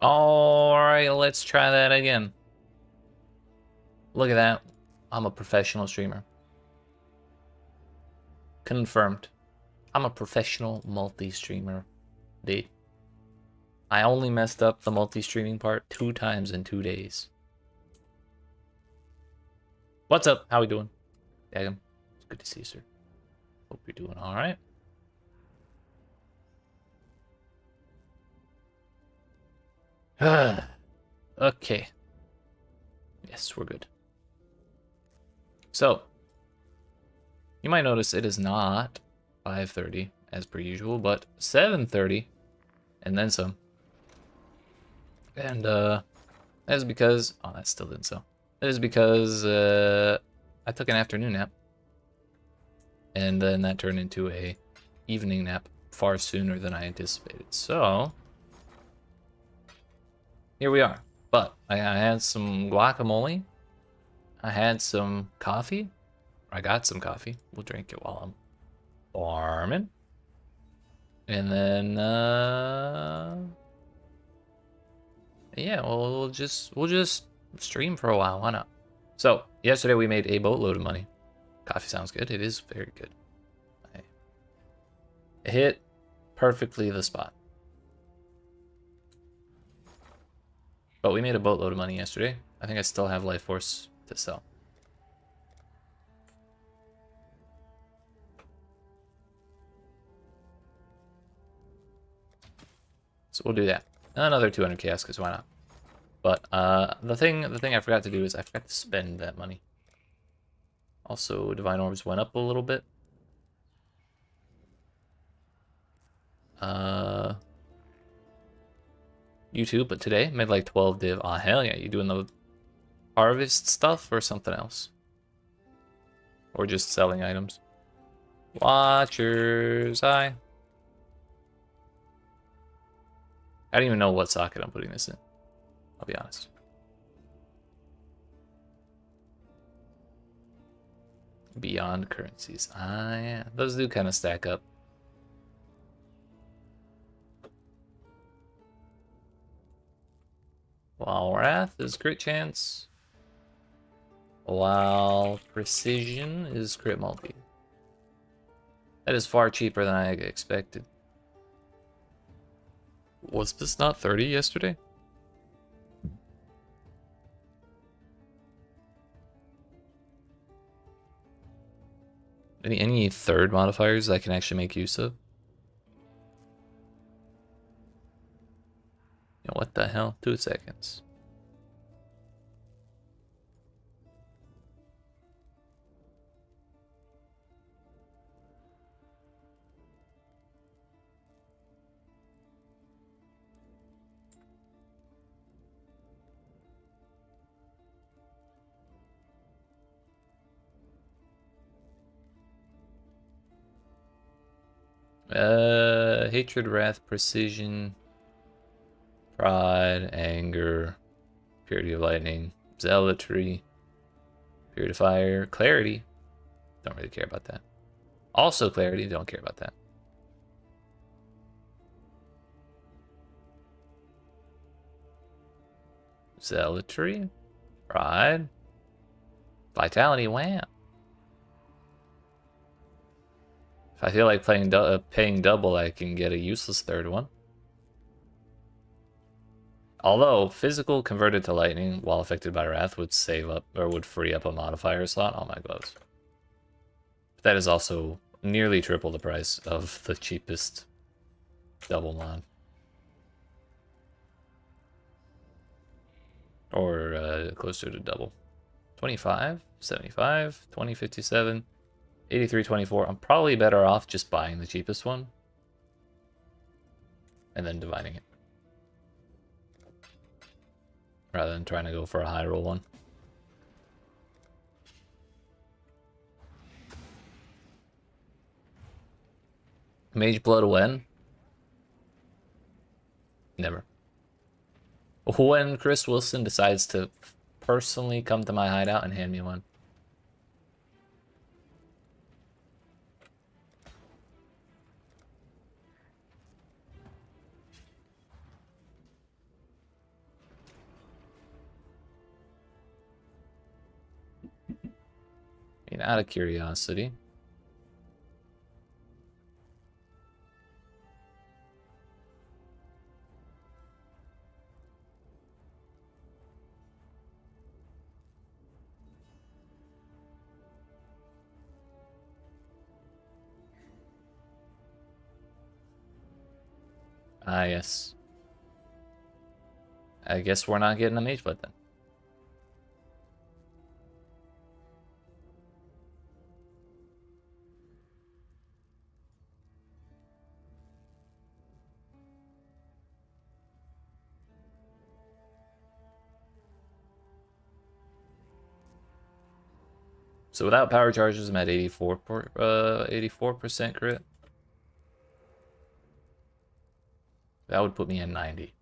Alright, let's try that again. Look at that. I'm a professional streamer. Confirmed. I'm a professional multi-streamer. Dude. I only messed up the multi-streaming part 2 times in 2 days. What's up? How we doing? Dagam. It's good to see you, sir. Hope you're doing alright. Okay. Yes, we're good. So, you might notice it is not 5:30 as per usual, but 7:30 and then some. And that is because that still didn't sell. That is because I took an afternoon nap, and then that turned into a evening nap far sooner than I anticipated. So here we are. But I had some guacamole. I had some coffee. I got some coffee. We'll drink it while I'm farming. And then yeah, we'll just stream for a while. Why not? So yesterday we made a boatload of money. Coffee sounds good. It is very good. I hit perfectly the spot. But we made a boatload of money yesterday. I think I still have Life Force to sell. So we'll do that. Another 200 chaos, because why not? But the thing I forgot to do is I forgot to spend that money. Also, Divine Orbs went up a little bit. YouTube, but today made like 12 div. Oh hell yeah, you doing the harvest stuff or something else? Or just selling items? Watcher's Eye. I don't even know what socket I'm putting this in. I'll be honest. Beyond currencies. Ah yeah, those do kind of stack up. While Wrath is crit chance. While Precision is crit multi. That is far cheaper than I expected. Was this not 30 yesterday? Any third modifiers I can actually make use of? You know, what the hell? 2 seconds. Hatred, Wrath, Precision, Pride, Anger, Purity of Lightning, Zealotry, Purity of Fire, Clarity. Don't really care about that. Also Clarity, don't care about that. Zealotry, Pride, Vitality, wow. If I feel like paying double, I can get a useless third one. Although, physical converted to lightning while affected by wrath would save up, or would free up a modifier slot on my gloves. But that is also nearly triple the price of the cheapest double mod. Or closer to double. 25, 75, 2057, 83, 24. I'm probably better off just buying the cheapest one. And then dividing it. Rather than trying to go for a high roll one. Mage Blood when? Never. When Chris Wilson decides to personally come to my hideout and hand me one. mean, out of curiosity. Ah, yes. I guess we're not getting a Mage Blade then. So without power charges, I'm at 84% crit. That would put me at 90.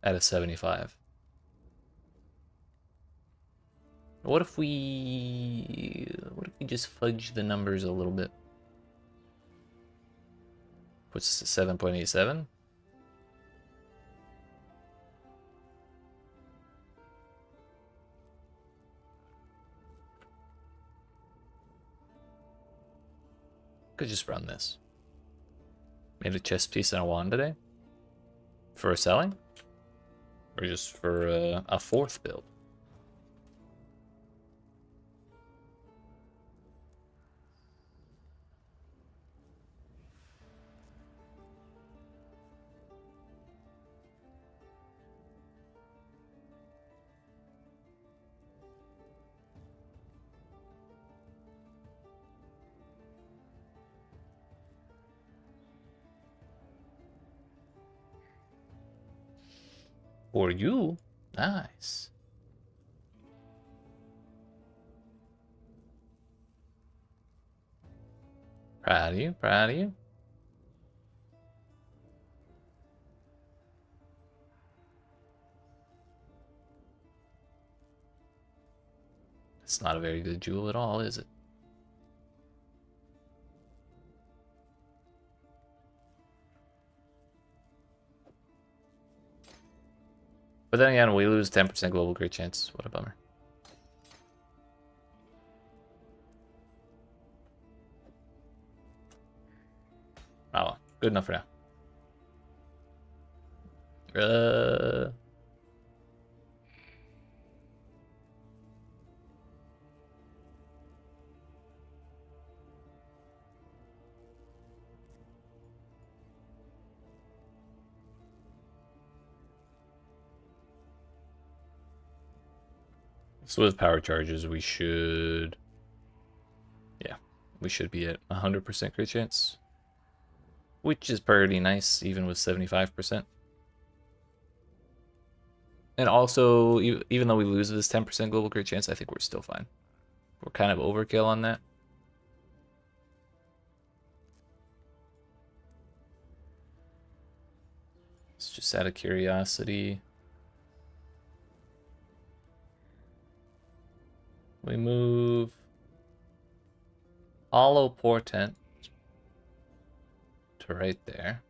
At a 75. What if we just fudge the numbers a little bit? Puts us at 7.87. Could just run this. Made a chest piece and a wand today. For selling? Or just for a fourth build? For you? Nice. Proud of you, proud of you. It's not a very good jewel at all, is it? But then again, we lose 10% global crit chance. What a bummer. Oh well, good enough for now. So with power charges, we should... Yeah, we should be at 100% crit chance. Which is pretty nice, even with 75%. And also, even though we lose this 10% global crit chance, I think we're still fine. We're kind of overkill on that. It's just out of curiosity. We move Hollow Portent to right there.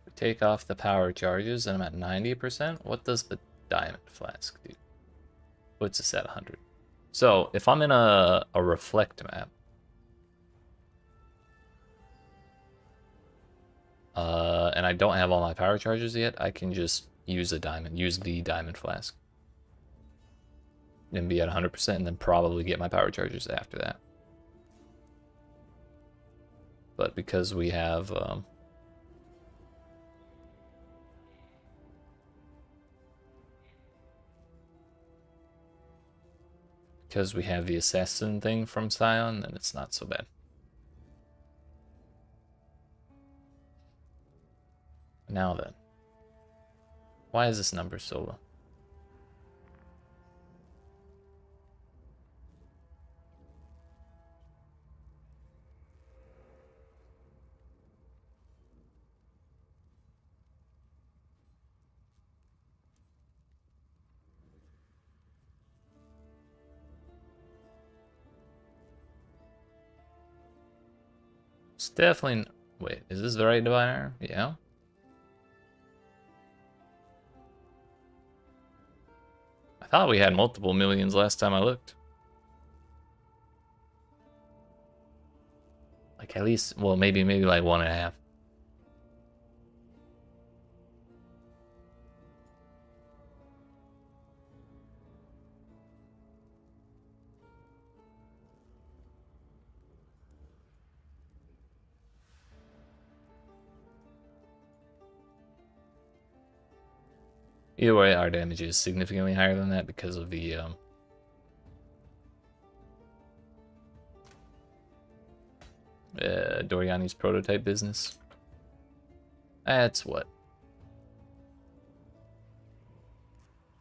We take off the power charges and I'm at 90%. What does the Diamond Flask do? Puts us at 100. So if I'm in a reflect map, and I don't have all my power charges yet, I can just use the Diamond Flask. And be at 100% and then probably get my power charges after that. But because we have the assassin thing from Scion, then it's not so bad. Now then, why is this number so low? It's definitely... Wait, is this the right diviner? Yeah. I thought we had multiple millions last time I looked. Like at least, well, maybe like 1.5. Either way, our damage is significantly higher than that because of the Doriani's prototype business. That's what.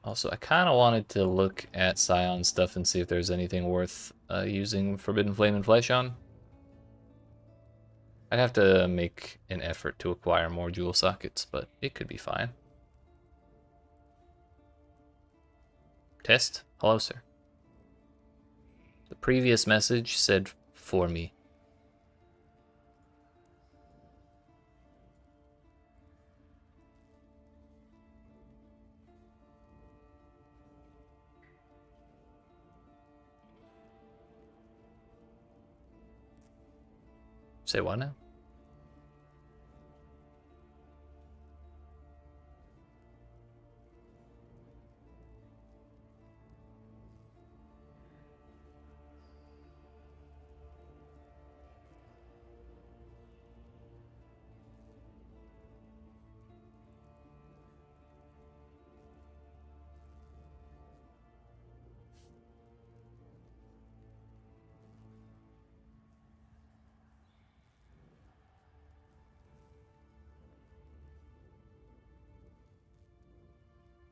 Also, I kind of wanted to look at Scion stuff and see if there's anything worth using Forbidden Flame and Flesh on. I'd have to make an effort to acquire more jewel sockets, but it could be fine. Test? Hello, sir. The previous message said for me. Say what now?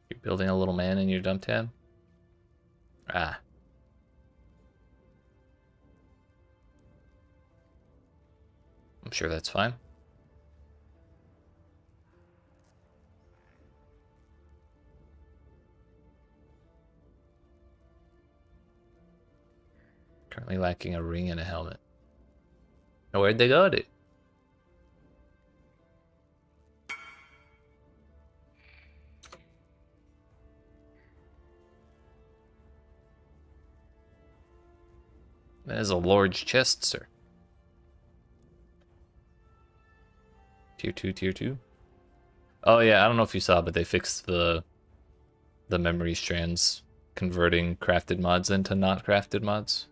You're building a little man in your dump tab? Ah. I'm sure that's fine. Currently lacking a ring and a helmet. Now, where'd they go, dude? That is a large chest, sir. Tier 2, tier 2. Oh yeah, I don't know if you saw, but they fixed the memory strands, converting crafted mods into not crafted mods.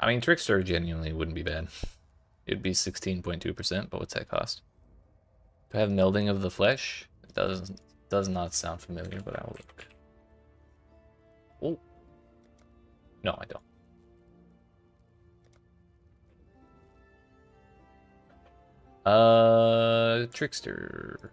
I mean, Trickster genuinely wouldn't be bad. It'd be 16.2%, but what's that cost? Do I have melding of the flesh? It does not sound familiar, but I will look. Oh. No, I don't. Trickster.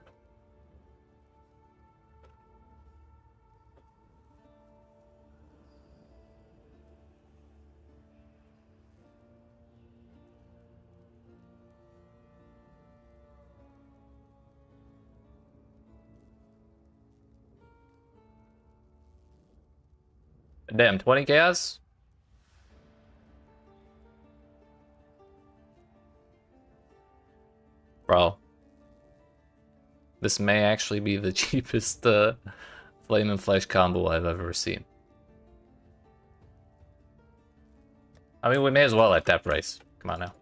Damn, 20 chaos? Bro. This may actually be the cheapest flame and flesh combo I've ever seen. I mean, we may as well at that price. Come on now.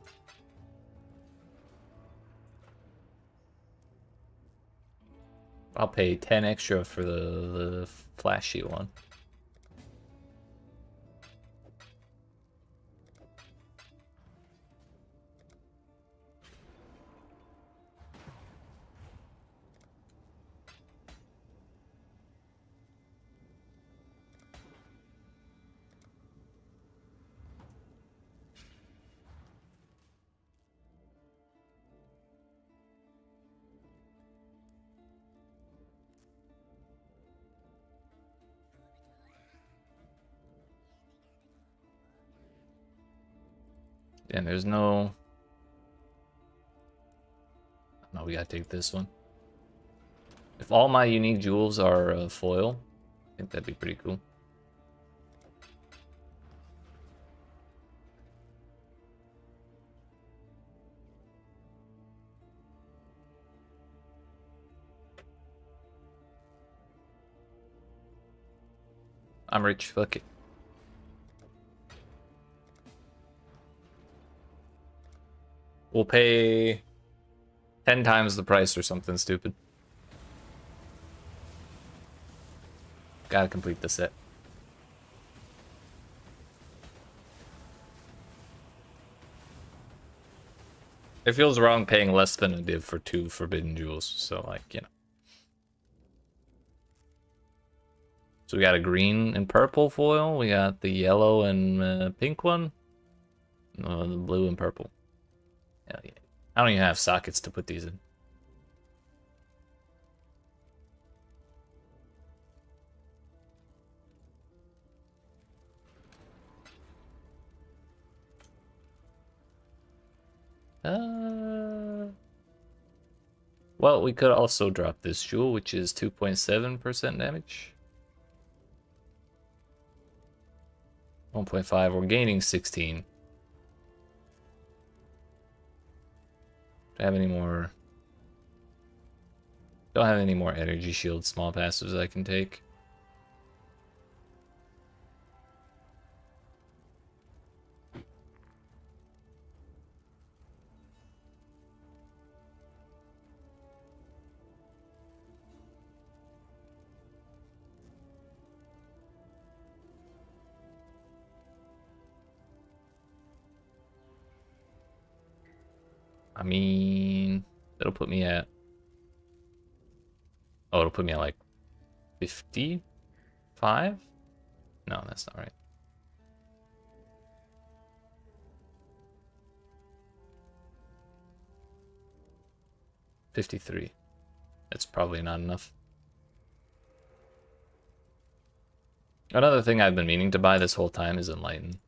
I'll pay 10 extra for the flashy one. And there's no... No, we gotta take this one. If all my unique jewels are foil, I think that'd be pretty cool. I'm rich, fuck it. We'll pay 10 times the price or something stupid. Gotta complete the set. It feels wrong paying less than a div for 2 forbidden jewels, so like, you know. So we got a green and purple foil, we got the yellow and pink one, the blue and purple. Hell yeah. I don't even have sockets to put these in. Well, we could also drop this jewel, which is 2.7% damage. 1.5, we're gaining 16. Do I have any more? Don't have any more energy shield small passives I can take. I mean, it'll put me at... Oh, it'll put me at like 55? No, that's not right. 53. That's probably not enough. Another thing I've been meaning to buy this whole time is Enlighten.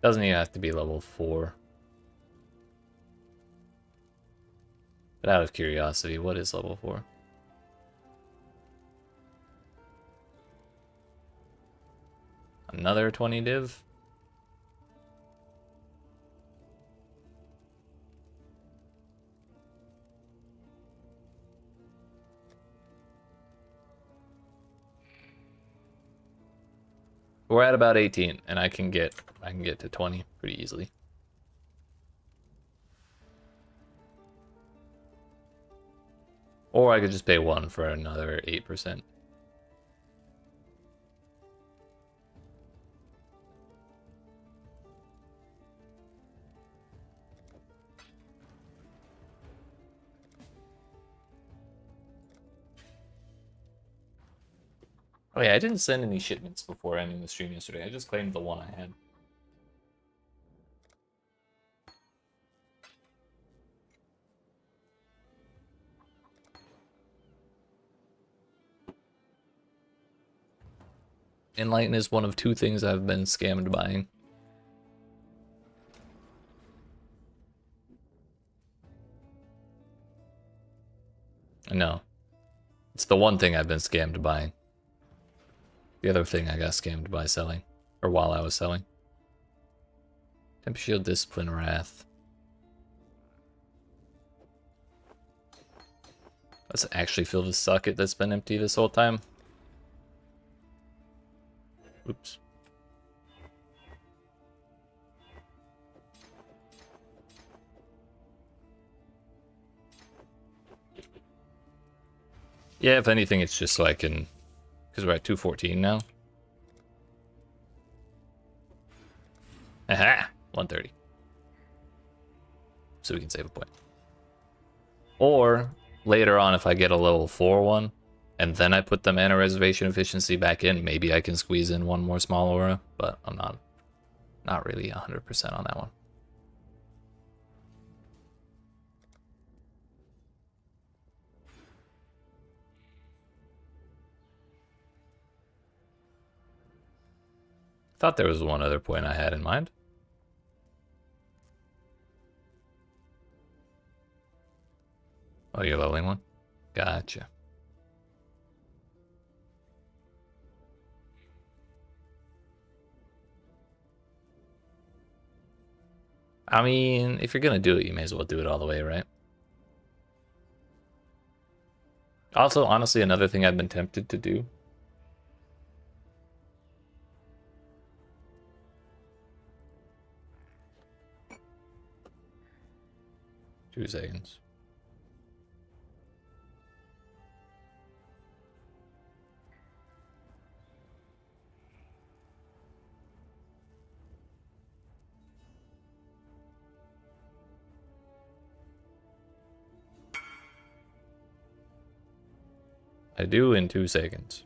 Doesn't even have to be level 4. But out of curiosity, what is level 4? Another 20 div? We're at about 18, and I can get to 20 pretty easily. Or I could just pay 1 for another 8%. Oh yeah, I didn't send any shipments before ending the stream yesterday. I just claimed the one I had. Enlighten is one of 2 things I've been scammed buying. No. It's the one thing I've been scammed buying. The other thing I got scammed by selling. Or while I was selling. Temp Shield, Discipline, Wrath. Let's actually fill the socket that's been empty this whole time. Oops. Yeah, if anything, it's just so I can... Because we're at 214 now. Aha! 130. So we can save a point. Or, later on, if I get a level 4 one, and then I put the mana reservation efficiency back in, maybe I can squeeze in one more small aura, but I'm not really 100% on that one. Thought there was one other point I had in mind. Oh, you're leveling one? Gotcha. I mean, if you're gonna do it, you may as well do it all the way, right? Also, honestly, another thing I've been tempted to do. 2 seconds. I do in 2 seconds.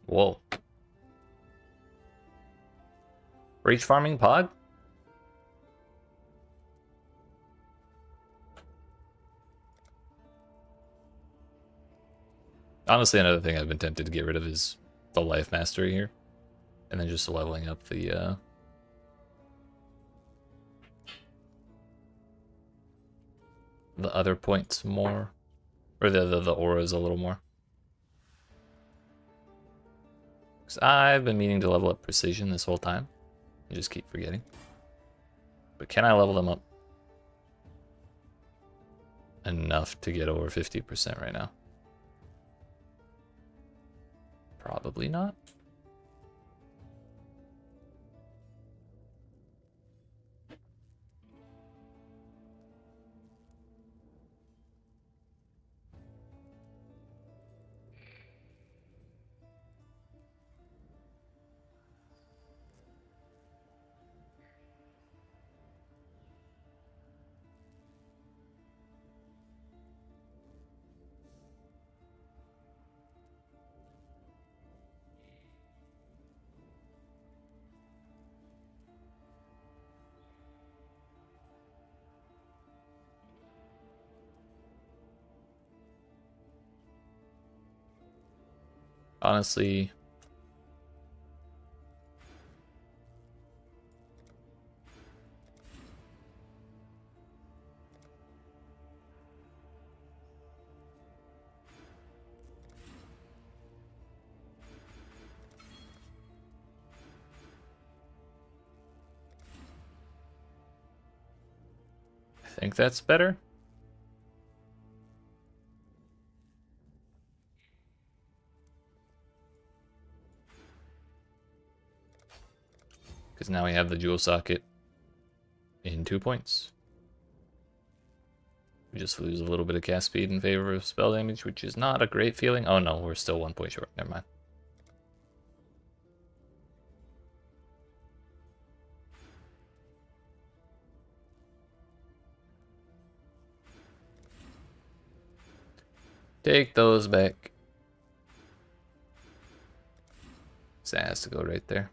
Whoa. Reach farming pod? Honestly, another thing I've been tempted to get rid of is the life mastery here. And then just leveling up the other points more. Or the auras a little more. Because I've been meaning to level up precision this whole time. I just keep forgetting. But can I level them up enough to get over 50% right now? Probably not. Honestly, I think that's better. Because now we have the jewel socket in 2 points. We just lose a little bit of cast speed in favor of spell damage, which is not a great feeling. Oh no, we're still 1 point short. Never mind. Take those back. So that has to go right there.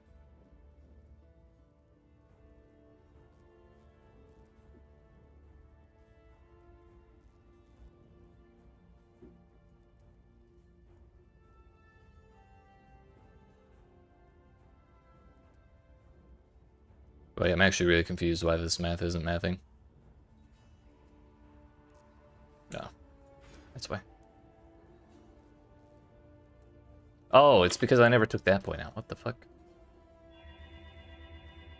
Wait, I'm actually really confused why this math isn't mathing. No, that's why. Oh, it's because I never took that point out. What the fuck?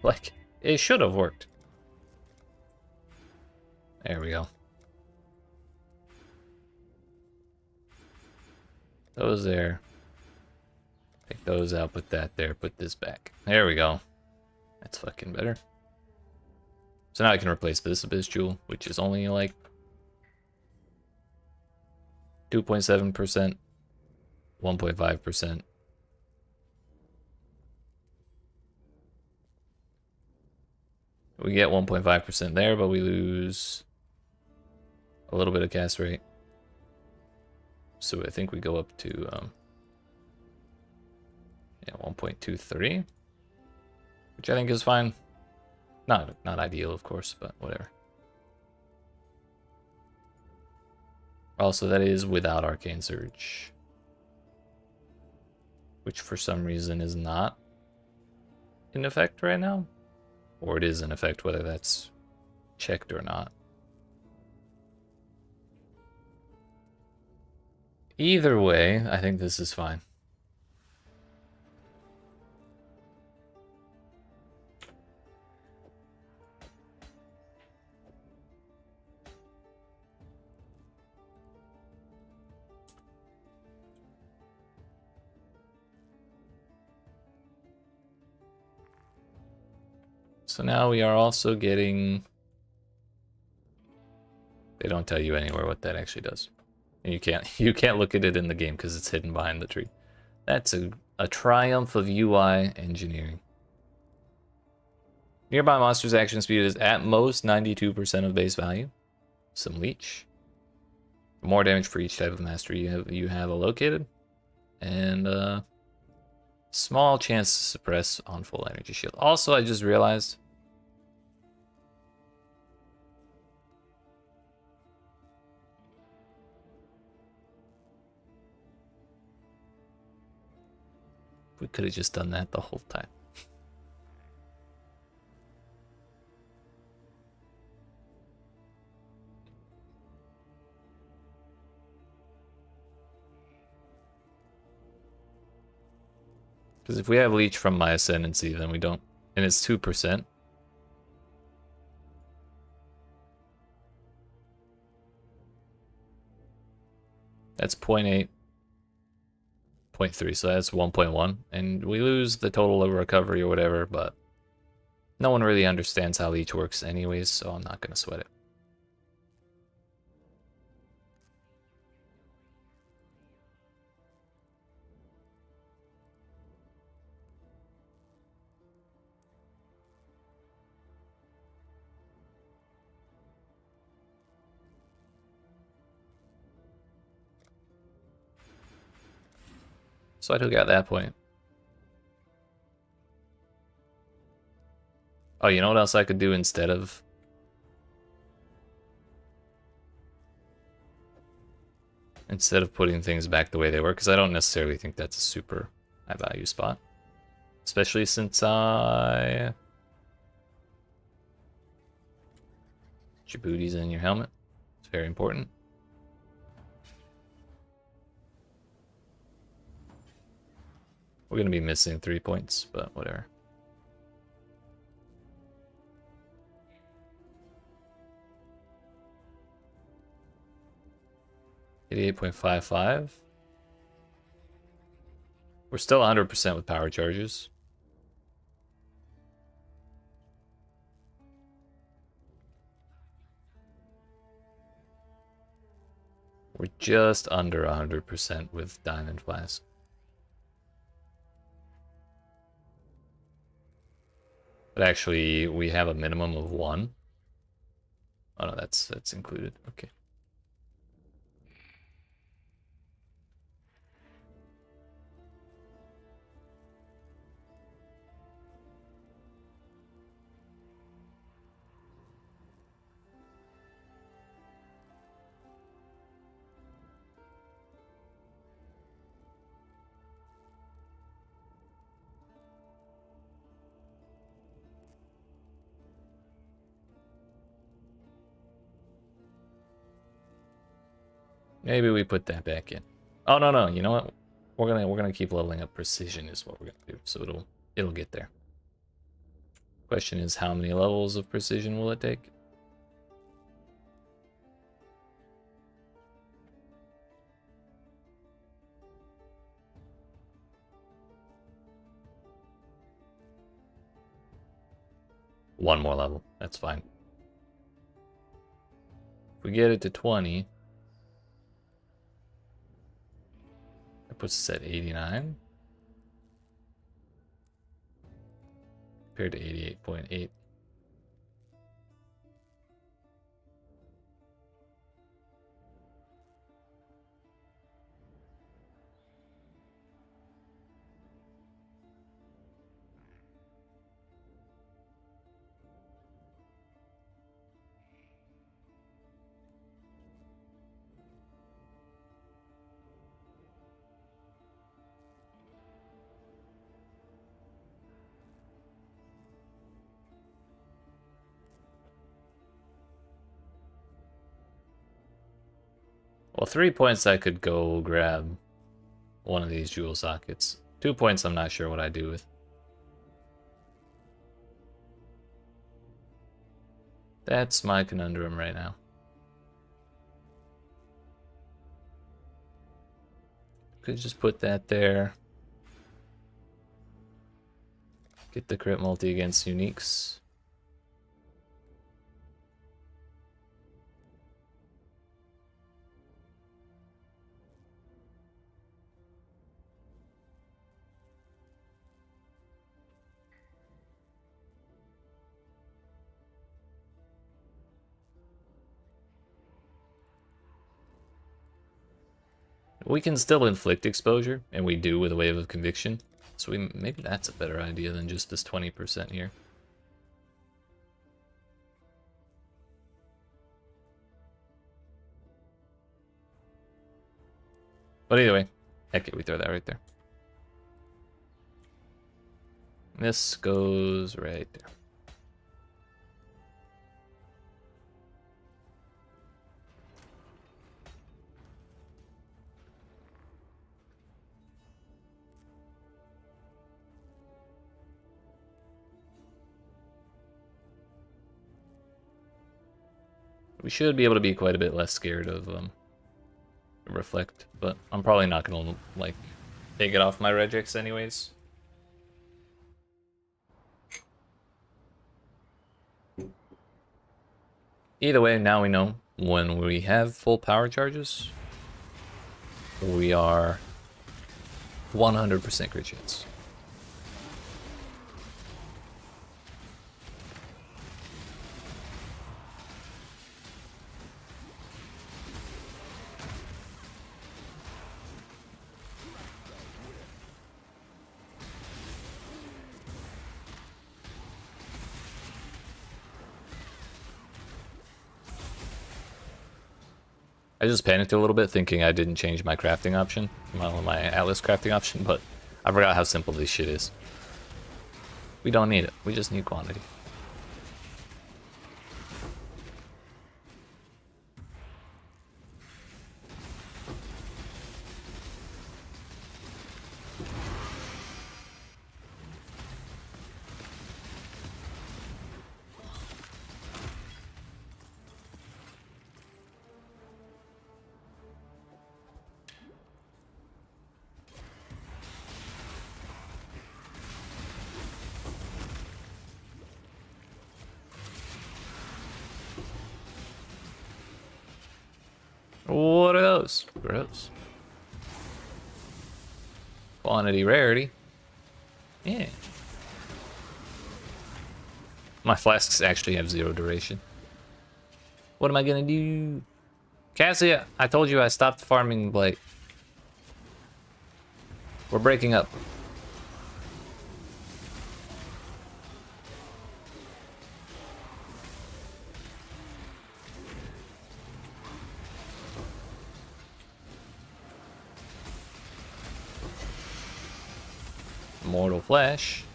Like, it should have worked. There we go. Those there. Take those out, put that there, put this back. There we go. That's fucking better. So now I can replace this Abyss Jewel, which is only like 2.7%, 1.5%. We get 1.5% there, but we lose a little bit of cast rate. So I think we go up to 1.23, which I think is fine. Not ideal, of course, but whatever. Also, that is without Arcane Surge, which for some reason is not in effect right now. Or it is in effect, whether that's checked or not. Either way, I think this is fine. So now we are also getting... They don't tell you anywhere what that actually does. And you can't look at it in the game because it's hidden behind the tree. That's a triumph of UI engineering. Nearby monster's action speed is at most 92% of base value. Some leech. More damage for each type of mastery you have allocated. And small chance to suppress on full energy shield. Also, I just realized we could have just done that the whole time. Because if we have leech from my ascendancy, then we don't, and it's 2%. That's 0.8, 0.3, so that's 1.1, and we lose the total of recovery or whatever, but no one really understands how leech works anyways, so I'm not gonna sweat it. So I took out that point. Oh, you know what else I could do instead of... Instead of putting things back the way they were, because I don't necessarily think that's a super high value spot. Especially since I... Djibouti's in your helmet. It's very important. We're going to be missing 3 points, but whatever. $88.55. We're still 100% with power charges. We're just under 100% with Diamond Flask. But actually, we have a minimum of 1. Oh no, that's included. Okay. Maybe we put that back in. Oh no, you know what? We're gonna keep leveling up precision is what we're gonna do. So it'll get there. Question is, how many levels of precision will it take? one more level. That's fine. If we get it to 20, that puts us at 89. Compared to 88.8. Well, 3 points I could go grab one of these jewel sockets. 2 points I'm not sure what I do with. That's my conundrum right now. Could just put that there. Get the crit multi against uniques. We can still inflict exposure, and we do with a Wave of Conviction. So maybe that's a better idea than just this 20% here. But either way, heck it, we throw that right there. This goes right there. We should be able to be quite a bit less scared of reflect, but I'm probably not gonna like take it off my regex anyways. Either way, now we know when we have full power charges, we are 100% crit chance. I just panicked a little bit thinking I didn't change my crafting option, my Atlas crafting option, but I forgot how simple this shit is. We don't need it, we just need quantity. What are those? Gross. Quantity, rarity. Yeah. My flasks actually have 0 duration. What am I gonna do? Cassie, I told you I stopped farming Blake. We're breaking up. Mortal Flesh.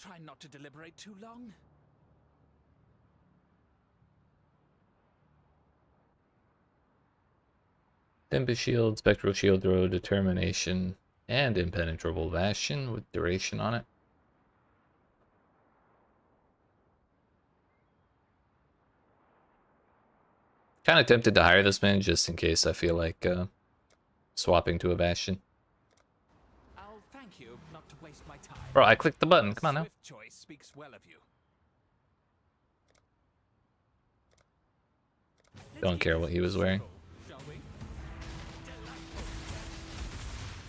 try not to deliberate too long. Tempest Shield, Spectral Shield Throw, Determination, and Impenetrable Bastion with duration on it. Kind of tempted to hire this man just in case I feel like swapping to a Bastion. I'll thank you not to waste my time. Bro, I clicked the button. Come on now. Swift choice speaks well of you. Don't care what he was wearing. Shall we?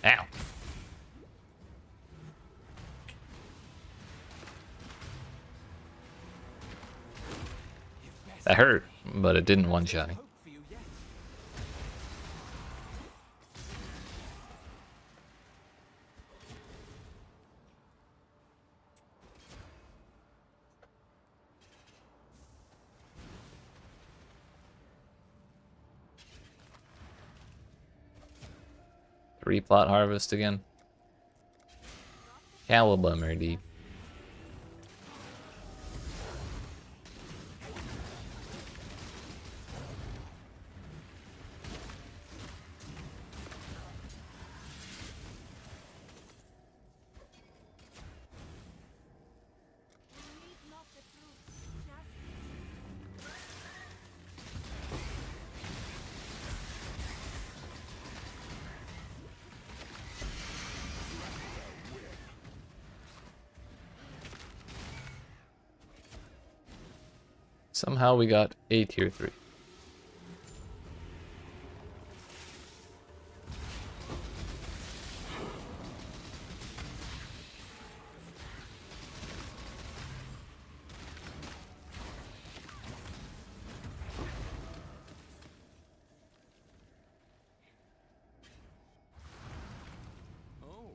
Ow. That hurt, but it didn't one-shot me. Hope for you yet. 3 plot harvest again. Cowabummer, dude. Somehow we got a tier 3. Oh.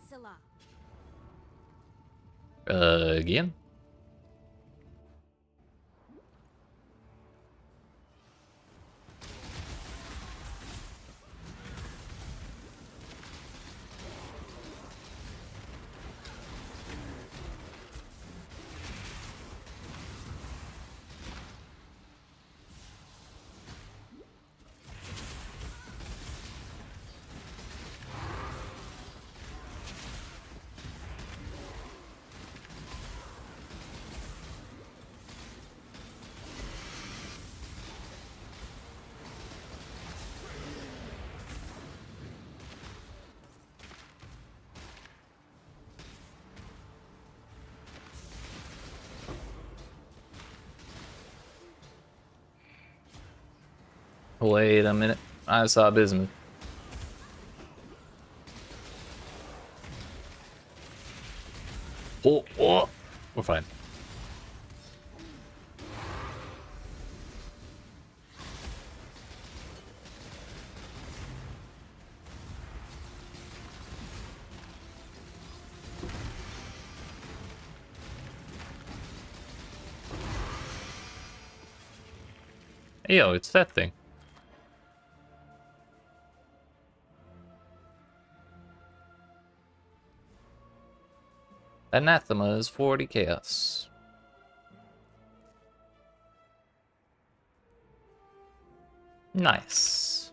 Silla. Again? Wait a minute. I saw Bismuth. Oh, oh. We're fine. Hey, yo, it's that thing. Anathema is 40 chaos. Nice.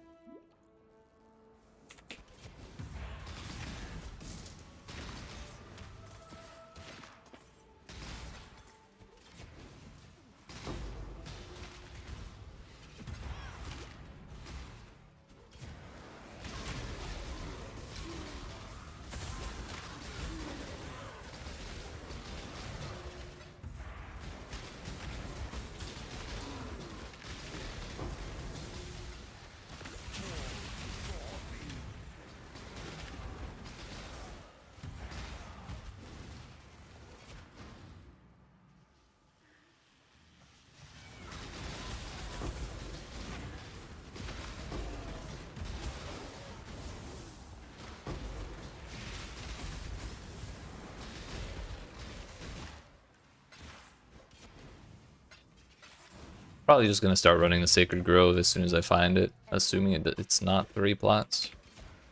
Probably just gonna start running the Sacred Grove as soon as I find it, assuming it's not 3 plots.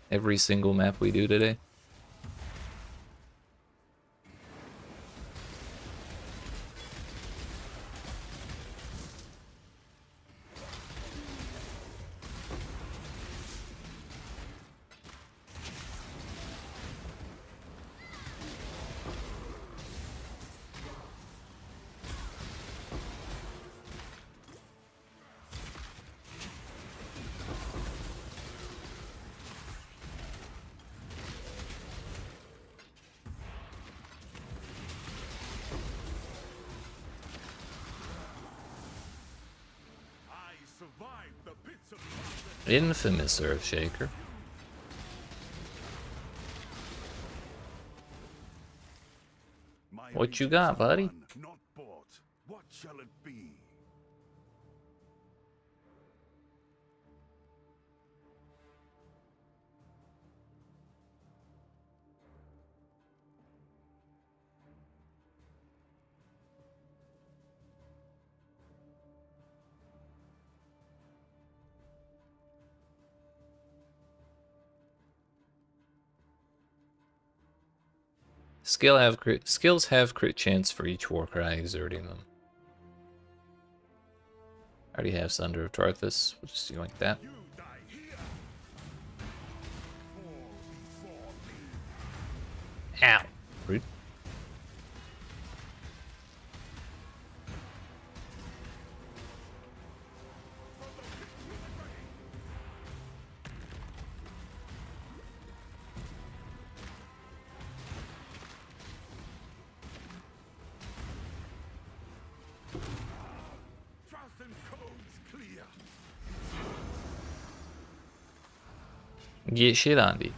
Every single map we do today. Infamous Earthshaker. What you got, buddy? Not bought. What shall it be? Skills have crit chance for each Warcry exerting them. I already have Sunder of Tarthus. We'll just do like that. Ow! Rude. Get shit on, dude.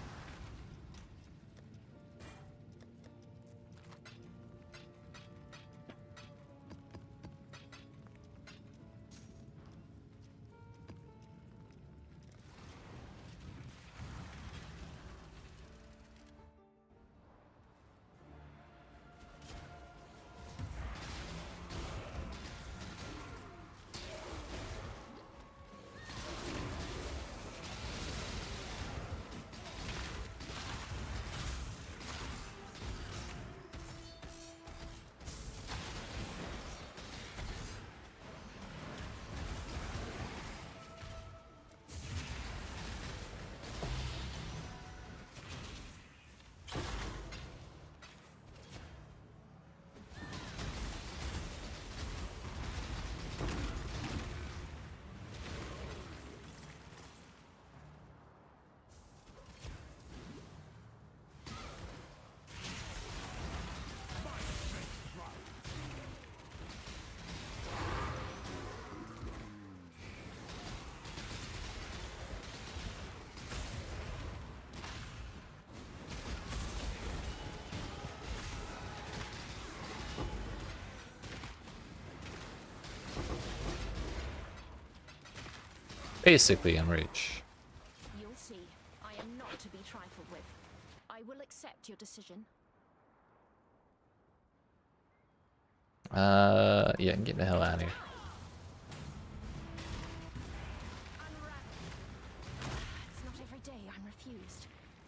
Basically, I'm rich. You'll see. I am not to be trifled with. I will accept your decision. Yeah, get the hell out of here. It's not every day I'm refused,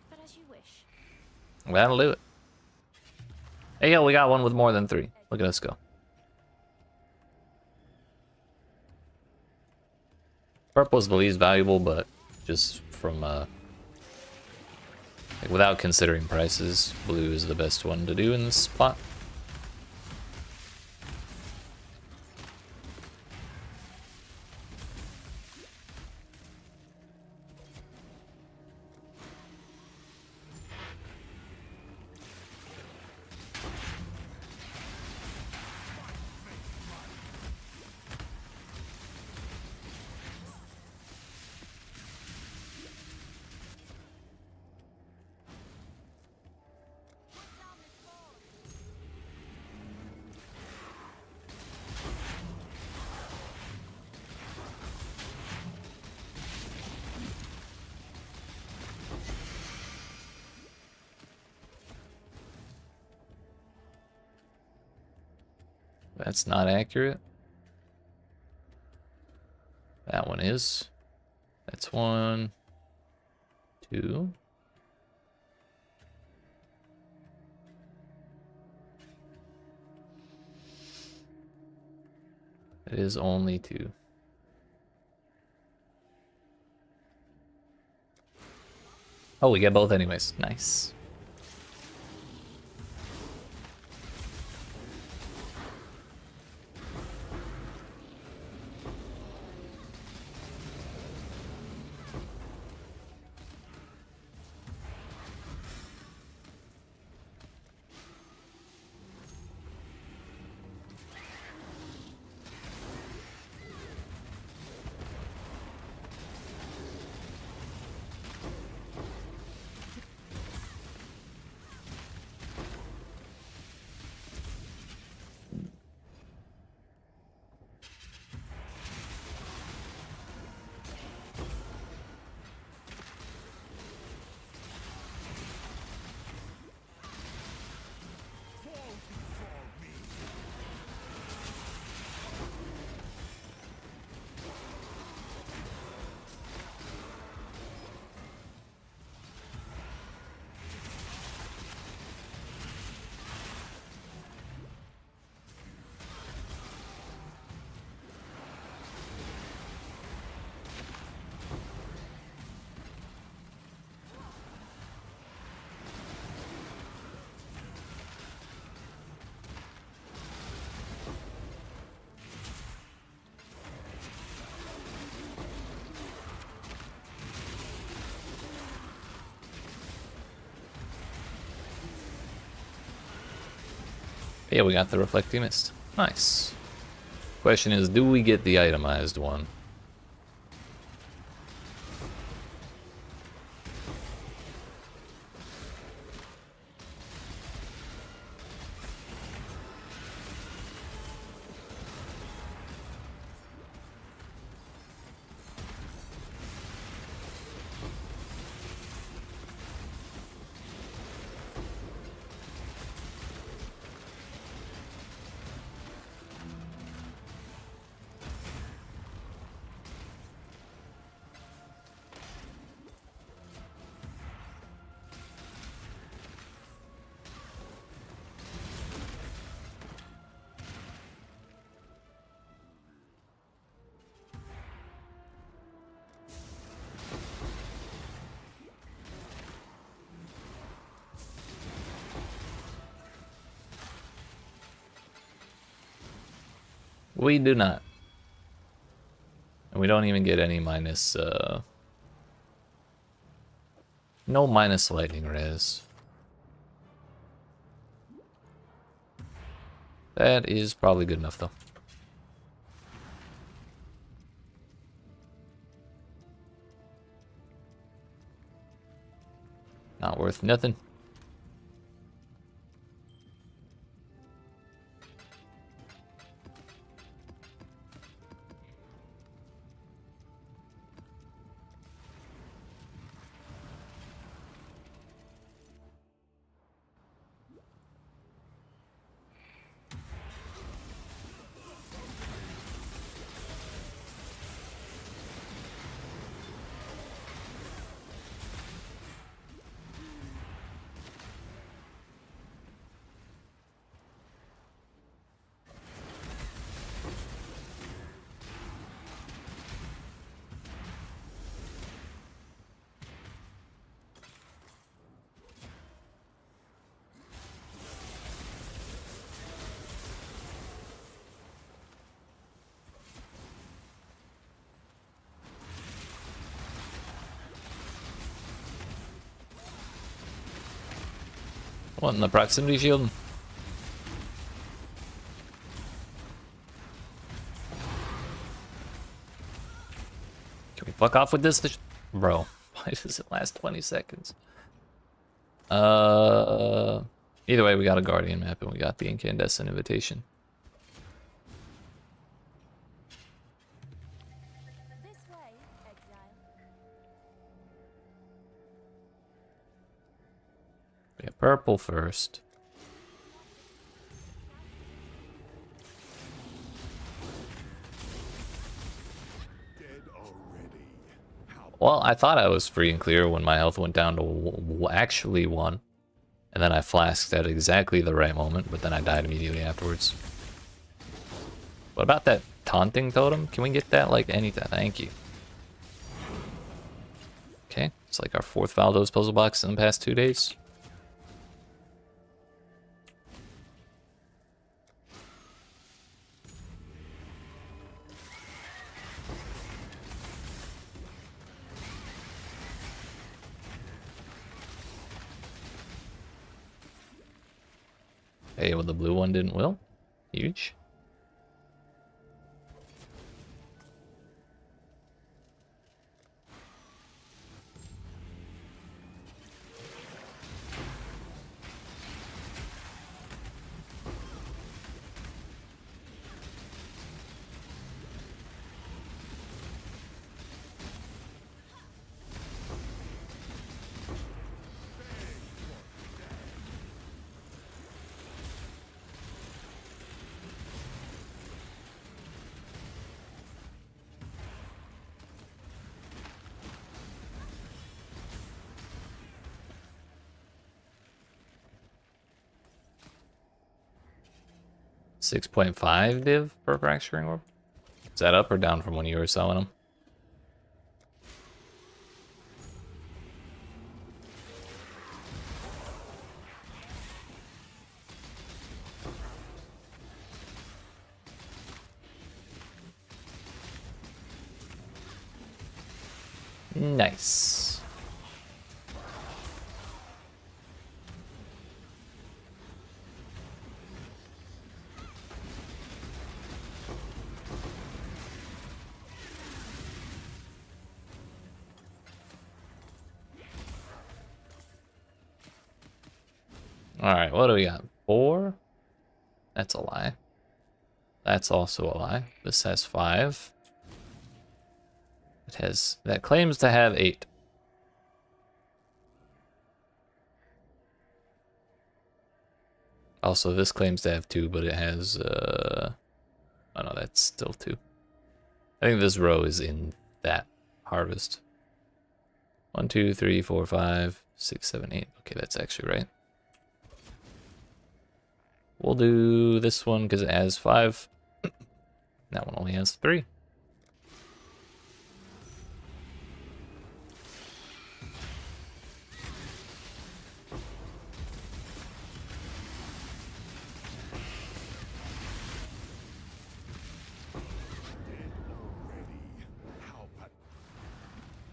but as you wish. That'll do it. Hey, yo, we got one with more than 3. Look at us go. Purple is the least valuable, but just from, like, without considering prices, blue is the best one to do in this spot. That's not accurate. That one is. That's 1, 2. It is only 2. Oh, we get both anyways. Nice. Fall before me. Yeah, we got the Reflecting Mist. Nice. Question is, do we get the itemized one? We do not. And we don't even get any minus, no minus lightning res. That is probably good enough, though. Not worth nothing. Wanting the proximity shield. Can we fuck off with this? Bro, why does it last 20 seconds? Either way, we got a Guardian map and we got the Incandescent Invitation. This way, Exile. Yeah, purple first. Dead Well, I thought I was free and clear when my health went down to actually 1. And then I flasked at exactly the right moment, but then I died immediately afterwards. What about that taunting totem? Can we get that like anytime? Thank you. Okay, it's like our 4th Valdo's puzzle box in the past 2 days. Hey, well, the blue one didn't will. Huge. $6.5 div per fracturing orb. Is that up or down from when you were selling them? Nice. Alright, what do we got? 4? That's a lie. That's also a lie. This has 5. That claims to have 8. Also, this claims to have 2, but it has, oh no, that's still 2. I think this row is in that harvest. 1, 2, 3, 4, 5, 6, 7, 8. Okay, that's actually right. We'll do this one because it has 5. That one only has 3.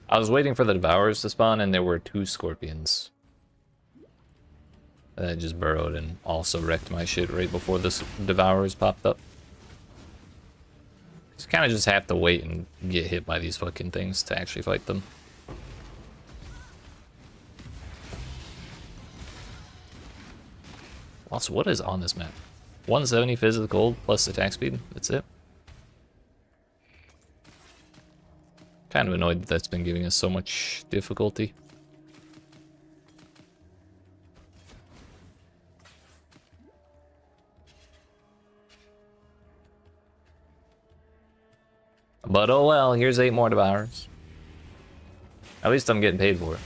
I was waiting for the Devourers to spawn, and there were 2 Scorpions. And I just burrowed and also wrecked my shit right before the Devourers popped up. You kind of just have to wait and get hit by these fucking things to actually fight them. Also, what is on this map? 170 physical plus attack speed. That's it. Kind of annoyed that that's been giving us so much difficulty. But oh well, here's 8 more Devourers. At least I'm getting paid for it.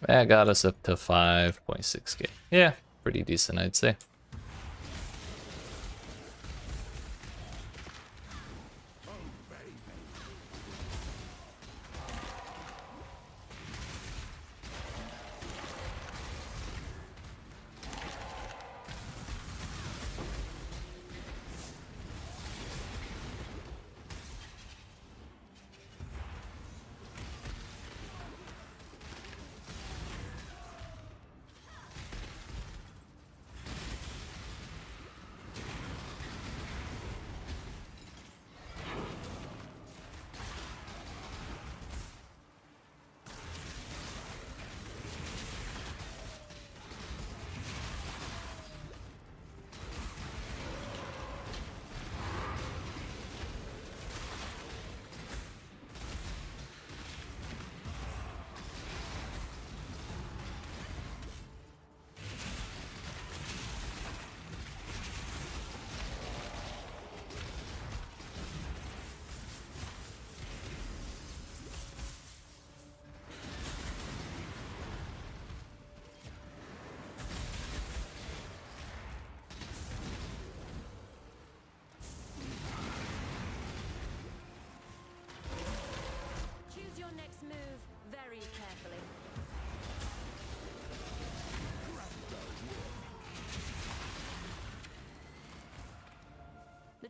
That got us up to 5.6k. Yeah, pretty decent, I'd say.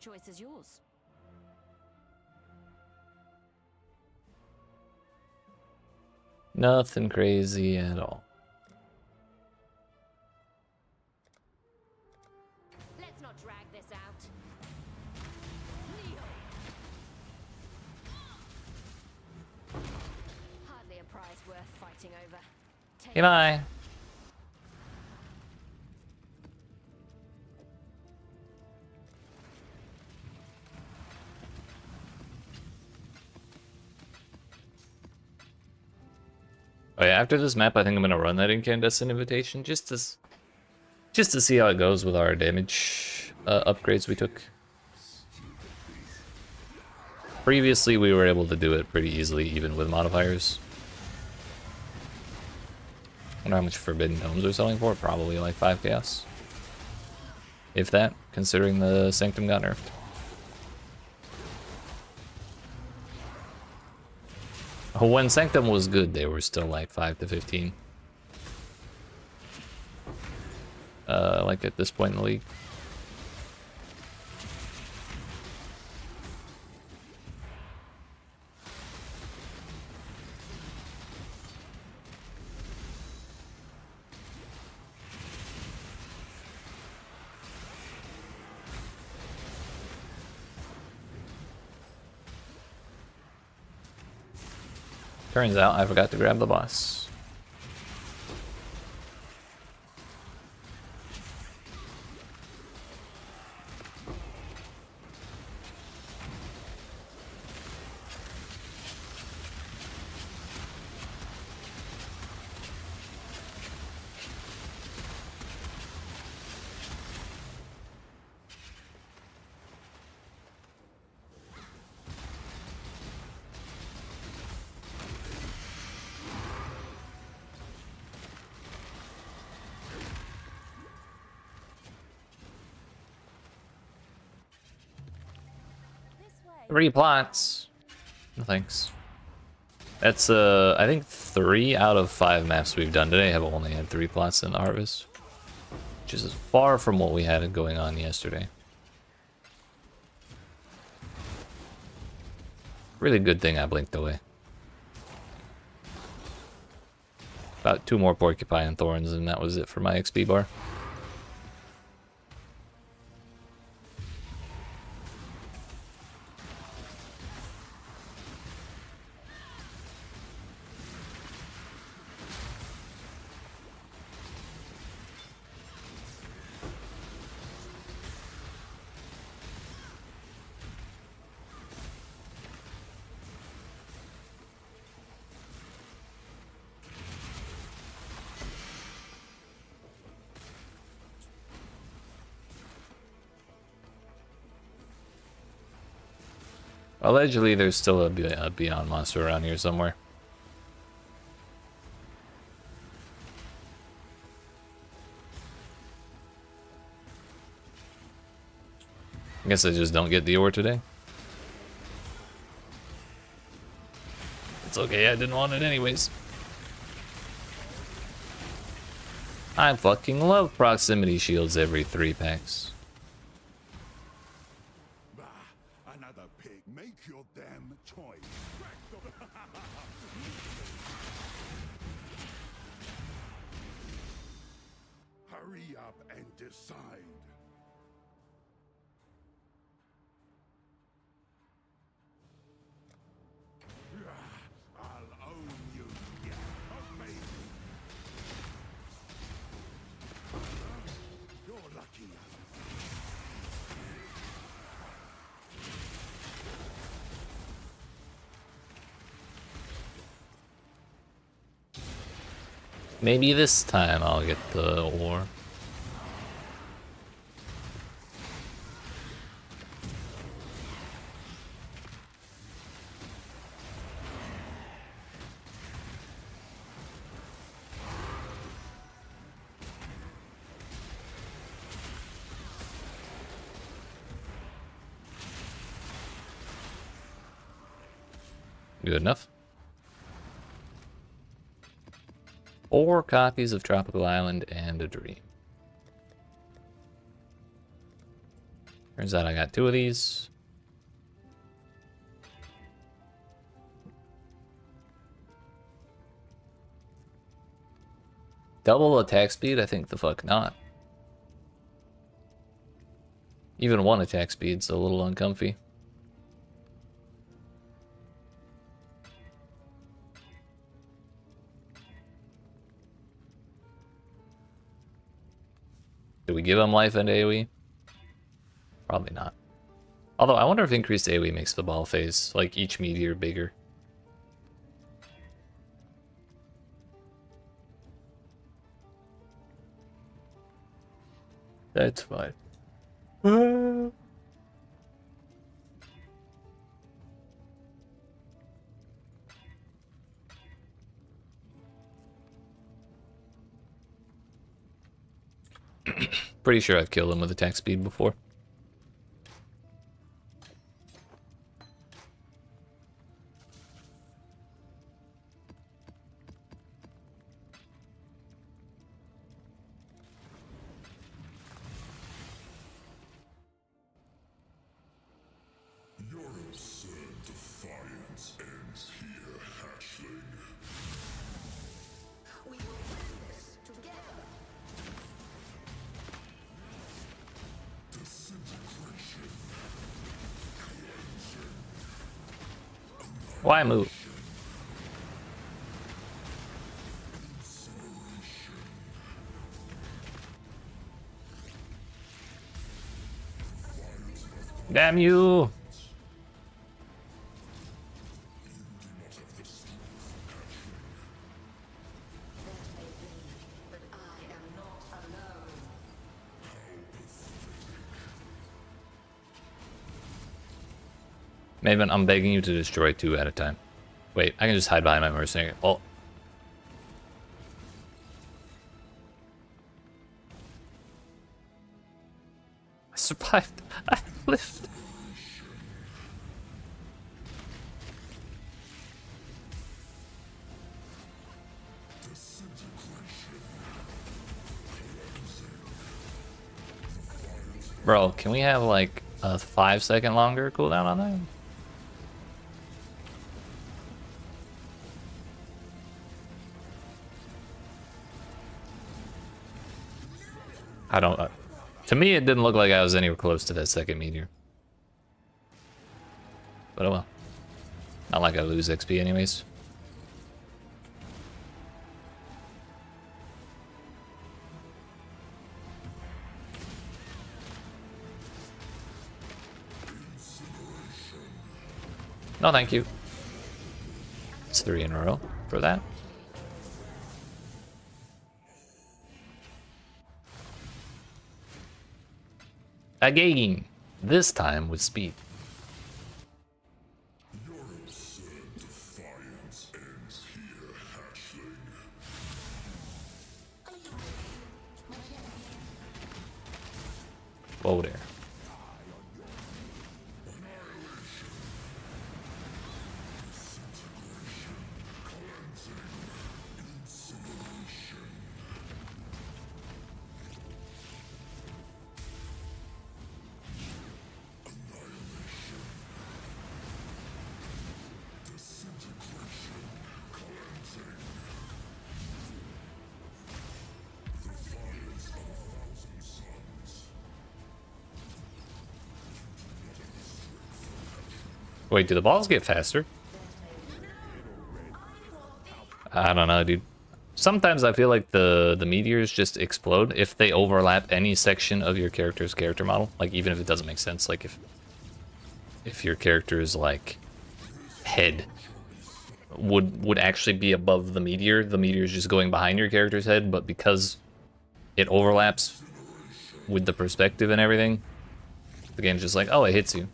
choice is yours. Nothing crazy at all. Let's not drag this out. Kneel. Hardly a prize worth fighting over. Take Okay, bye. Oh yeah, after this map, I think I'm gonna run that incandescent invitation just to see how it goes with our damage upgrades we took. Previously, we were able to do it pretty easily, even with modifiers. I wonder how much Forbidden Tomes are selling for. Probably like 5 chaos, if that, considering the Sanctum got nerfed. When Sanctum was good, they were still like 5 to 15. Like at this point in the league. Turns out I forgot to grab the boss. this way. 3 plots. No thanks. That's I think 3 out of 5 maps we've done today have only had 3 plots in the harvest, which is far from what we had going on yesterday. Really good thing I blinked away. About 2 more porcupine thorns and that was it for my XP bar. Allegedly, there's still a Beyond monster around here somewhere. I guess I just don't get the ore today. It's okay, I didn't want it anyways. I fucking love proximity shields every 3 packs. Bah, another pig. Make your damn choice. Hurry up and decide. I'll own you. Yeah, amazing. You're lucky. Maybe this time I'll get the ore. Good enough. 4 copies of Tropical Island and a Dream. Turns out I got 2 of these. Double attack speed? I think the fuck not. Even 1 attack speed's a little uncomfy. Do we give him life and AoE? Probably not. Although I wonder if increased AoE makes the ball phase, like each meteor, bigger. That's fine. Pretty sure I've killed him with attack speed before. Your absurd defiance ends here, hatchling. We will win this together. Disintegration. Why move? Damn you! But I am not alone. Maven, I'm begging you to destroy 2 at a time. Wait, I can just hide behind my mercenary. Oh. I survived. I lived. Bro, can we have like a 5-second longer cooldown on that? I don't. To me, it didn't look like I was anywhere close to that second meteor. But oh well. Not like I lose XP anyways. No, thank you. It's 3 in a row for that. Again, this time with speed. Your absurd defiance ends here, hatchling. Whoa there. Wait, do the balls get faster? I don't know, dude. Sometimes I feel like the meteors just explode if they overlap any section of your character's character model. Like, even if it doesn't make sense. Like, if your character's, like, head would actually be above the meteor's just going behind your character's head, but because it overlaps with the perspective and everything, the game's just like, oh, it hits you.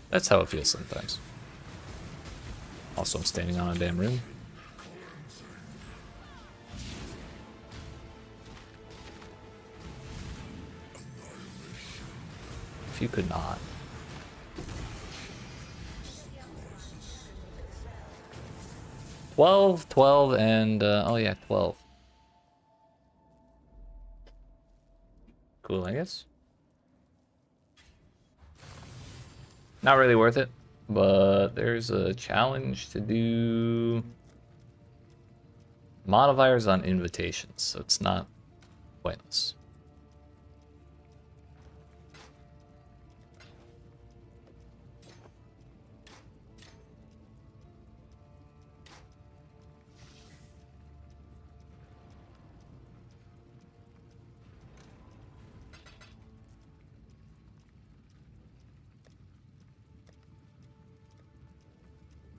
That's how it feels sometimes. Also, I'm standing on a damn room. If you could not. $12, and oh yeah, 12. Cool, I guess. Not really worth it, but there's a challenge to do modifiers on invitations, so it's not pointless.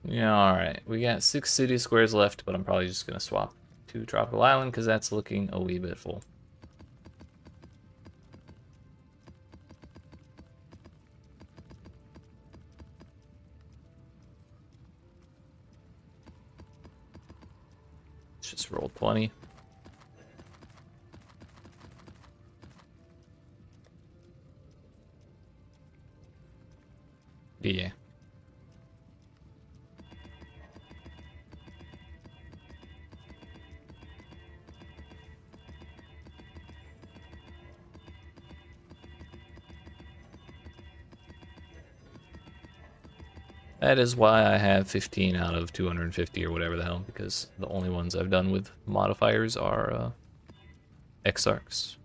Yeah, alright. We got 6 city squares left, but I'm probably just going to swap to Tropical Island because that's looking a wee bit full. Let's just roll 20. Yeah. That is why I have 15 out of 250 or whatever the hell, because the only ones I've done with modifiers are Exarchs.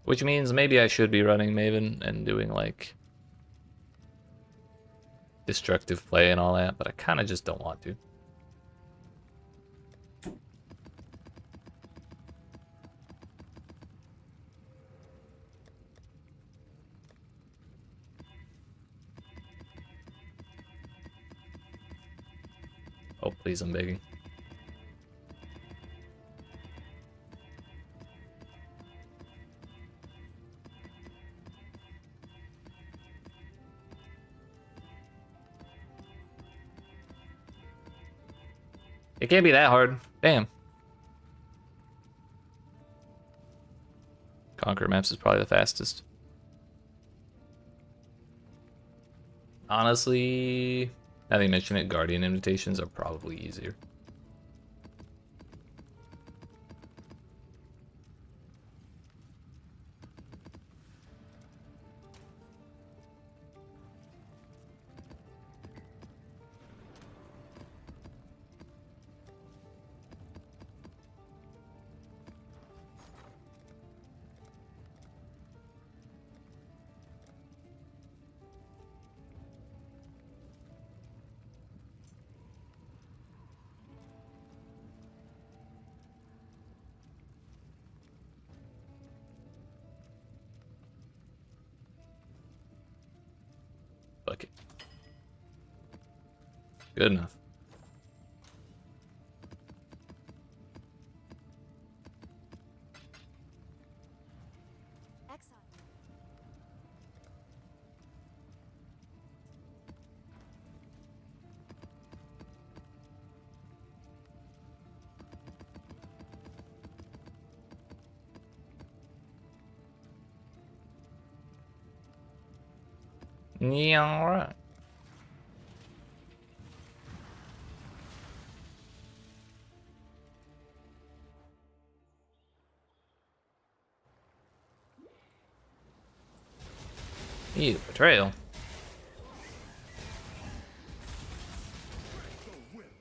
Which means maybe I should be running Maven and doing like destructive play and all that, but I kind of just don't want to. Oh, please, I'm begging. It can't be that hard. Damn. Conquer maps is probably the fastest. Honestly, now that you mention it, Guardian invitations are probably easier. Fuck it. Good enough. Exile. Yeah, alright. Ew, betrayal.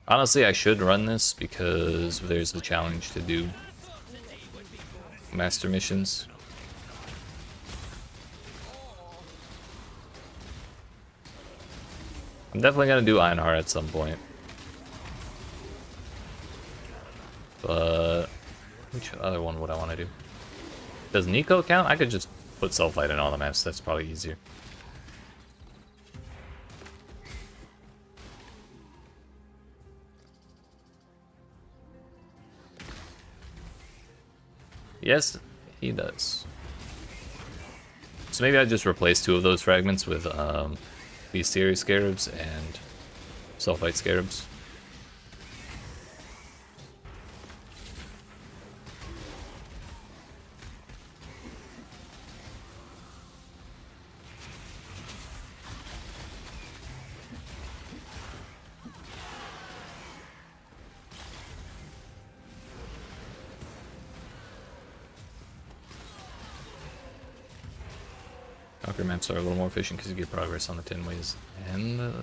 Honestly, I should run this because there's a challenge to do master missions. I'm definitely gonna do Einhar at some point. But which other one would I want to do? Does Nico count? I could just put Sulfite in all the maps. That's probably easier. Yes, he does. So maybe I just replace 2 of those fragments with Bestiary Scarabs and Sulfite Scarabs. Conquer maps are a little more efficient because you get progress on the 10 ways and the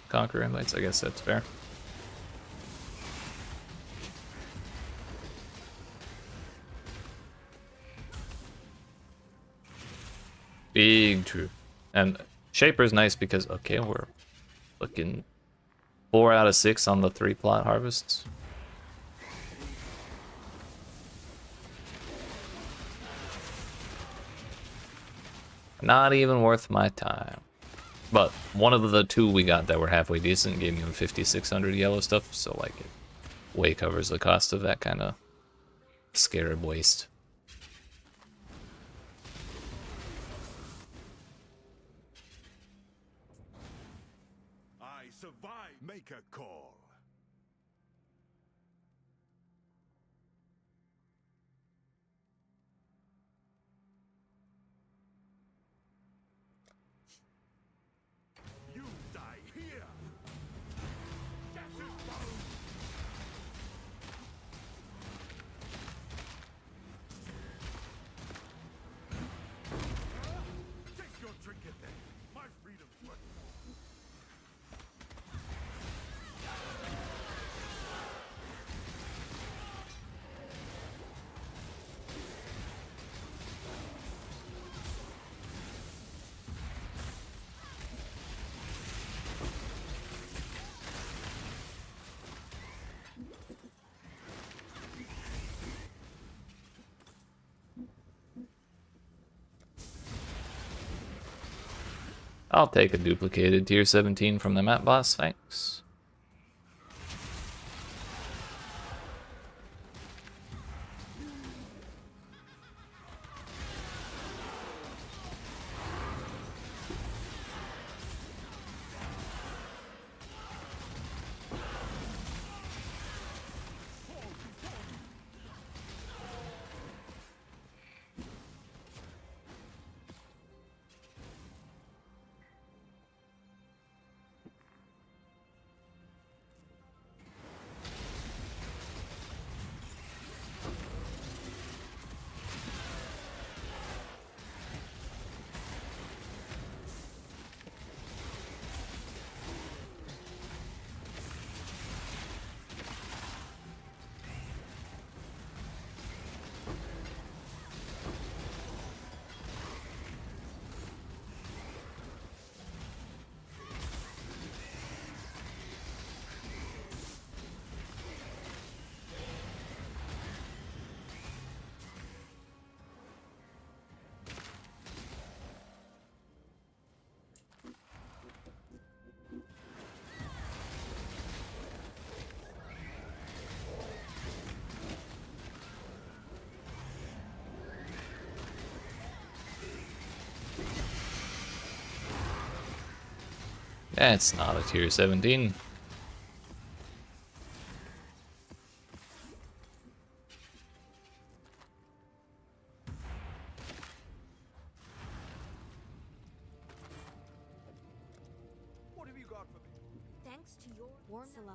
Conquer invites. I guess that's fair. Big true. And Shaper's nice because, okay, we're looking 4 out of 6 on the 3 plot harvests. Not even worth my time. But one of the 2 we got that were halfway decent gave me 5,600 yellow stuff, so like it way covers the cost of that kind of scarab waste. I survive. Make a call. You die here. Shattered bone. Take your trinket then. My freedom's worth more. I'll take a duplicated tier 17 from the map boss, thanks. That's not a tier 17. What have you got for me? Thanks to your warm Salah.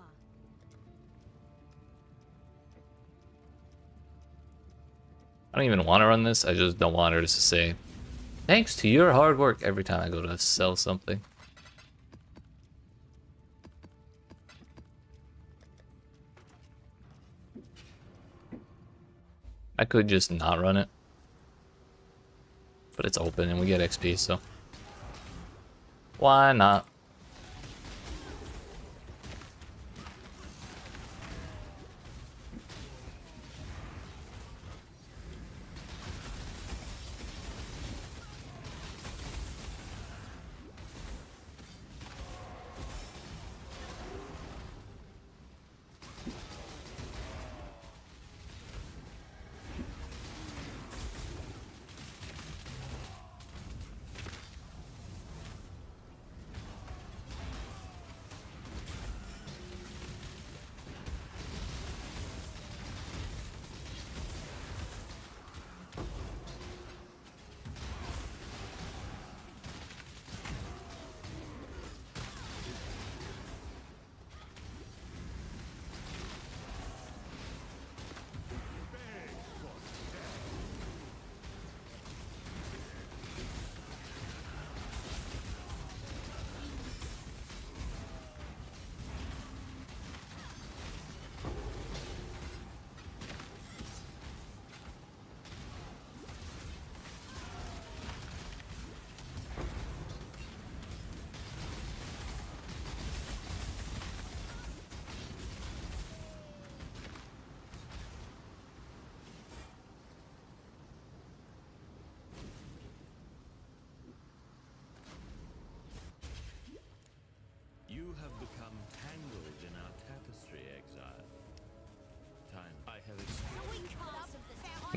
I don't even want to run this, I just don't want her to say, thanks to your hard work, every time I go to sell something. I could just not run it. But it's open and we get XP, so why not?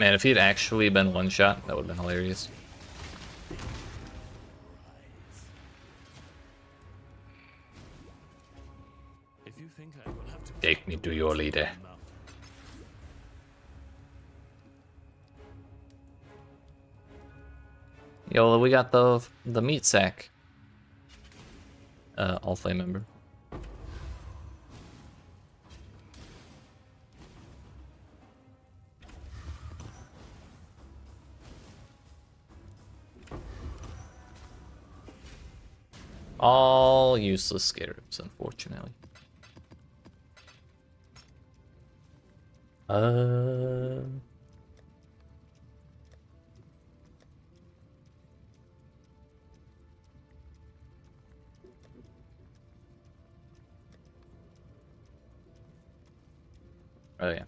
Man, if he had actually been one shot, that would have been hilarious. If you think I will have to Take me to your leader. Yo, we got the meat sack. All flame member. All useless scarabs, unfortunately. Oh yeah.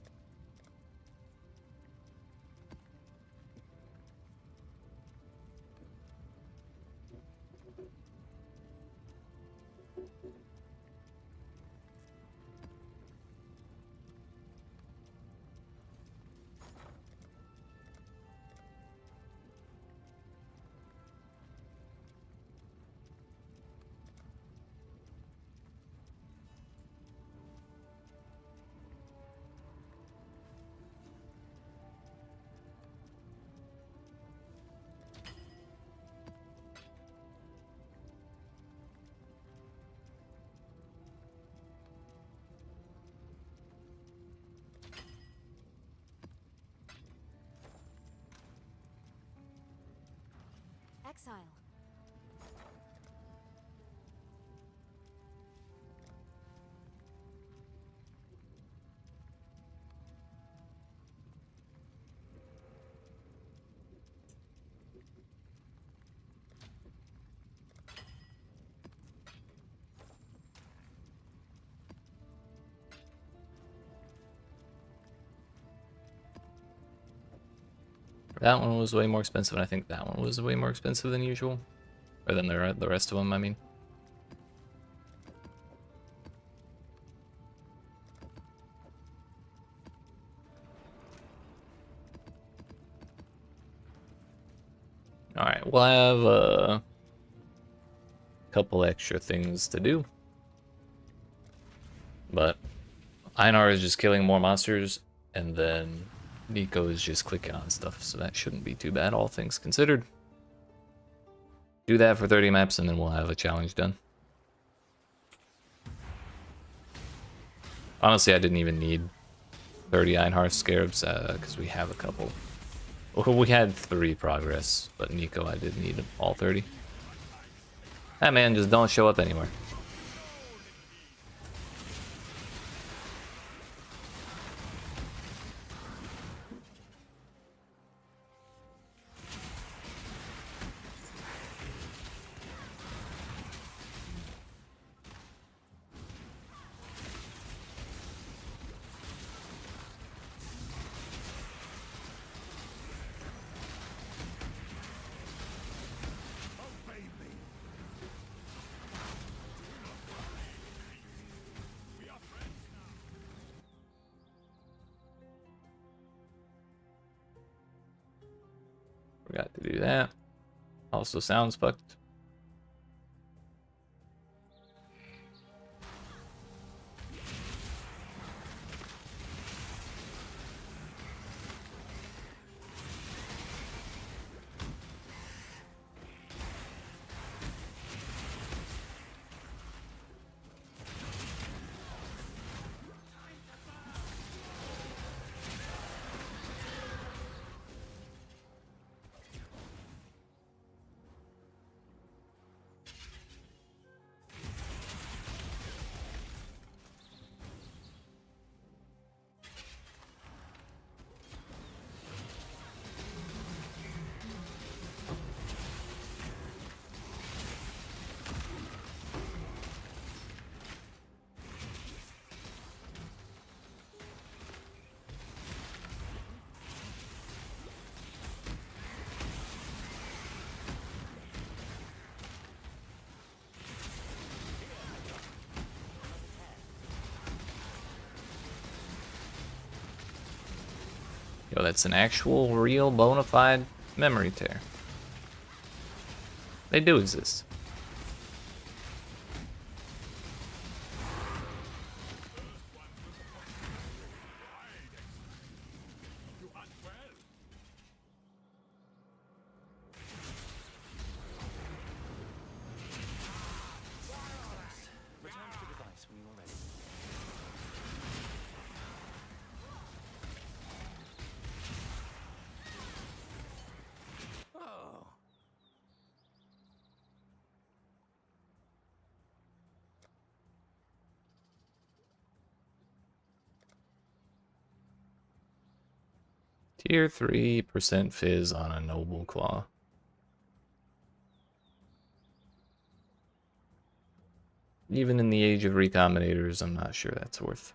Exile. That one was way more expensive, and I think that one was way more expensive than usual. Or than the rest of them, I mean. Alright, we'll have a couple extra things to do. But Einar is just killing more monsters, and then Nico is just clicking on stuff, so that shouldn't be too bad, all things considered. Do that for 30 maps, and then we'll have a challenge done. Honestly, I didn't even need 30 Einhar Scarabs, because we have a couple. Well, we had 3 progress, but Nico, I did need all 30. That man just don't show up anywhere. Forgot to do that. Also sounds fucked. Yo, that's an actual, real, bona fide memory tear. They do exist. Return to the device when you are ready. Oh. Tier 3% fizz on a noble claw. Even in the age of recombinators, I'm not sure that's worth.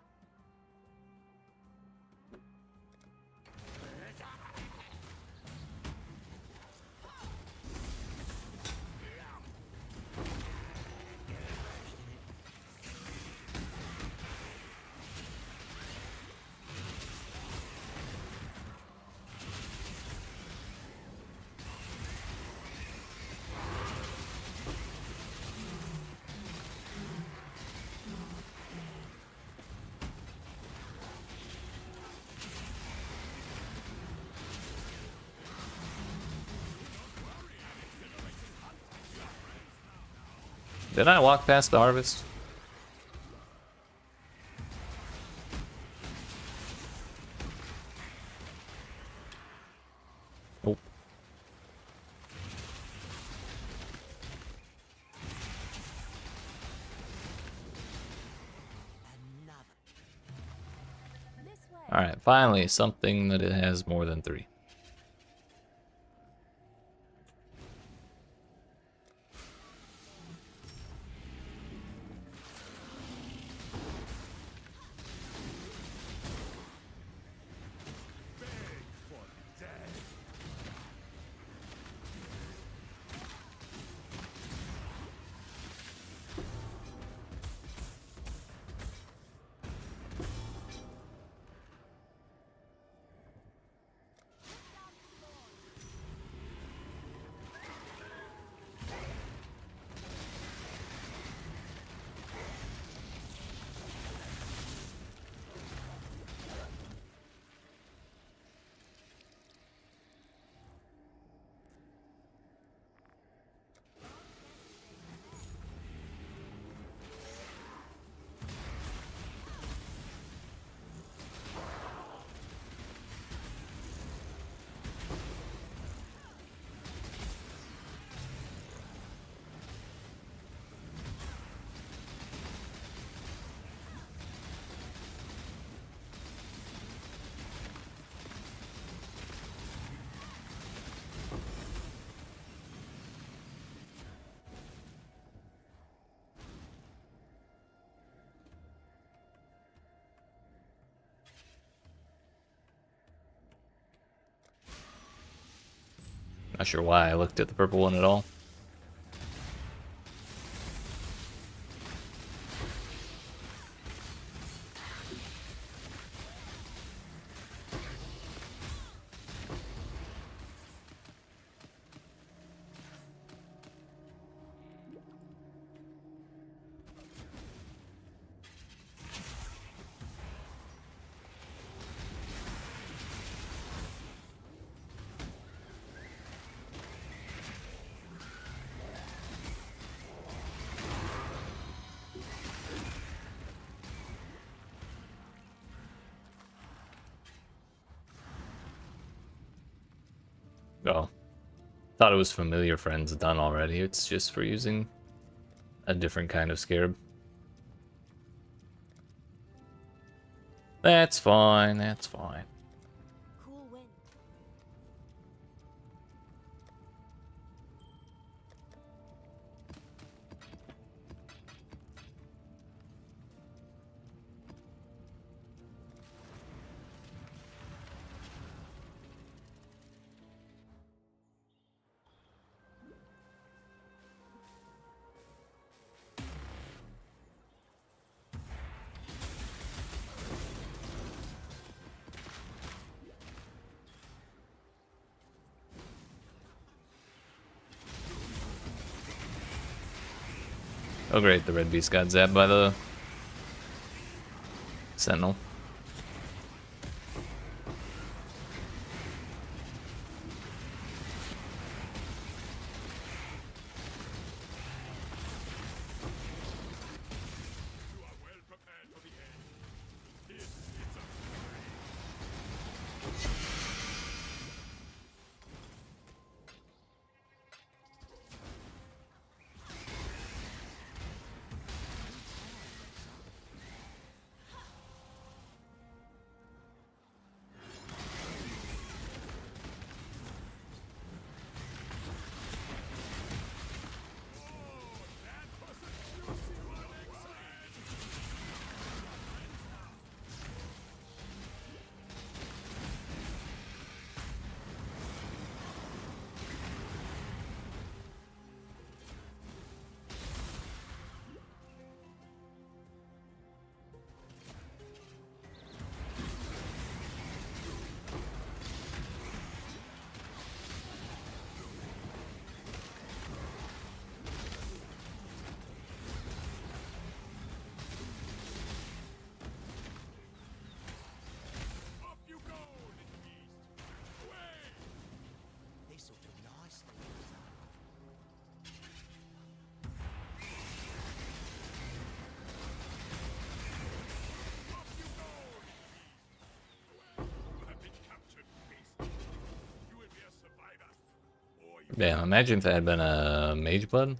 Did I walk past the harvest? Nope. Alright, finally, something that it has more than 3. Not sure why I looked at the purple one at all. Oh. Thought it was familiar friends done already. It's just for using a different kind of scarab. That's fine, that's fine. Cool wind. Oh great, the red beast got zapped by the sentinel. This'll do nicely. Yeah, imagine if that had been a mage blood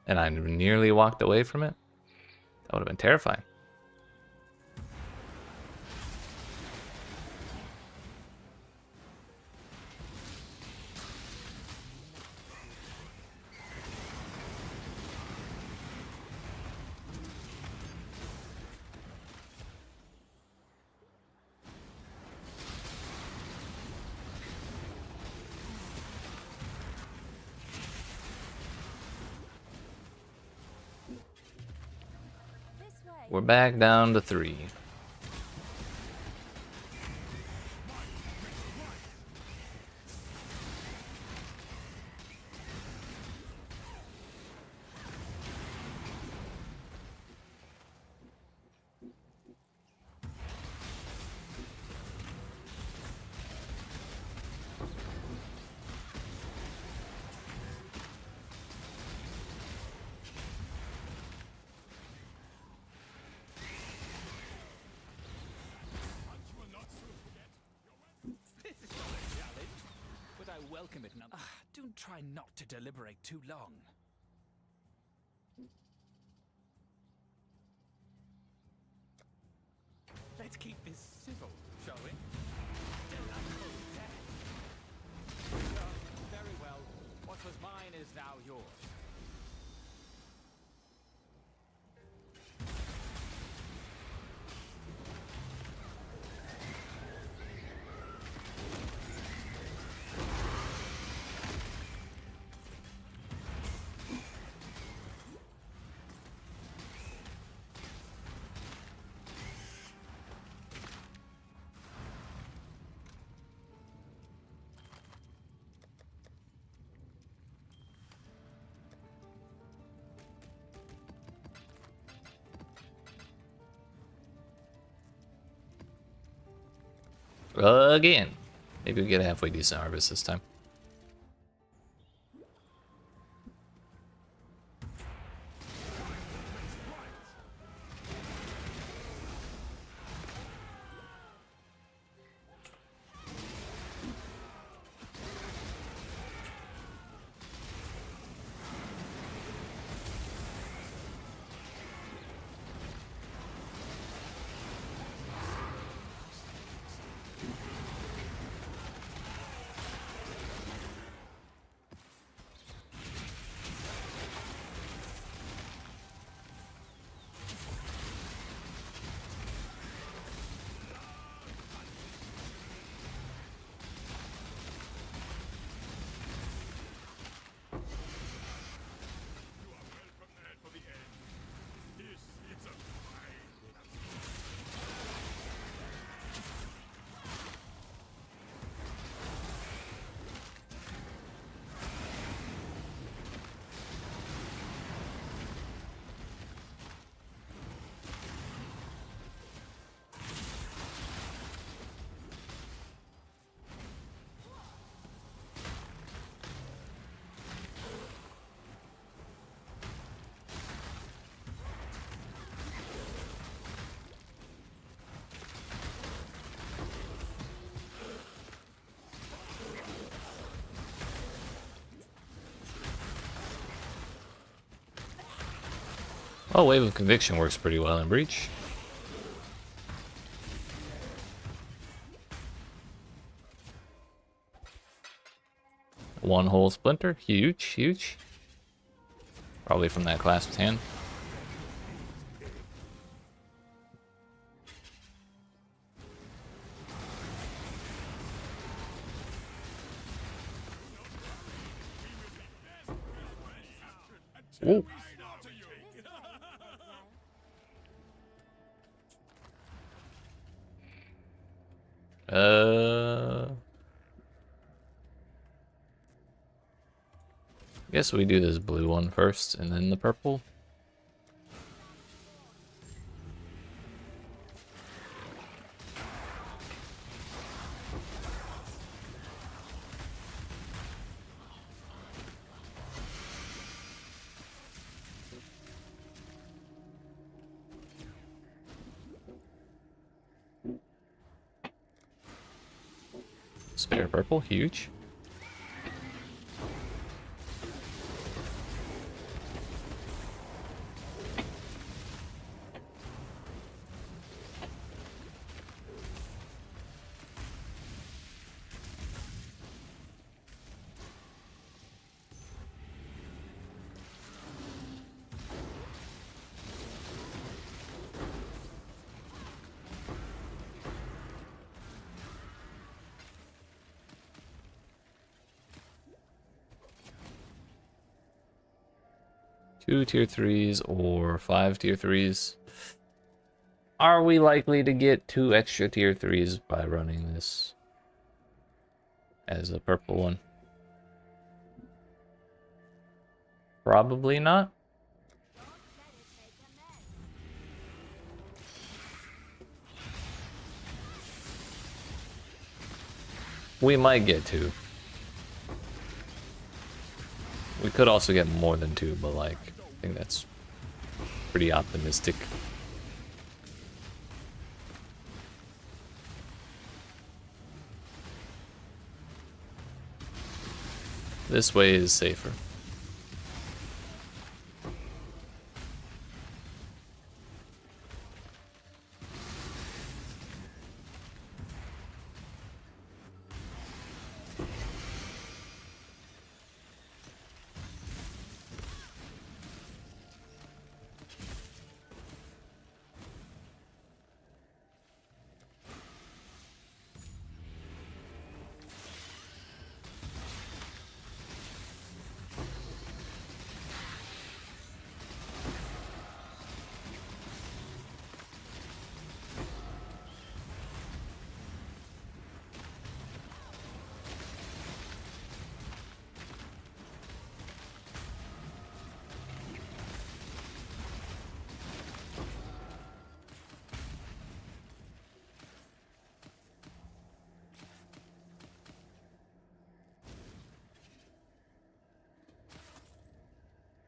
and I nearly walked away from it. That would have been terrifying. We're back down to 3. This is not a challenge, but I welcome it. Don't try not to deliberate too long. Let's keep this civil, shall we? Delightful death. Very well. What was mine is now yours. Again. Maybe we get a halfway decent harvest this time. Oh, Wave of Conviction works pretty well in Breach. One whole splinter, huge, huge. Probably from that clasped hand. Ooh. Guess we do this blue one first and then the purple. Spare purple, huge. Two tier 3s or 5 tier 3s. Are we likely to get 2 extra tier 3s by running this as a purple one? Probably not. We might get 2. We could also get more than 2, but like, I think that's pretty optimistic. This way is safer.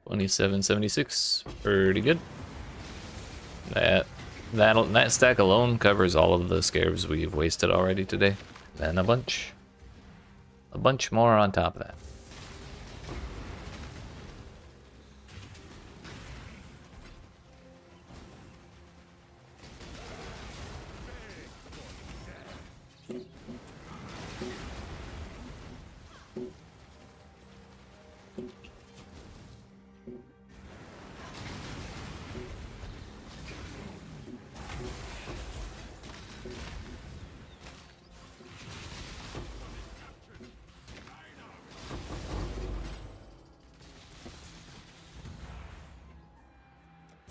$27.76, pretty good. That stack alone covers all of the scarabs we've wasted already today. Then a bunch more on top of that.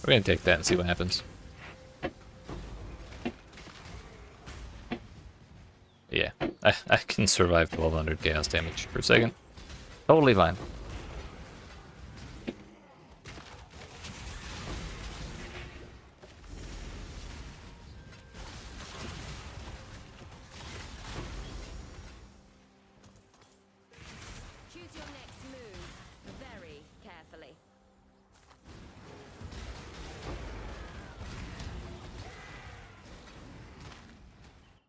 We're gonna take that and see what happens. Yeah, I can survive 1200 chaos damage per second. Totally fine. Choose your next move very carefully.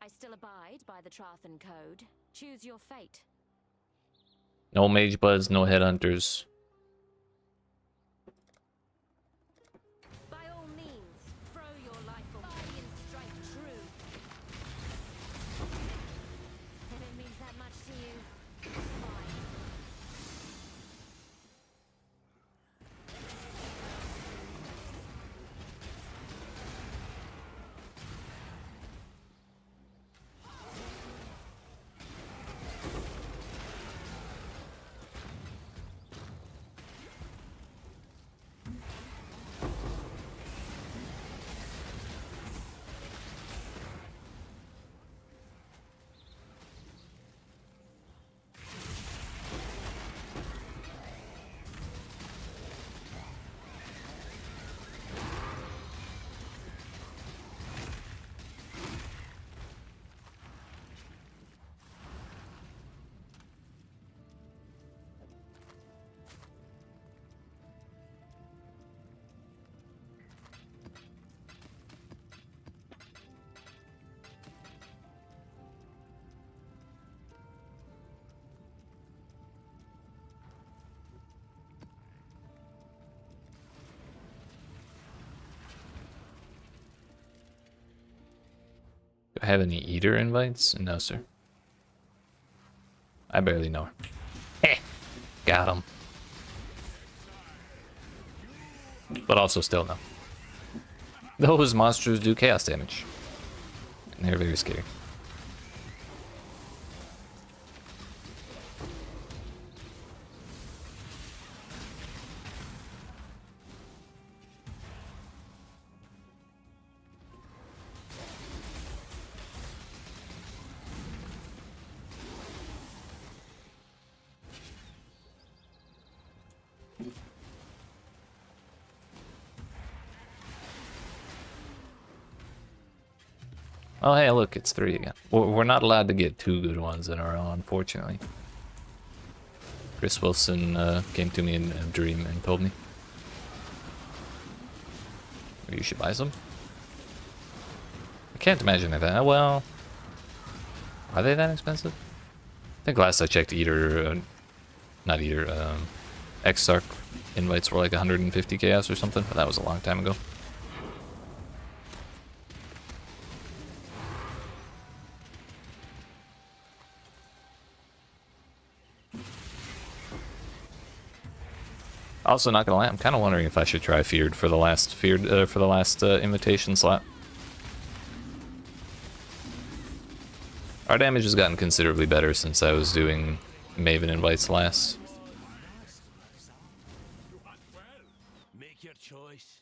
I still abide by the Trathan Code. Choose your fate. No mage buds, no headhunters. I have any Eater invites? No, sir. I barely know her. Heh. Got him. But also still no. Those monsters do chaos damage. And they're very scary. Oh, hey, look, it's 3 again. We're not allowed to get 2 good ones in a row, unfortunately. Chris Wilson came to me in a dream and told me. You should buy some. I can't imagine that. Well, are they that expensive? I think last I checked, not Eater, Exarch invites were like 150 chaos or something, but that was a long time ago. Also, not gonna lie, I'm kind of wondering if I should try Feared for the last invitation slot. Our damage has gotten considerably better since I was doing Maven invites last. Make your choice.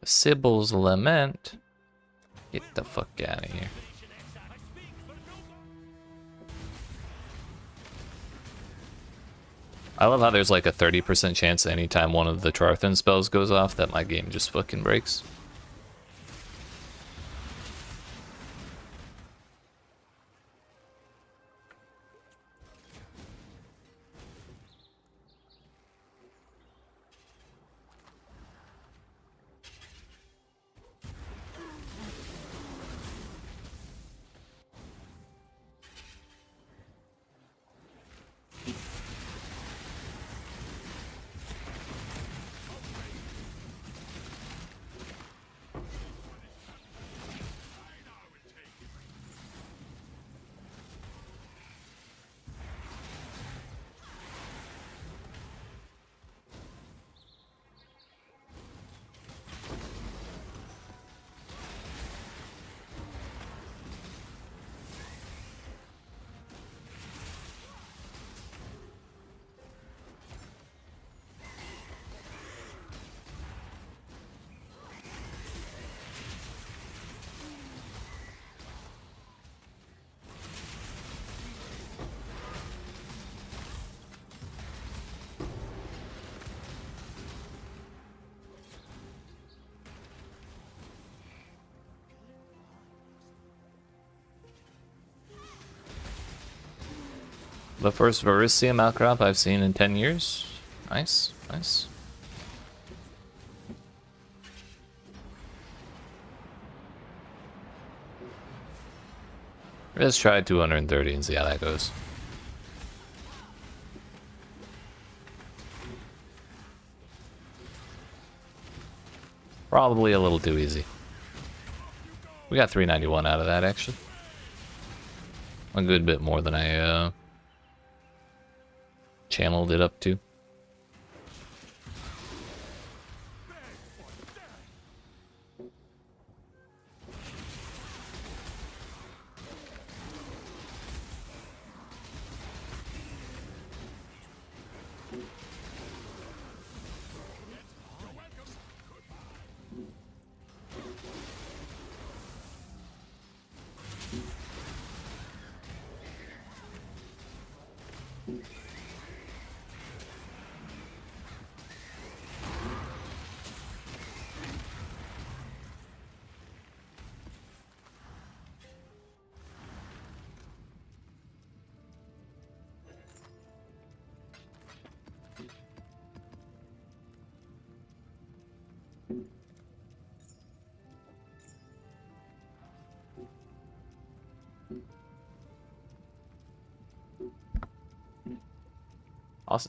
Sybil's Lament. Get the fuck out of here. I love how there's like a 30% chance anytime one of the Charthan spells goes off that my game just fucking breaks. The first Verisium outcrop I've seen in 10 years. Nice, nice. Let's try 230 and see how that goes. Probably a little too easy. We got 391 out of that, actually. A good bit more than I channeled it up to.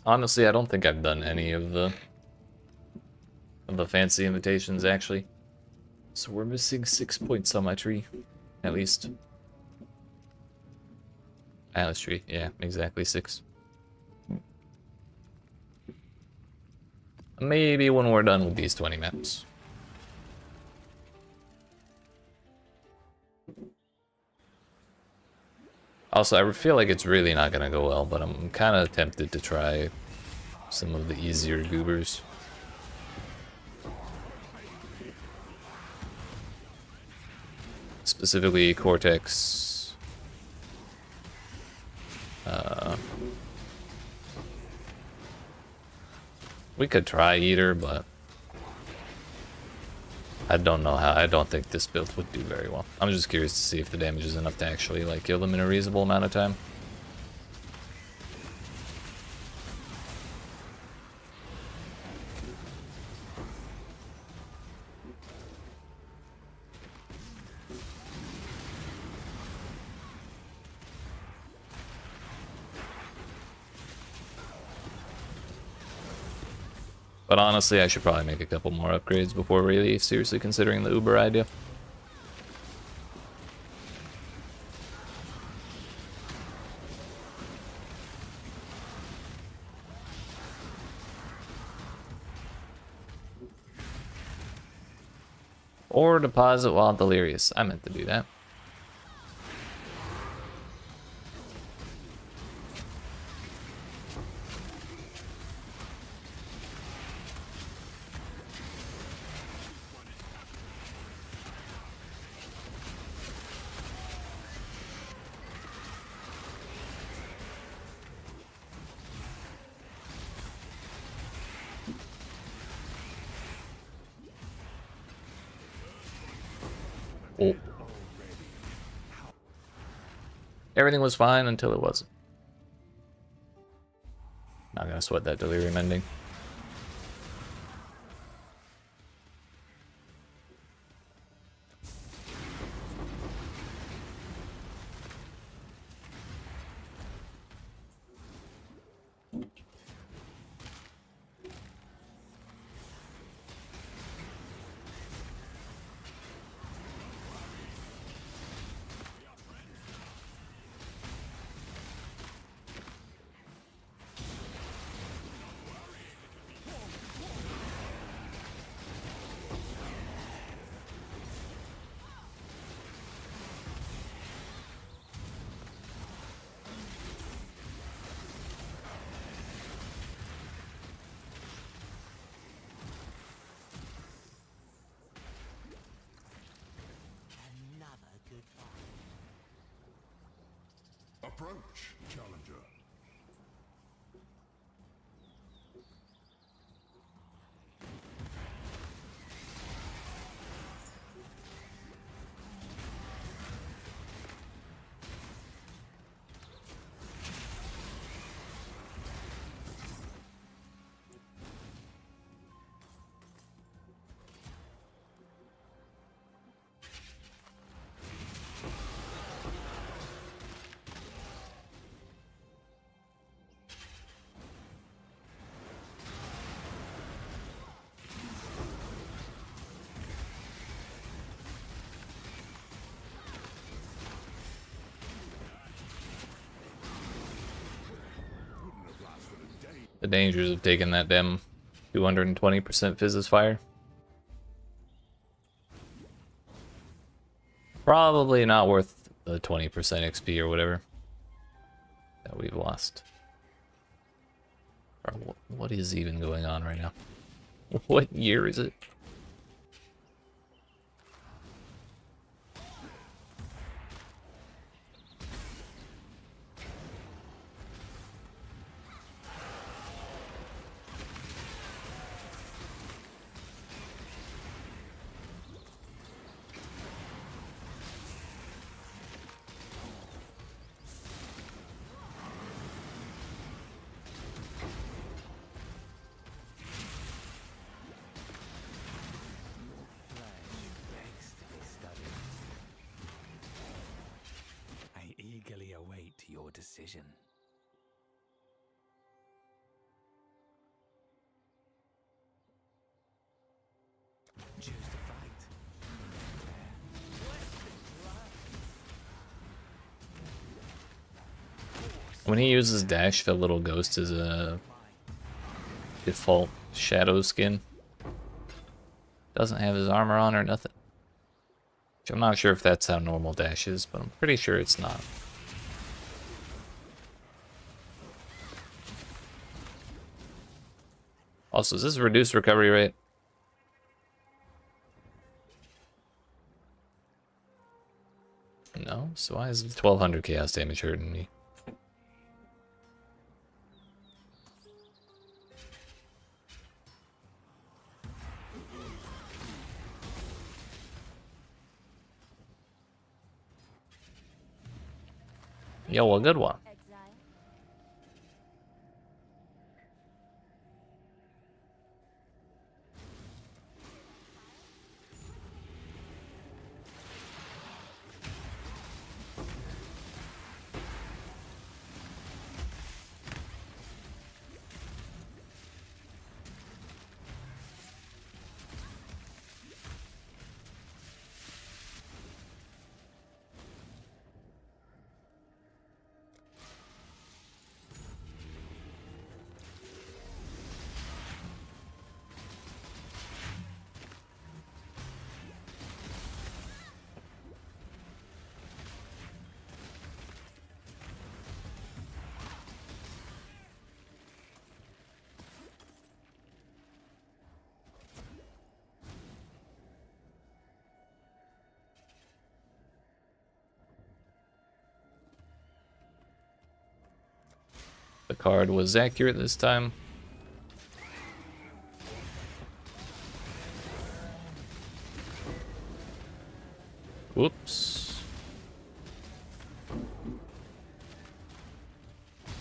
Honestly, I don't think I've done any of the fancy invitations, actually. So we're missing 6 points on my tree. At least. Atlas tree, yeah, exactly 6. Maybe when we're done with these 20 maps. Also, I feel like it's really not gonna go well, but I'm kind of tempted to try some of the easier goobers. Specifically, Cortex. We could try Eater, but I don't know how. I don't think this build would do very well. I'm just curious to see if the damage is enough to actually like kill them in a reasonable amount of time. But honestly, I should probably make a couple more upgrades before really seriously considering the Uber idea. Or deposit while delirious. I meant to do that. Oh. Everything was fine until it wasn't. Not gonna sweat that delirium ending. Approach, challenger. The dangers of taking that damn 220% Fizz's Fire. Probably not worth the 20% XP or whatever that we've lost. Or what is even going on right now? What year is it? I eagerly await your decision. Choose to fight. When he uses dash, the little ghost is a default shadow skin. Doesn't have his armor on or nothing. Which I'm not sure if that's how normal dash is, but I'm pretty sure it's not. Also, is this a reduced recovery rate? No, so why is 1200 chaos damage hurting me? Yo, well, good one. Exile. The card was accurate this time. Whoops.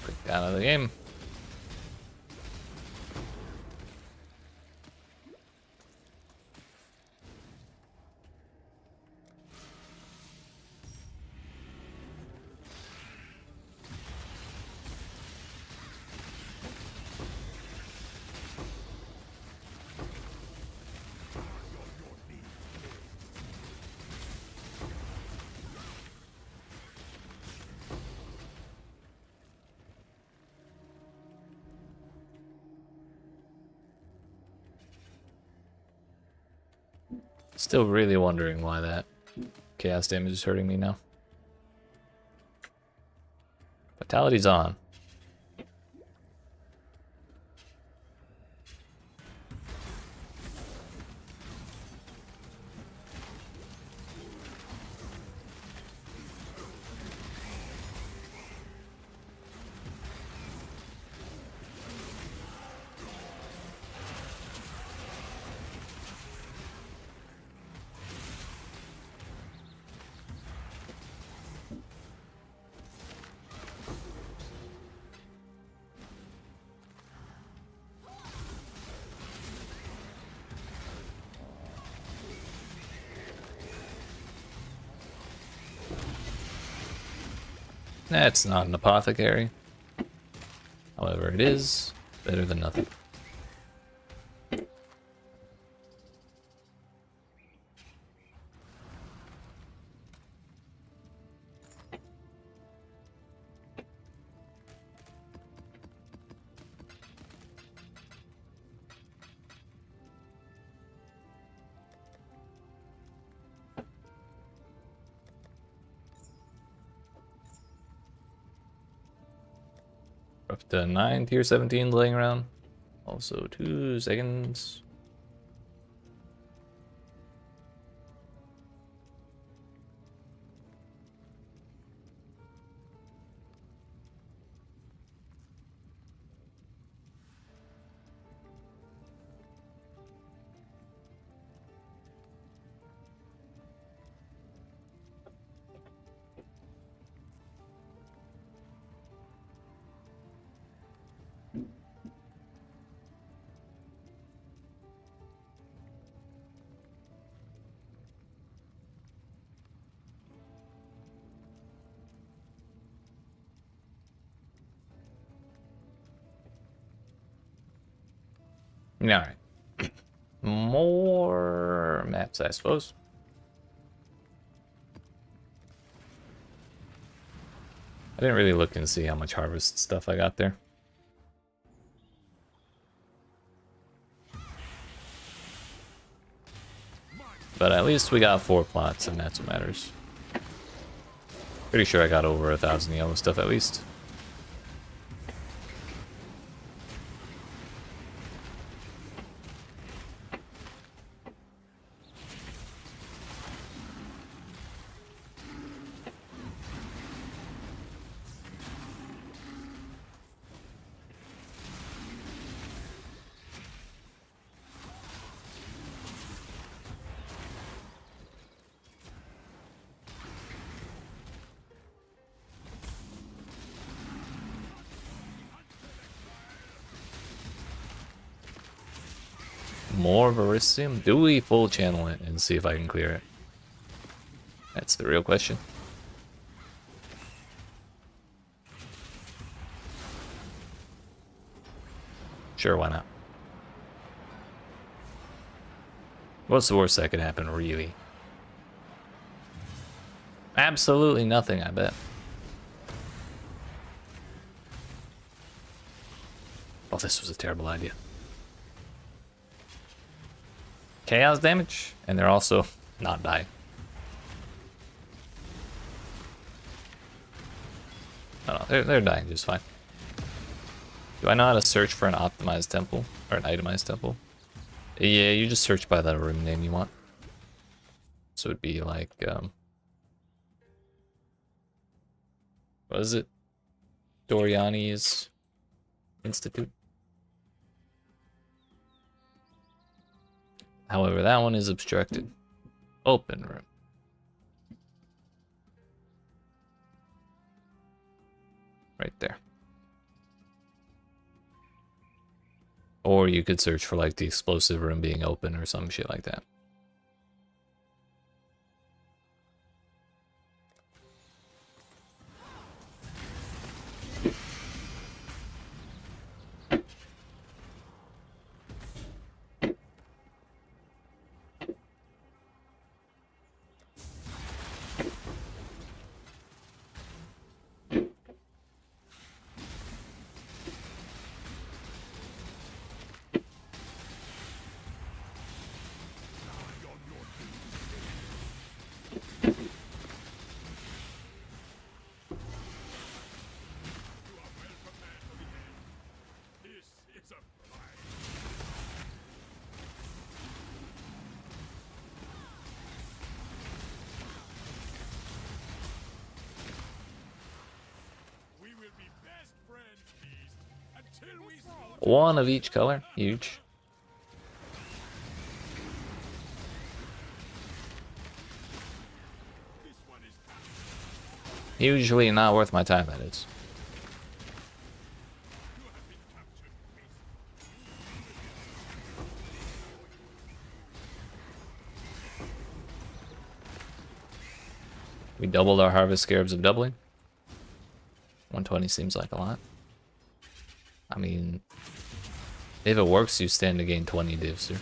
Quick out of the game. Still really wondering why that chaos damage is hurting me now. Vitality's on. That's not an apothecary. However, it is better than nothing. Up to 9 tier 17 laying around. Also 2 seconds. Alright. More maps, I suppose. I didn't really look and see how much harvest stuff I got there. But at least we got 4 plots, and that's what matters. Pretty sure I got over 1,000 yellow stuff at least. More Verisium? Do we full channel it and see if I can clear it? That's the real question. Sure, why not? What's the worst that could happen, really? Absolutely nothing, I bet. Oh, this was a terrible idea. Chaos damage, and they're also not dying. No, they're dying just fine. Do I know how to search for an optimized temple or an itemized temple? Yeah, you just search by the room name you want. So it'd be like, what is it? Doriani's Institute. However, that one is obstructed. Open room. Right there. Or you could search for like the explosive room being open or some shit like that. One of each color. Huge. Usually not worth my time, that is. We doubled our harvest scarabs of doubling. 120 seems like a lot. I mean, if it works, you stand to gain 20 divs here.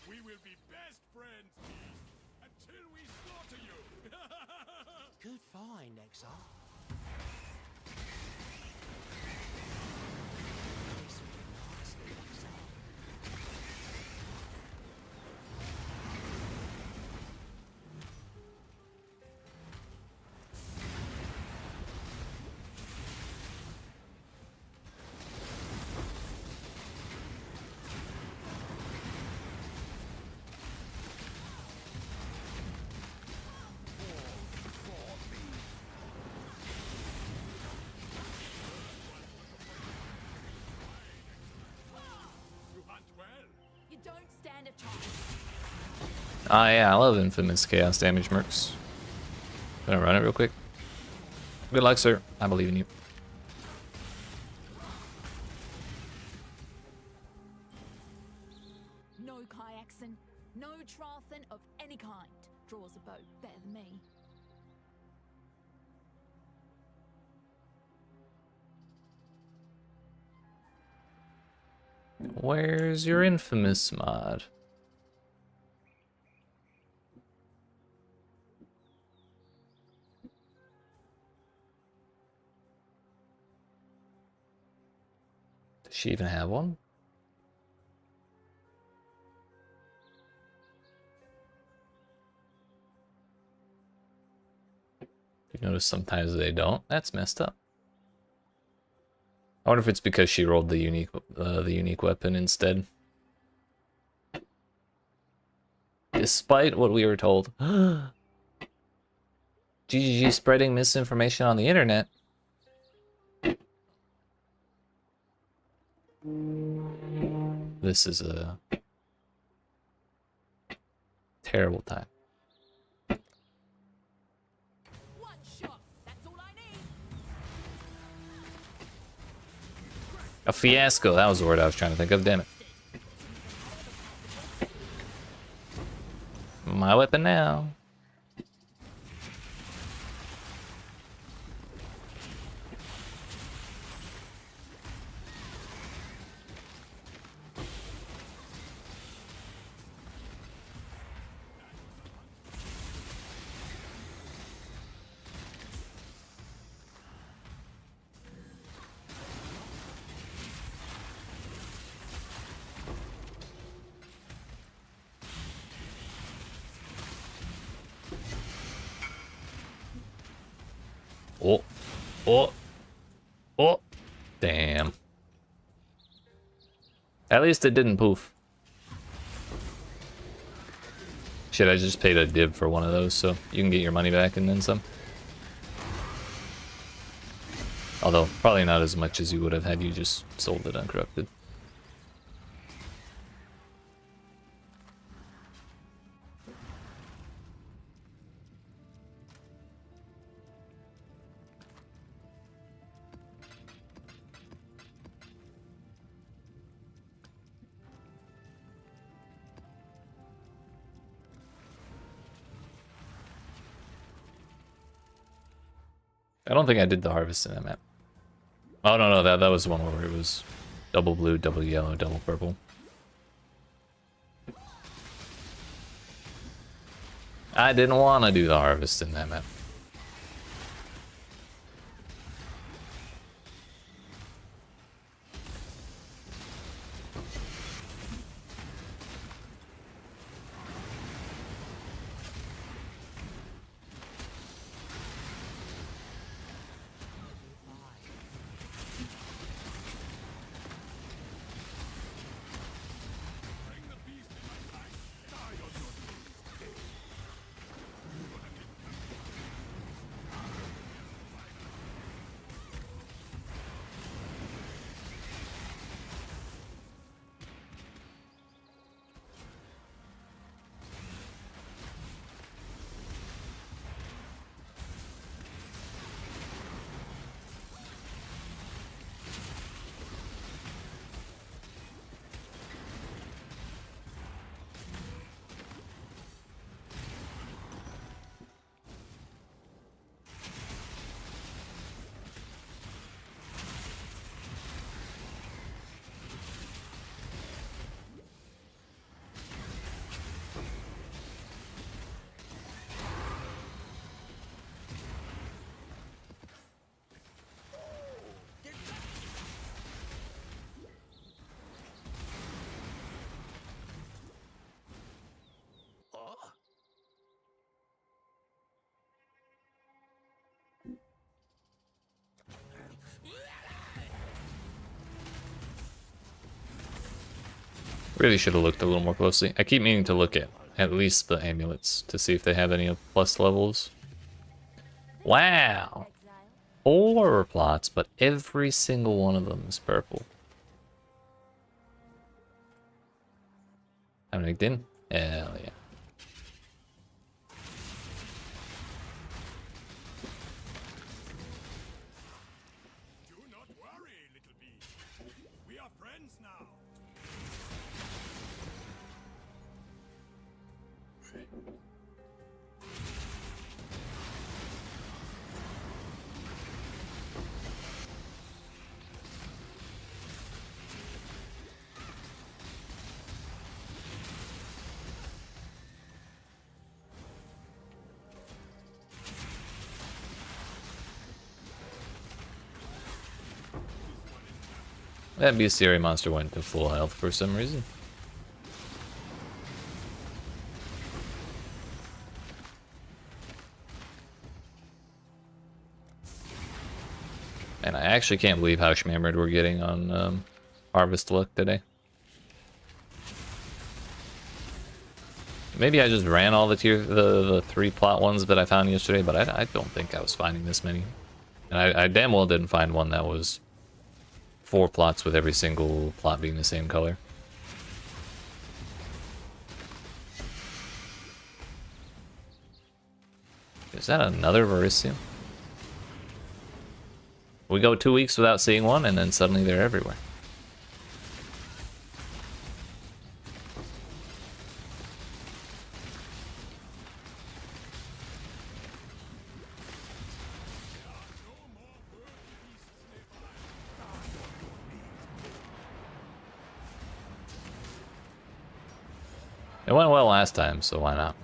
We will be best friends, until we slaughter you. Good find, Exile. This will be nicely, Exile. You don't stand a chance. Ah, yeah, I love infamous chaos damage mercs. Gonna run it real quick. Good luck, sir. I believe in you. No kayakson, no Trathan of any kind draws a boat better than me. Where's your infamous mod? Does she even have one? You notice sometimes they don't. That's messed up. I wonder if it's because she rolled the unique weapon instead. Despite what we were told. GGG spreading misinformation on the internet. This is a terrible time. One shot. That's all I need. A fiasco, that was the word I was trying to think of, damn it. My weapon now. Oh, oh, oh, damn. At least it didn't poof. Shit, I just paid a div for one of those, so you can get your money back and then some. Although, probably not as much as you would have had you just sold it uncorrupted. I don't think I did the harvest in that map. Oh, no, that was the one where it was double blue, double yellow, double purple. I didn't want to do the harvest in that map. Really should have looked a little more closely. I keep meaning to look at least the amulets to see if they have any plus levels. Wow! 4 plots, but every single one of them is purple. I'm nicked in? Hell yeah. Do not worry, little bee. We are friends now. That bestiary monster went to full health for some reason. And I actually can't believe how shmammered we're getting on Harvest Luck today. Maybe I just ran all the 3 plot ones that I found yesterday, but I don't think I was finding this many. And I damn well didn't find one that was 4 plots with every single plot being the same color. Is that another Verisium? We go 2 weeks without seeing one, and then suddenly they're everywhere. It went well last time, so why not?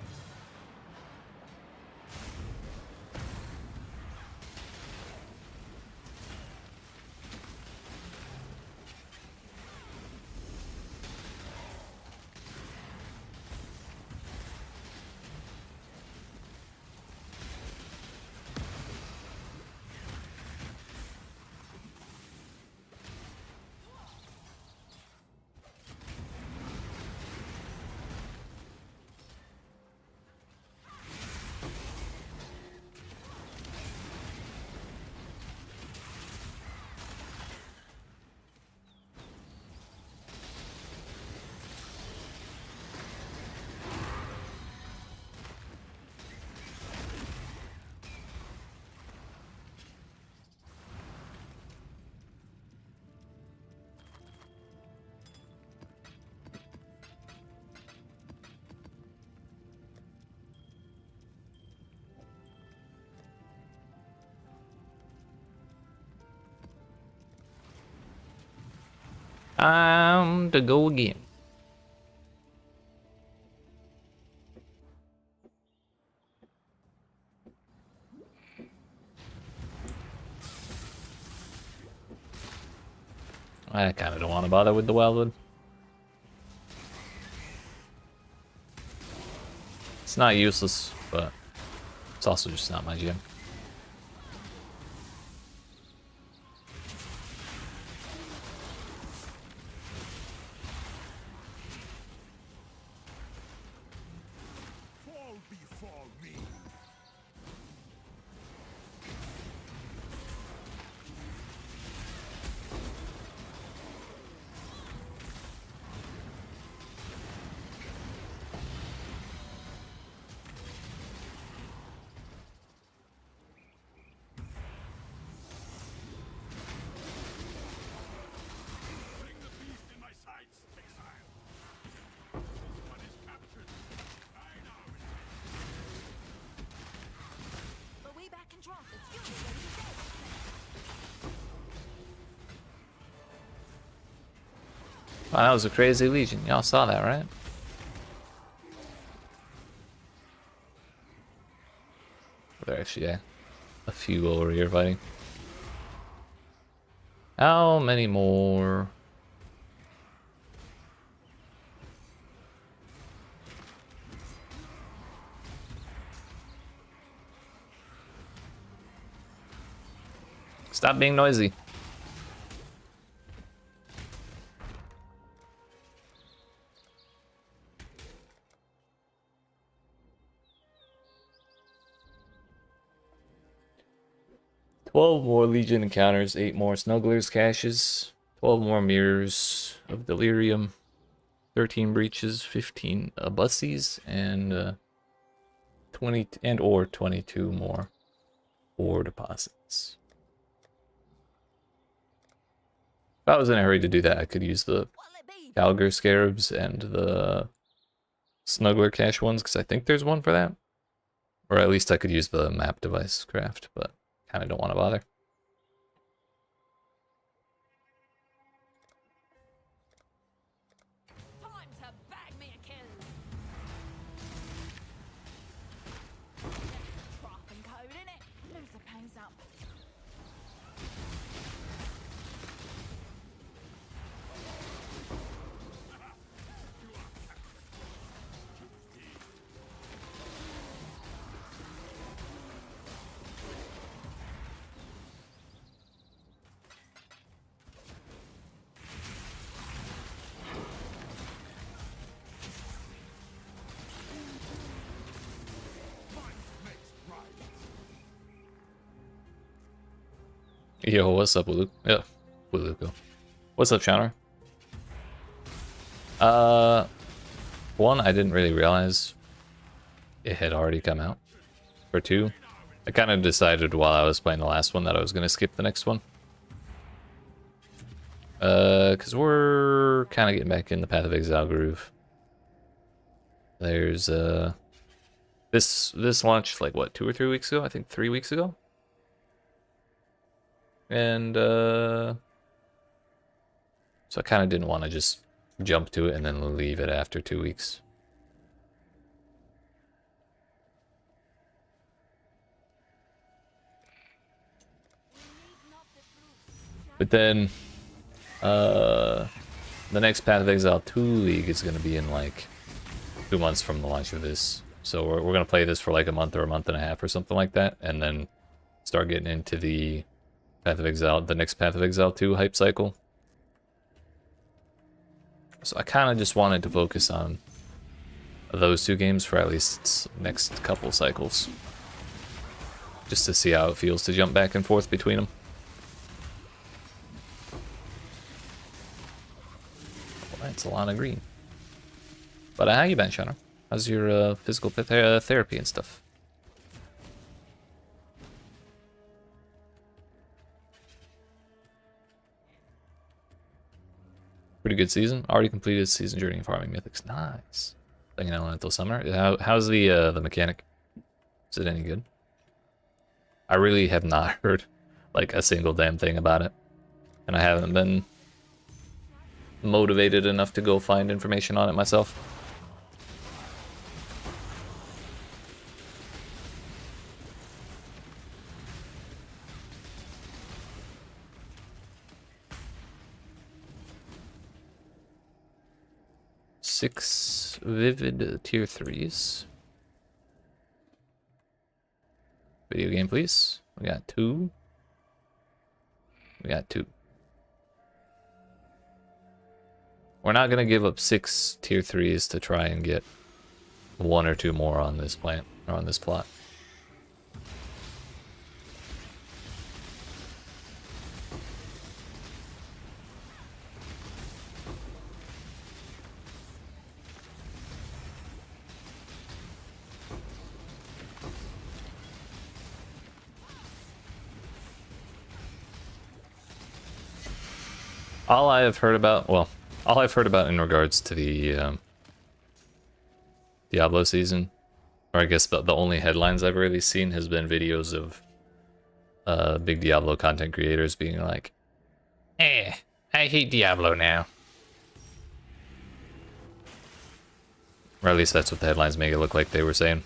Time to go again. I kind of don't want to bother with the Wildwood. It's not useless, but it's also just not my jam. Fall before me. Bring the beast in my sights, Exile. This one is captured. I know it. But we back in draft as fury ready to go. Wow, that was a crazy Legion. Y'all saw that, right? There actually, yeah, a few over here fighting. How many more? Stop being noisy. "12 more Legion encounters, 8 more Snugglers caches, 12 more Mirrors of Delirium, 13 breaches, 15 bussies, and 20 and or 22 more ore deposits." If I was in a hurry to do that, I could use the What'll it be? Galgar Scarabs and the Snuggler cache ones, because I think there's one for that. Or at least I could use the map device craft, but kind of don't want to bother. Time to bag me a kill. Trap and code, innit? Lose the pains up. Yo, what's up, Wuluko? Yeah, Wuluko. What's up, Chandler? One, I didn't really realize it had already come out. For two, I kind of decided while I was playing the last one that I was going to skip the next one. Because we're kind of getting back in the Path of Exile groove. There's, this launched like, what, 2 or 3 weeks ago? I think 3 weeks ago? And, so I kind of didn't want to just jump to it and then leave it after 2 weeks. But then, the next Path of Exile 2 League is going to be in like 2 months from the launch of this. So we're going to play this for like a month or a month and a half or something like that. And then start getting into the Path of Exile, the next Path of Exile 2 hype cycle. So I kind of just wanted to focus on those 2 games for at least next couple cycles. Just to see how it feels to jump back and forth between them. That's a lot of green. But how you been, Shana? How's your physical therapy and stuff? Pretty good season. Already completed season journey in farming mythics. Nice. Playing elemental summoner. How's the mechanic? Is it any good? I really have not heard like a single damn thing about it, and I haven't been motivated enough to go find information on it myself. Six vivid tier 3s. Video game, please. We got 2. We got 2. We're not gonna give up 6 tier 3s to try and get 1 or 2 more on this plant or on this plot. All I have heard about, well, all I've heard about in regards to the Diablo season, or I guess the only headlines I've really seen has been videos of big Diablo content creators being like, I hate Diablo now. Or at least that's what the headlines make it look like they were saying.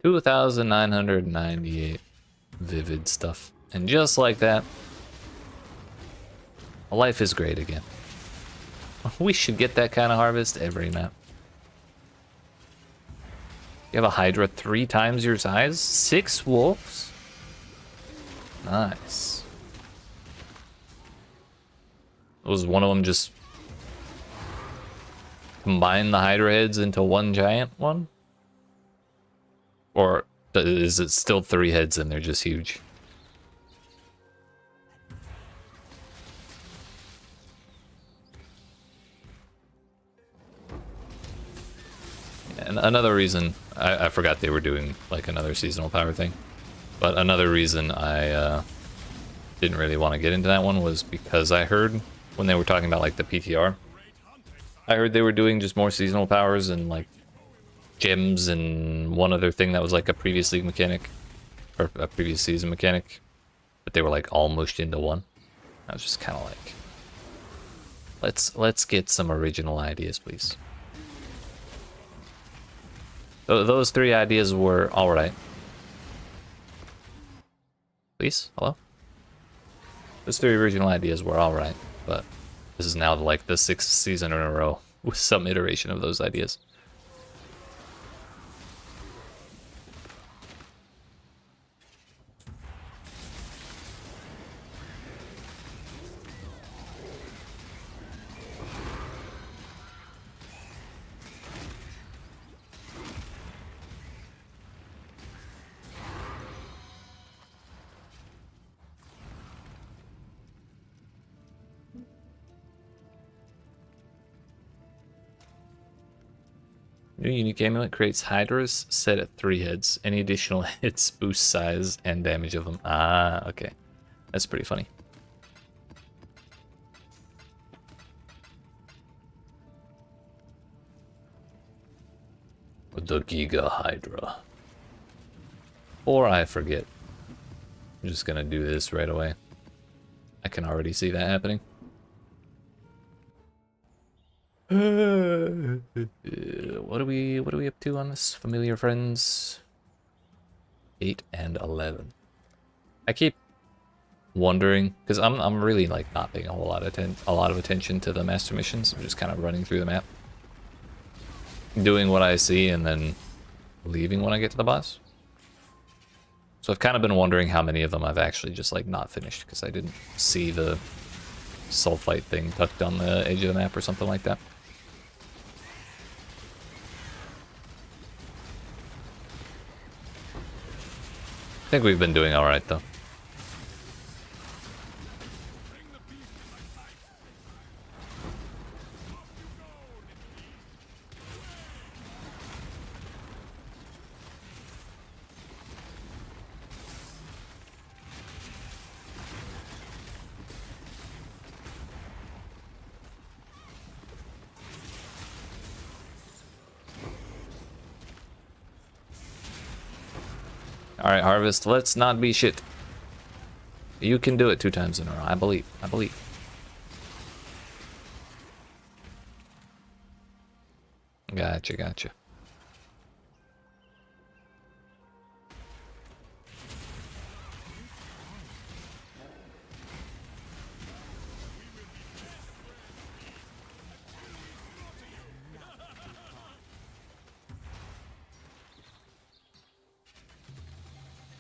$2,998 vivid stuff. And just like that, life is great again. We should get that kind of harvest every map. You have a Hydra 3 times your size? 6 wolves? Nice. Was one of them just combine the Hydra heads into one giant one? Or is it still 3 heads and they're just huge? And another reason, I forgot they were doing like another seasonal power thing, but another reason I didn't really want to get into that one was because I heard when they were talking about like the PTR, I heard they were doing just more seasonal powers and like gems and one other thing that was like a previous league mechanic or a previous season mechanic, but they were like all mushed into one. I was just kind of like, let's get some original ideas, please. So those 3 ideas were all right. Please, hello. Those 3 original ideas were alright, but this is now like the 6th season in a row with some iteration of those ideas. New unique amulet creates hydras set at 3 heads. Any additional hits boost size and damage of them. Ah, okay. That's pretty funny. The Giga Hydra. Or I forget. I'm just gonna do this right away. I can already see that happening. What are we up to on this? Familiar friends? 8 and 11. I keep wondering because I'm really like not paying a whole lot of attention to the master missions. I'm just kind of running through the map, doing what I see, and then leaving when I get to the boss. So I've kind of been wondering how many of them I've actually just like not finished because I didn't see the sulfite thing tucked on the edge of the map or something like that. I think we've been doing alright though. Alright, Harvest, let's not be shit. You can do it 2 times in a row. I believe. I believe. Gotcha, gotcha.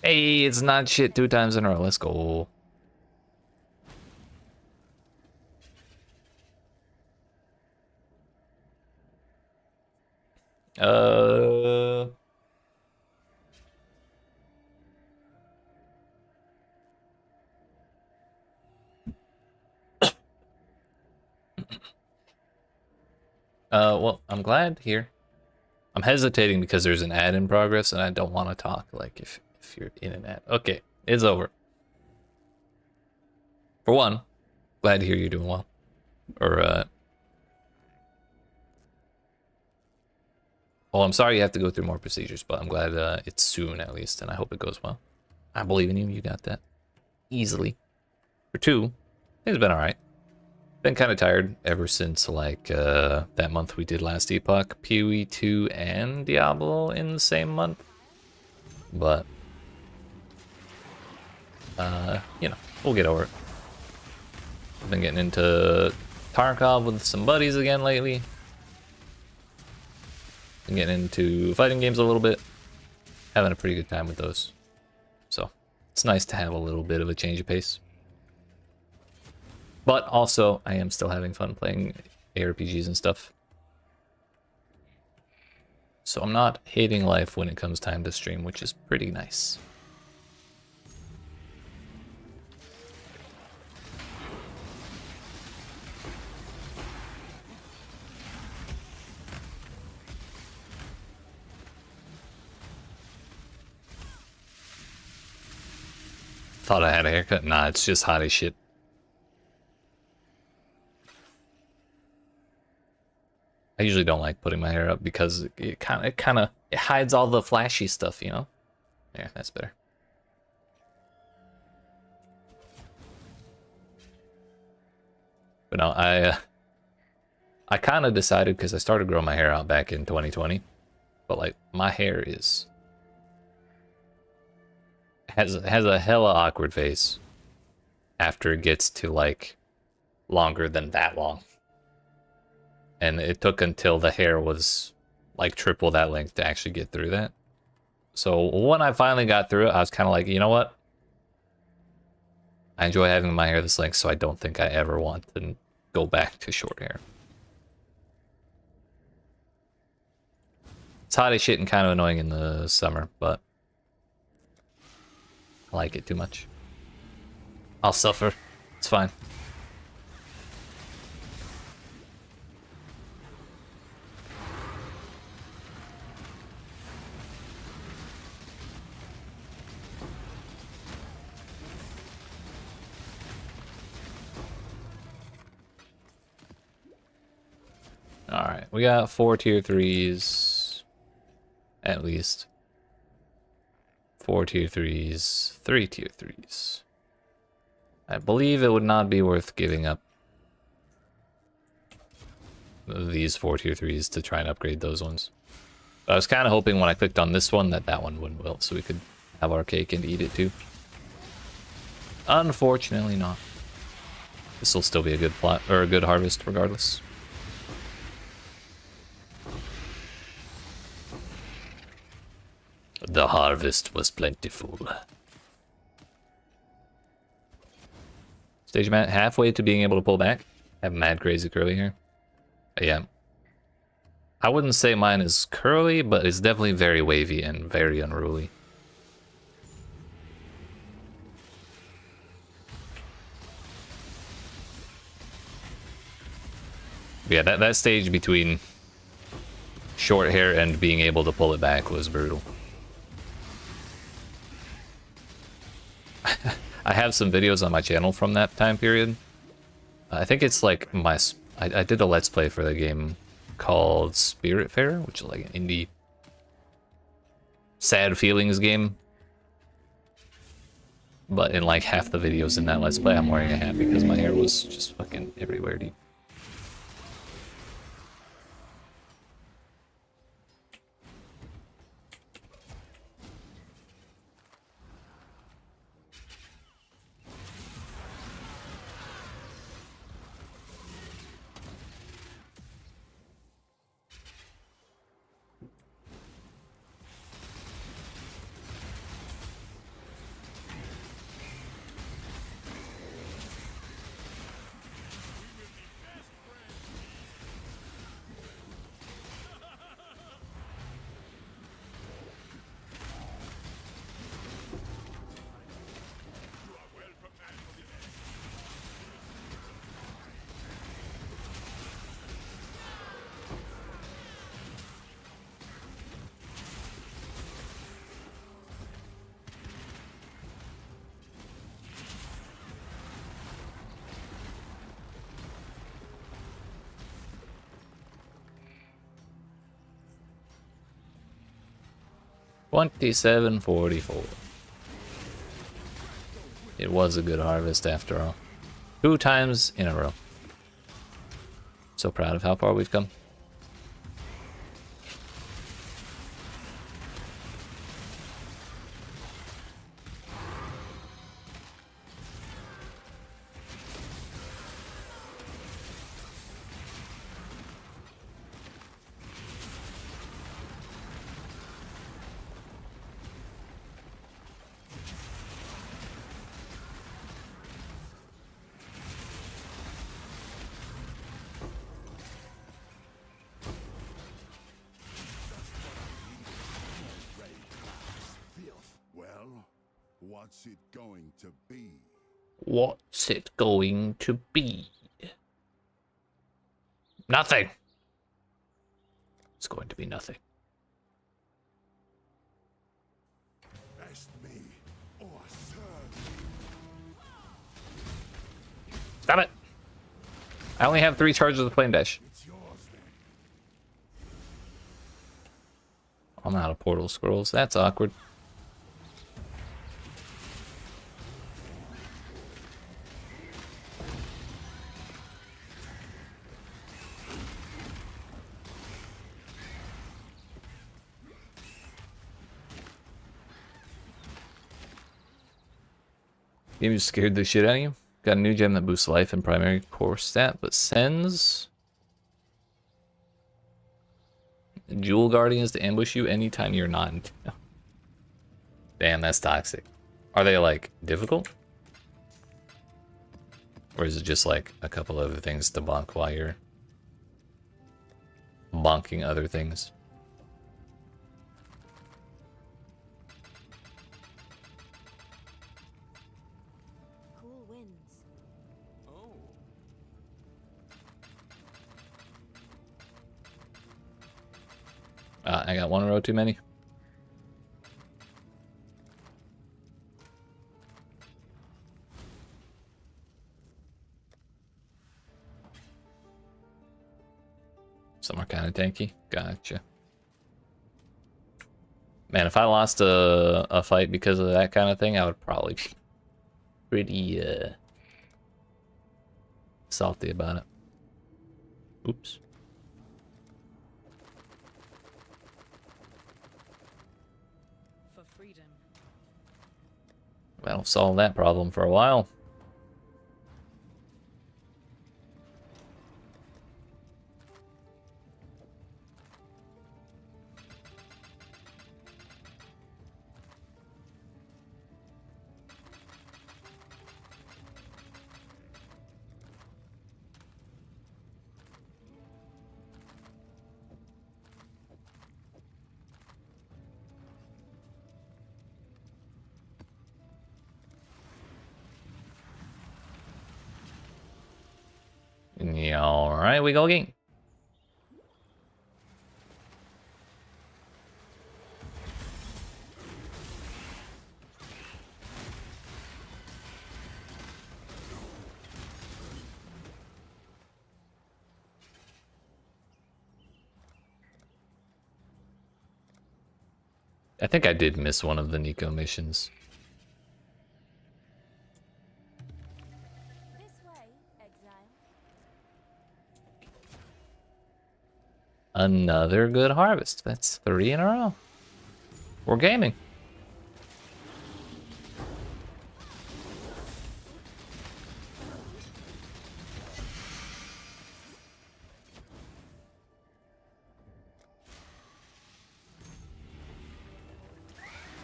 Hey, it's not shit 2 times in a row. Let's go. Well, I'm glad here. I'm hesitating because there's an ad in progress and I don't want to talk like if you're in an ad. Okay, it's over. For one, glad to hear you're doing well. Or, well, I'm sorry you have to go through more procedures, but I'm glad it's soon at least, and I hope it goes well. I believe in you. You got that. Easily. For 2, it's been alright. Been kind of tired ever since, like, that month we did last Epoch. PoE 2 and Diablo in the same month. But, you know, we'll get over it. I've been getting into Tarkov with some buddies again lately. Been getting into fighting games a little bit. Having a pretty good time with those. So, it's nice to have a little bit of a change of pace. But also, I am still having fun playing ARPGs and stuff. So I'm not hating life when it comes time to stream, which is pretty nice. Thought I had a haircut? Nah, it's just hot as shit. I usually don't like putting my hair up because it kind of hides all the flashy stuff, you know? Yeah, that's better. But no, I kind of decided because I started growing my hair out back in 2020, but like my hair has a hella awkward face, after it gets to like longer than that long. And it took until the hair was like triple that length to actually get through that. So when I finally got through it, I was kind of like, you know what? I enjoy having my hair this length, so I don't think I ever want to go back to short hair. It's hot as shit and kind of annoying in the summer, but I like it too much. I'll suffer. It's fine. Alright, we got 4 tier 3s. At least. 4 tier 3s, 3 tier 3s. I believe it would not be worth giving up these 4 tier 3s to try and upgrade those ones. I was kind of hoping when I clicked on this one that that one wouldn't wilt, so we could have our cake and eat it too. Unfortunately not. This will still be a good plot, or a good harvest regardless. The harvest was plentiful. Stage mat halfway to being able to pull back. Have mad crazy curly hair. Yeah. I wouldn't say mine is curly, but it's definitely very wavy and very unruly. But yeah, that stage between short hair and being able to pull it back was brutal. I have some videos on my channel from that time period. I think it's like my... I did a Let's Play for the game called Spiritfarer, which is like an indie sad feelings game. But in like half the videos in that Let's Play, I'm wearing a hat because my hair was just fucking everywhere, dude. $27.44. It was a good harvest after all. 2 times in a row. So proud of how far we've come. Well, what's it going to be? What's it going to be? Nothing. It's going to be nothing. Best me or serve. Stop it. I only have 3 charges of flame dash. It's yours then. I'm out of portal scrolls. That's awkward. Game just scared the shit out of you? Got a new gem that boosts life and primary core stat, but sends Jewel Guardians to ambush you anytime you're not in. Damn, that's toxic. Are they like difficult? Or is it just like a couple other things to bonk while you're bonking other things? Cool winds. Oh. I got one row too many. Some are kind of tanky. Gotcha. Man, if I lost a fight because of that kind of thing, I would probably be pretty salty about it. Oops. For freedom. That'll solve that problem for a while. Yeah, alright, we go again. I think I did miss one of the Nico missions. This way, Exile. Another good harvest. That's 3 in a row. We're gaming.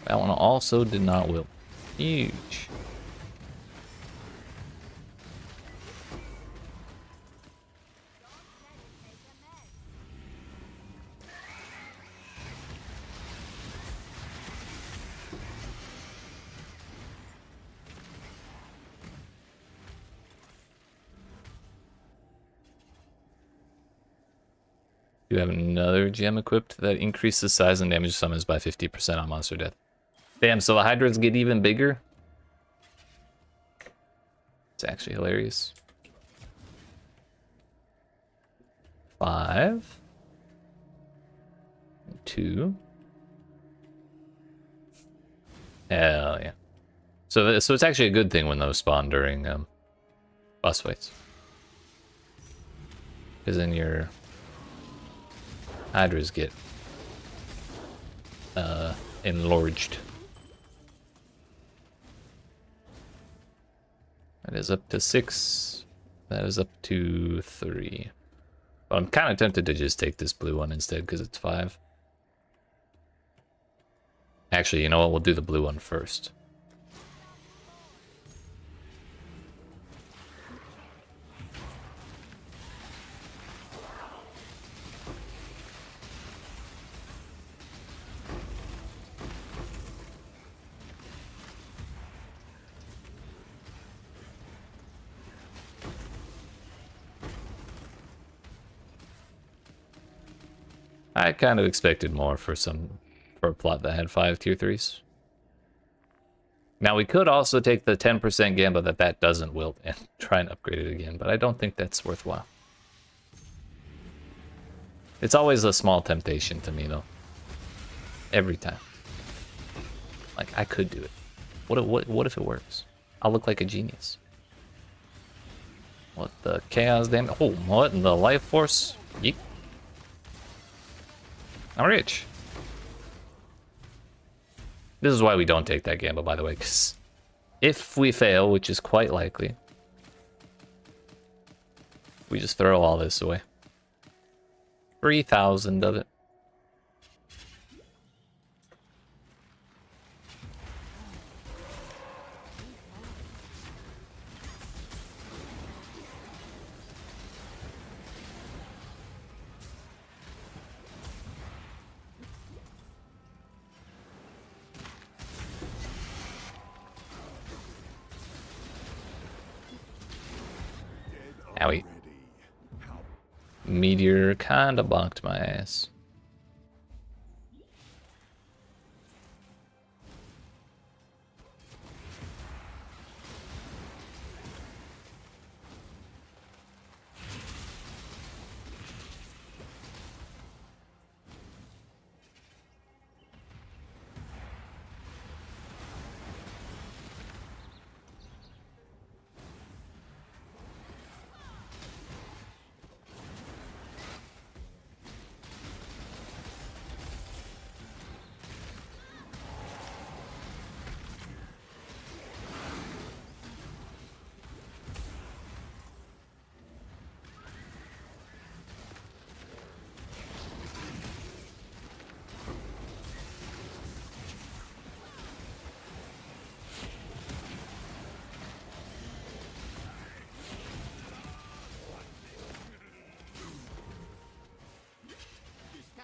That one also did not wilt. Huge. You have another gem equipped that increases size and damage summons by 50% on monster death. Damn, so the Hydras get even bigger? It's actually hilarious. 5. 2. Hell yeah. So it's actually a good thing when those spawn during boss fights. Because then your Hydras get enlarged. That is up to 6. That is up to 3. But I'm kind of tempted to just take this blue one instead because it's 5. Actually, you know what? We'll do the blue one first. I kind of expected more for a plot that had 5 tier 3s. Now we could also take the 10% gamble that doesn't wilt and try and upgrade it again, but I don't think that's worthwhile. It's always a small temptation to me though. Every time. Like I could do it. What if it works? I'll look like a genius. What the chaos damage? Oh, what in the life force? Yeet. I'm rich. This is why we don't take that gamble, by the way, because if we fail, which is quite likely, We just throw all this away. 3,000 of it. Owie. Meteor kinda bonked my ass.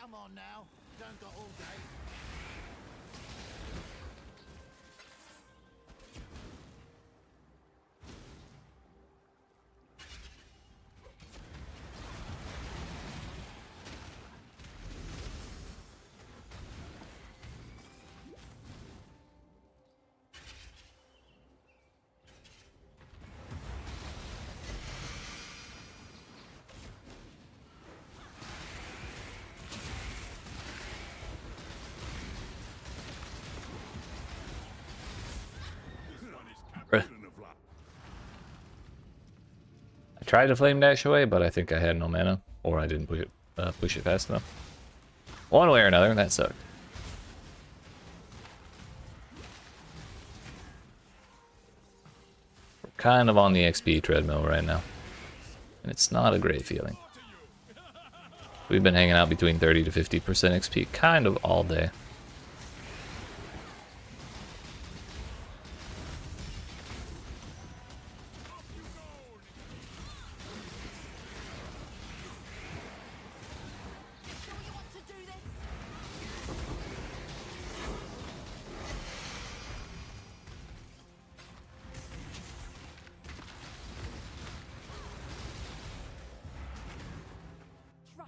Come on now, don't got all day. I tried to flame dash away, but I think I had no mana, or I didn't push it fast enough. One way or another, that sucked. We're kind of on the XP treadmill right now, and it's not a great feeling. We've been hanging out between 30 to 50% XP kind of all day.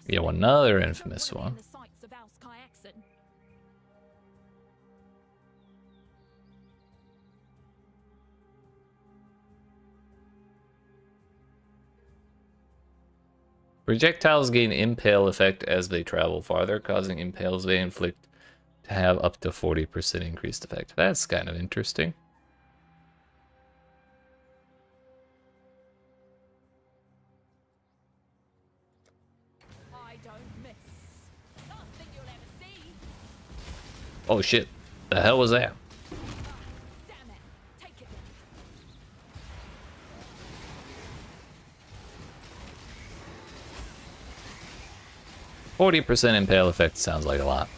Yeah, another infamous one. Projectiles gain impale effect as they travel farther, causing impales they inflict to have up to 40% increased effect. That's kind of interesting. Oh shit, the hell was that? Damn it. Take it then. 40% impale effect sounds like a lot.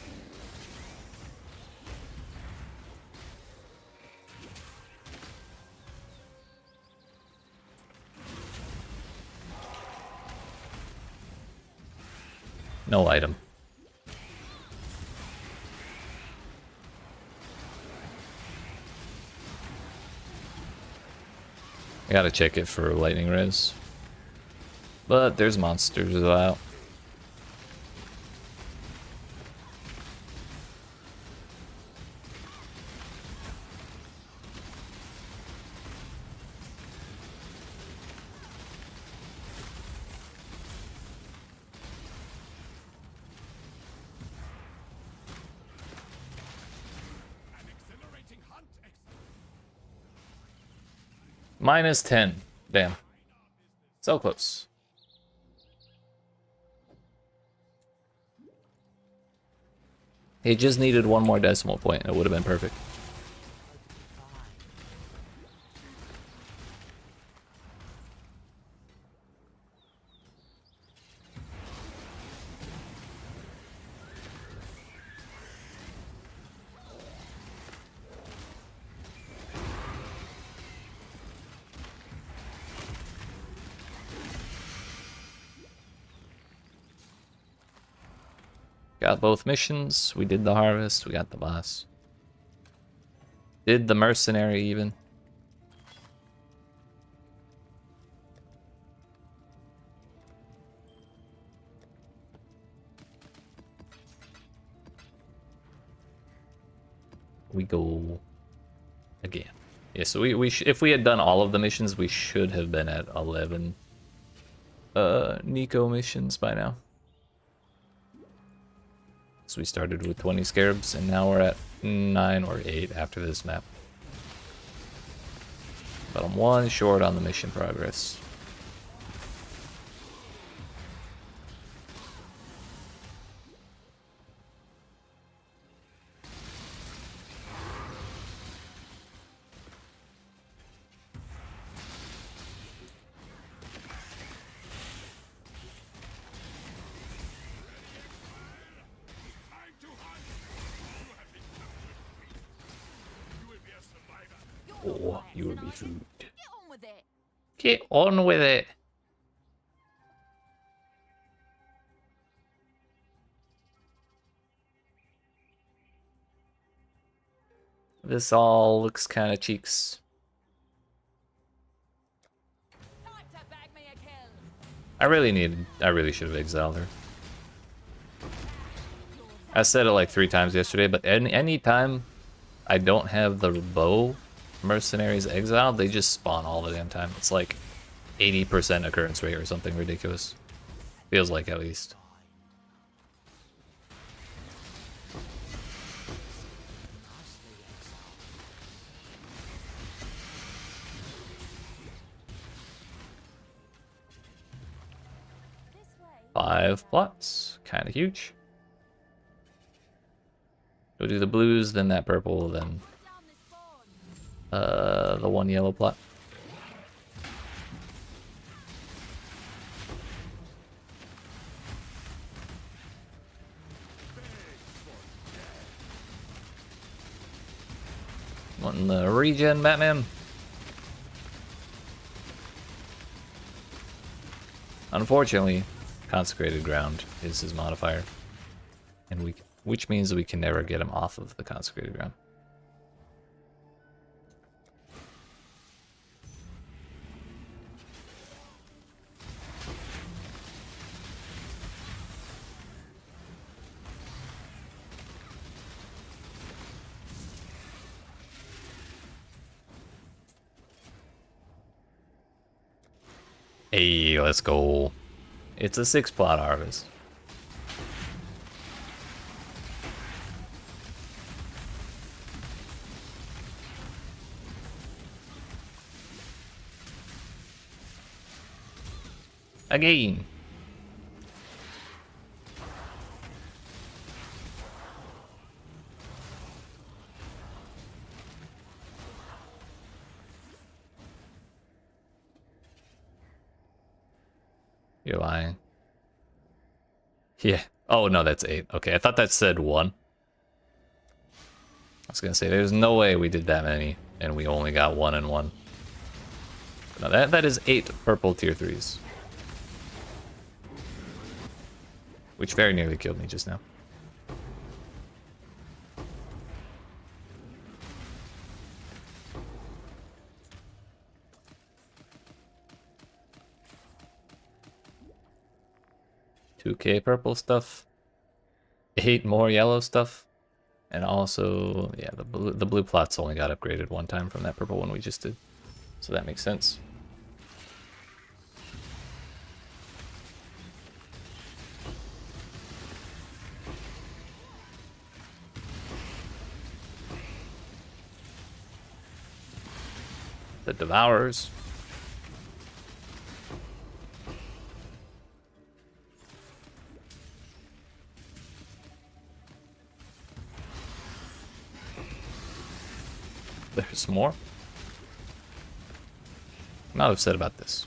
No item. I gotta check it for lightning res. But there's monsters out. Minus 10. Damn. So close. He just needed one more decimal point. It would have been perfect. Got both missions. We did the harvest. We got the boss. Did the mercenary even. We go again. Yeah, so if we had done all of the missions, we should have been at 11 Nico missions by now. So we started with 20 scarabs, and now we're at 9 or 8 after this map. But I'm 1 short on the mission progress. Time to hunt! You have been captured. You will be a survivor. Oh, you will be food. Get on with it. Get on with it. This all looks kind of cheeks. Time to bag me a kill. I really should have exiled her. I said it like 3 times yesterday, but any time I don't have the bow mercenaries exiled, they just spawn all the damn time. It's like 80% occurrence rate or something ridiculous. Feels like, at least. This way. 5 plots, kind of huge. We'll do the blues, then that purple, then Down this spawn. the 1 yellow plot. Wanting the regen, Batman. Unfortunately, consecrated ground is his modifier, and which means we can never get him off of the consecrated ground. Hey, let's go. It's a 6 plot harvest. Again. You're lying. Yeah. Oh, no, that's 8. Okay, I thought that said 1. I was gonna say, there's no way we did that many, and we only got 1 and 1. No, that is 8 purple tier 3s. Which very nearly killed me just now. $2K purple stuff, 8 more yellow stuff, and also, yeah, the blue plots only got upgraded 1 time from that purple one we just did, so that makes sense. The Devourers. There's more. I'm not upset about this.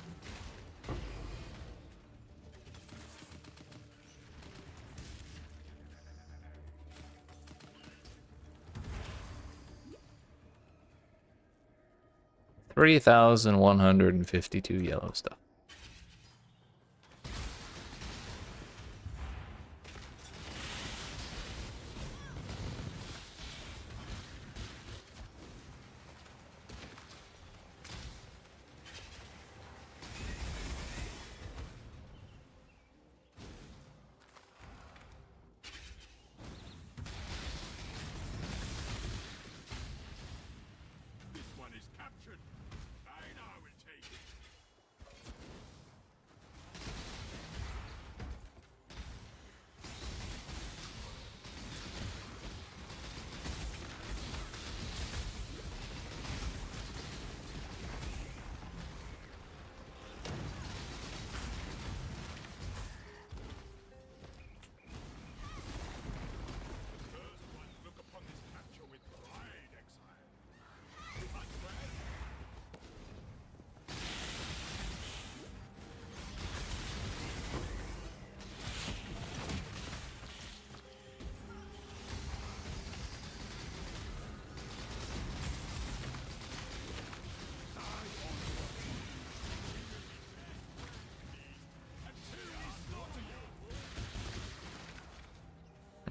$3,152 yellow stuff.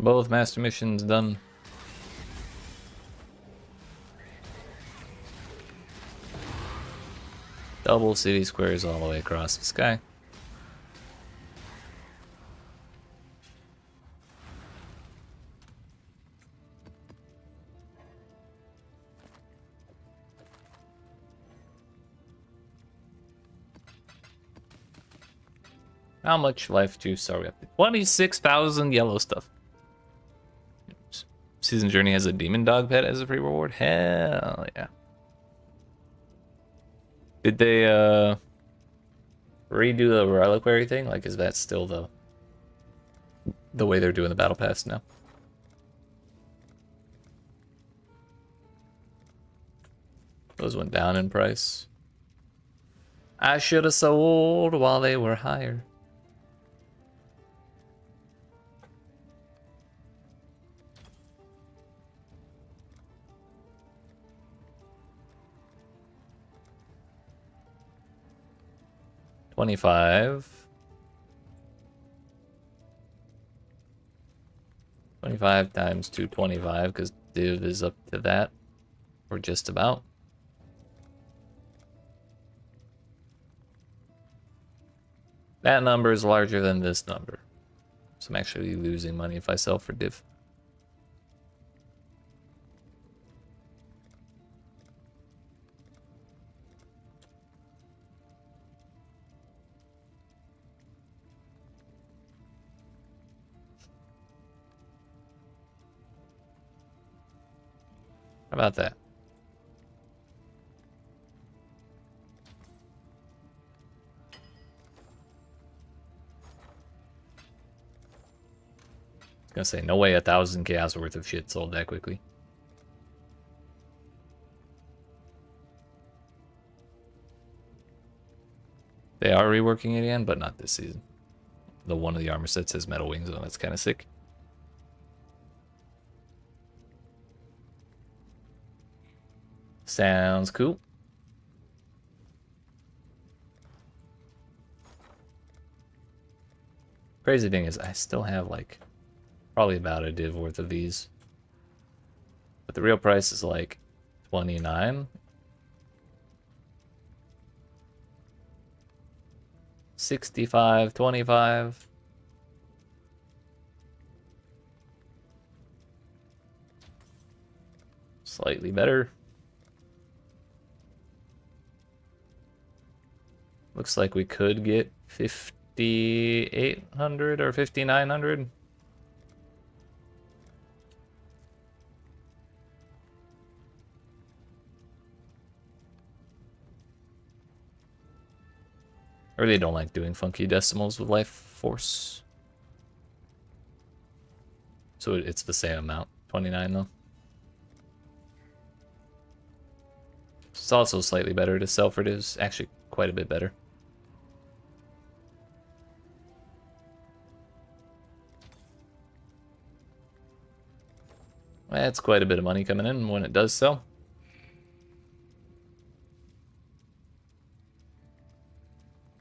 Both master missions done. Double city squares all the way across the sky. How much life juice are we up to? 26,000 yellow stuff. Season Journey has a demon dog pet as a free reward? Hell yeah. Did they redo the reliquary thing? Like, is that still the way they're doing the battle pass now? Those went down in price. I should have sold while they were higher. $25 times 225 because div is up to that, or just about. That number is larger than this number, so I'm actually losing money if I sell for div. How about that? I was gonna say, no way 1,000 chaos worth of shit sold that quickly. They are reworking it again, but not this season. The one of the armor sets has metal wings on. That's kind of sick. Sounds cool. Crazy thing is, I still have like probably about a div worth of these, but the real price is like 29. 65, 25. Slightly better. Looks like we could get 5,800 or 5,900. I really don't like doing funky decimals with life force. So it's the same amount, 29 though. It's also slightly better to sell for divs, actually quite a bit better. That's quite a bit of money coming in when it does sell.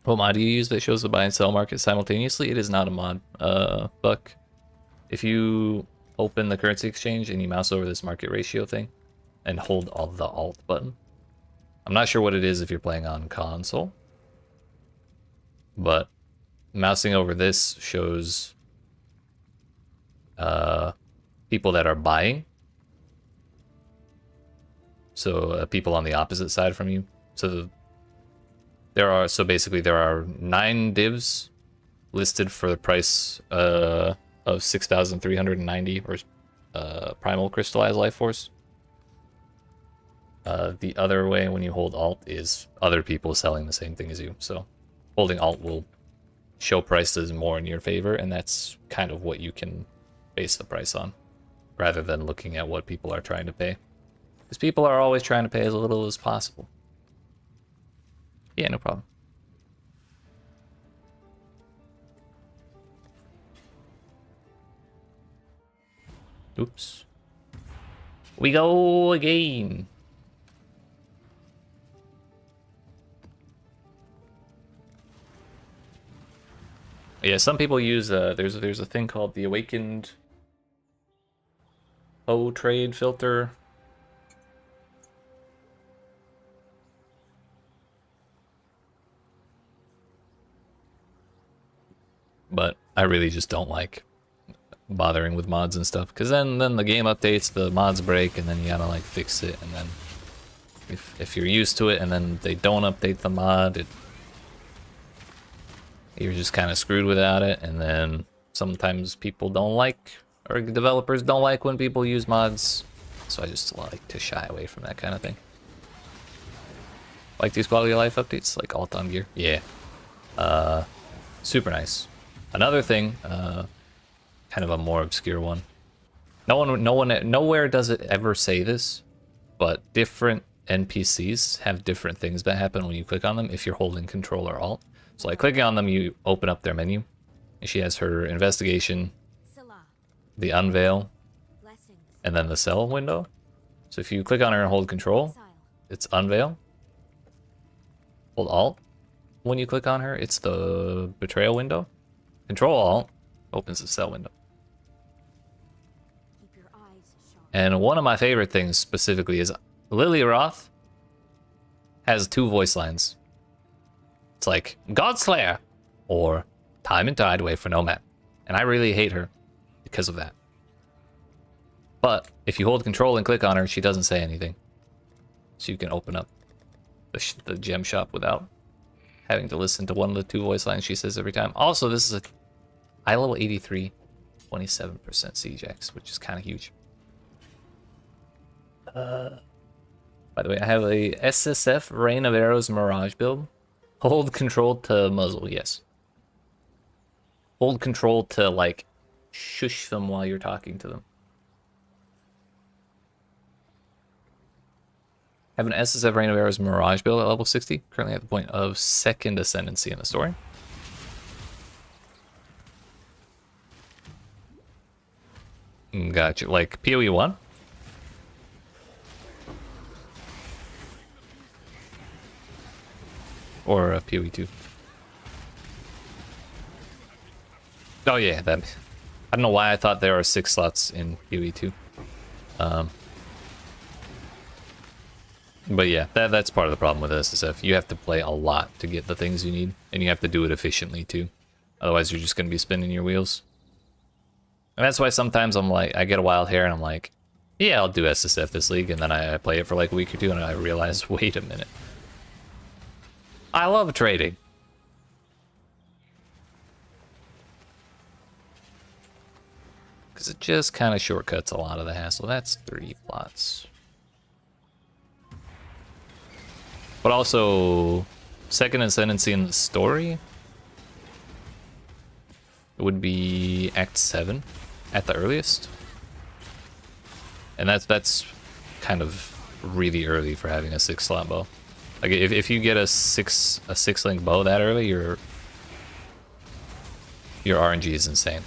What mod do you use that shows the buy and sell market simultaneously? It is not a mod, Buck. If you open the currency exchange and you mouse over this market ratio thing and hold all the Alt button. I'm not sure what it is if you're playing on console, but mousing over this shows people that are buying. So people on the opposite side from you. So basically there are 9 divs listed for the price of 6,390 or primal crystallized life force. The other way when you hold Alt is other people selling the same thing as you. So holding Alt will show prices more in your favor, and that's kind of what you can base the price on, rather than looking at what people are trying to pay. Because people are always trying to pay as little as possible. Yeah, no problem. Oops. We go again. Yeah, some people use there's a thing called the Awakened PoE trade filter. But I really just don't like bothering with mods and stuff, because then the game updates, the mods break, and then you gotta like fix it, and then if you're used to it and then they don't update the mod, you're just kind of screwed without it. And then sometimes people don't like, or developers don't like when people use mods, so I just like to shy away from that kind of thing. Like these quality of life updates, like alt on gear, yeah, super nice. Another thing, kind of a more obscure one. Nowhere does it ever say this, but different NPCs have different things that happen when you click on them if you're holding Control or Alt. So like clicking on them, you open up their menu, and she has her investigation, the unveil, and then the sell window. So if you click on her and hold Control, it's unveil. Hold Alt. When you click on her, it's the betrayal window. Control Alt opens the sell window. And one of my favorite things specifically is Lily Roth has 2 voice lines. It's like Godslayer or Time and Tide Wait for No Man. And I really hate her because of that. But if you hold Control and click on her, she doesn't say anything. So you can open up the gem shop without having to listen to one of the 2 voice lines she says every time. Also, this is a high level 83, 27% siege X, which is kind of huge. By the way, I have a SSF Rain of Arrows Mirage build. Hold Control to muzzle, yes. Hold Control to, like, shush them while you're talking to them. I have an SSF Rain of Arrows Mirage build at level 60. Currently at the point of 2nd Ascendancy in the story. Gotcha. Like, PoE 1? Or PoE 2? Oh yeah, that. I don't know why I thought there are 6 slots in PoE 2. But yeah, that's part of the problem with SSF. You have to play a lot to get the things you need, and you have to do it efficiently too. Otherwise, you're just going to be spinning your wheels. And that's why sometimes I'm like, I get a wild hair and I'm like, yeah, I'll do SSF this league, and then I play it for like a week or 2, and I realize, wait a minute. I love trading. Because it just kind of shortcuts a lot of the hassle. That's 3 plots. But also, 2nd Ascendancy in the story, it would be Act 7 at the earliest. And that's kind of really early for having a 6-slot bow. Like if you get a 6-link bow that early, your RNG is insane.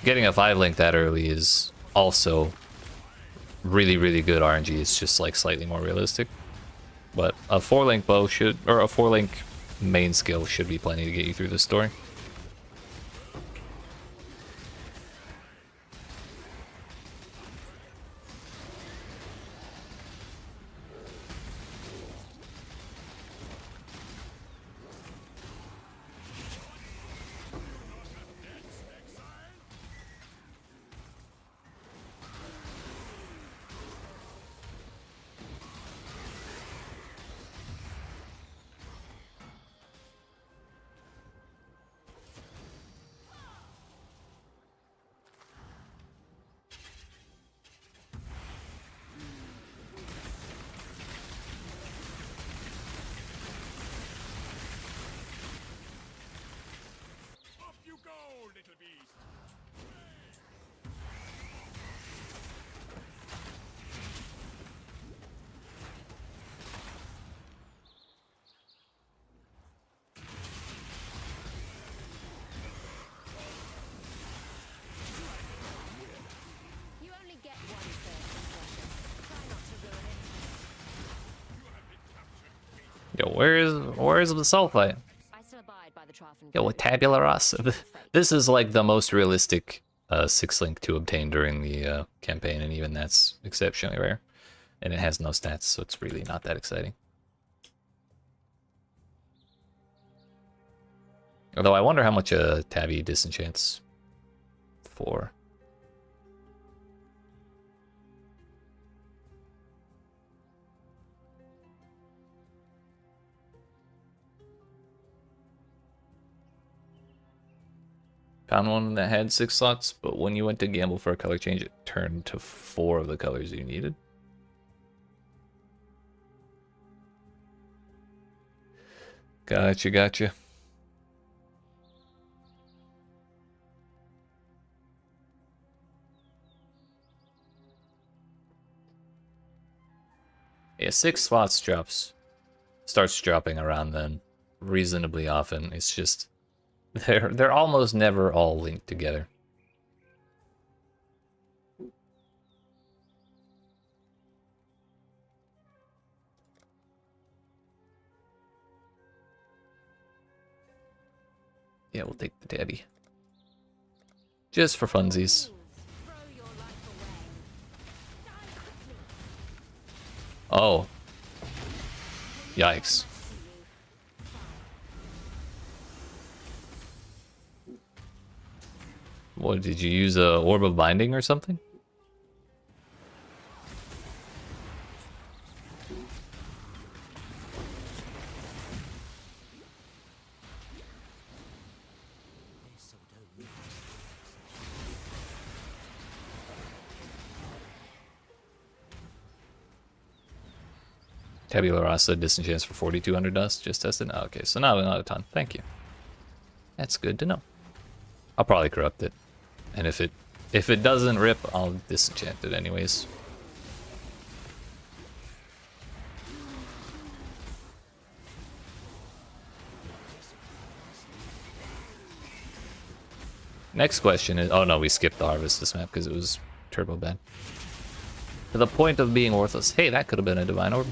Getting a 5-link that early is also really, really good RNG. It's just like slightly more realistic. But a 4-link bow should, or a 4-link main skill should be plenty to get you through this story. Up you go, little beast! You only get one first impression. Try not to ruin it. Yo, where's the sulfite? I still abide by the Trafen Yo, code. tabula rasa. This is like the most realistic 6 link to obtain during the campaign, and even that's exceptionally rare. And it has no stats, so it's really not that exciting. Although I wonder how much a Tabby disenchants for. Found one that had 6 slots, but when you went to gamble for a color change, it turned to 4 of the colors you needed. Gotcha, gotcha. Yeah, 6 slots starts dropping around then reasonably often. It's just they're almost never all linked together. Yeah, we'll take the Tabby. Just for funsies. Throw your life away. Die quickly. Oh. Yikes. What, did you use a Orb of Binding or something? Tabula Rasa disenchants for 4200 dust. Just tested. Oh, okay, so not a ton. Thank you. That's good to know. I'll probably corrupt it, and if it doesn't rip, I'll disenchant it anyways. Next question is, oh no, we skipped the harvest this map because it was turbo bad. To the point of being worthless. Hey, that could have been a divine orb.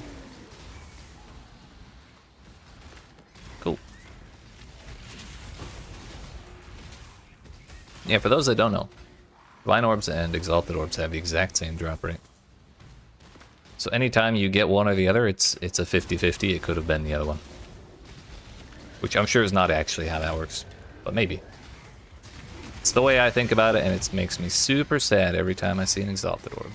Cool. Yeah, for those that don't know, divine orbs and exalted orbs have the exact same drop rate. So anytime you get one or the other, it's a 50-50. It could have been the other one. Which I'm sure is not actually how that works, but maybe. It's the way I think about it, and it makes me super sad every time I see an exalted orb.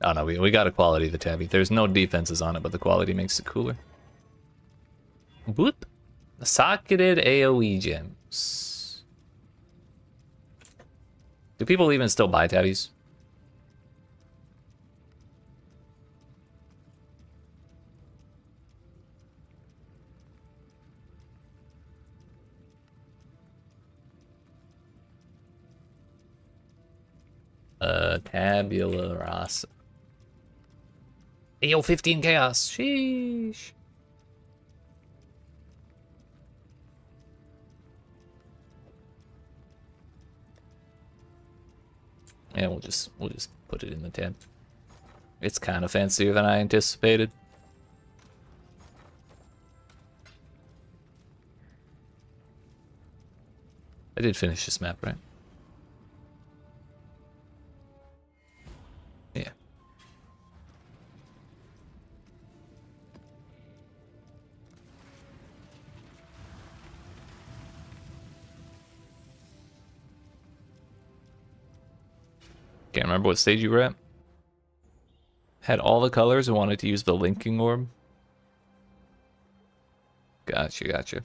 Oh no, we got a quality the Tabby. There's no defenses on it, but the quality makes it cooler. Boop! Socketed AoE gems. Do people even still buy Tabbies? Tabula Rasa. Ayo, 15 chaos. Sheesh. Yeah, we'll just put it in the tab. It's kind of fancier than I anticipated. I did finish this map, right? Yeah. Can't remember what stage you were at. Had all the colors and wanted to use the linking orb. Gotcha, gotcha.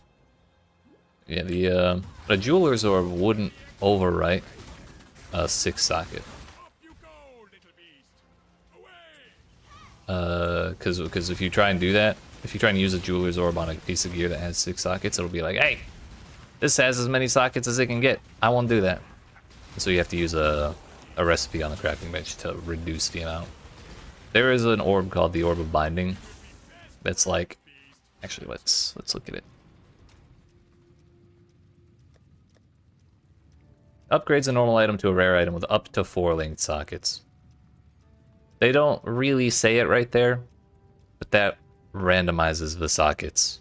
Yeah, the jeweler's orb wouldn't overwrite a 6 socket. Up you go, little beast. Away! Because if you try and do that, if you try and use a jeweler's orb on a piece of gear that has 6 sockets, it'll be like, hey, this has as many sockets as it can get. I won't do that. So you have to use a recipe on the crafting bench to reduce the amount. There is an orb called the Orb of Binding. That's like, actually, let's look at it. Upgrades a normal item to a rare item with up to 4 linked sockets. They don't really say it right there, but that randomizes the sockets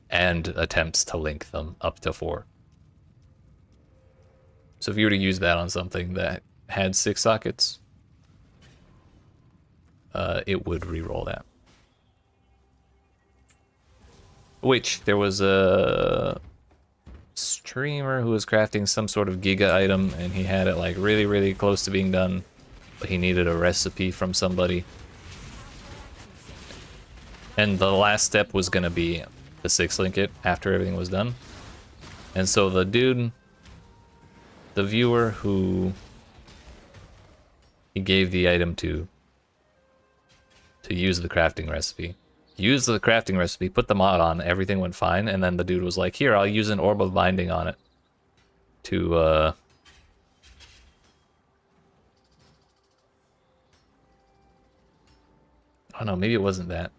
and attempts to link them up to 4. So if you were to use that on something that had 6 sockets, it would re-roll that. Which, there was a streamer who was crafting some sort of giga item, and he had it like really, really close to being done, but he needed a recipe from somebody. And the last step was gonna be to 6-link it after everything was done. And so the dude, the viewer who he gave the item to use the crafting recipe, used the crafting recipe, put the mod on, everything went fine, and then the dude was like, here, I'll use an orb of binding on it to I don't know, maybe it wasn't that.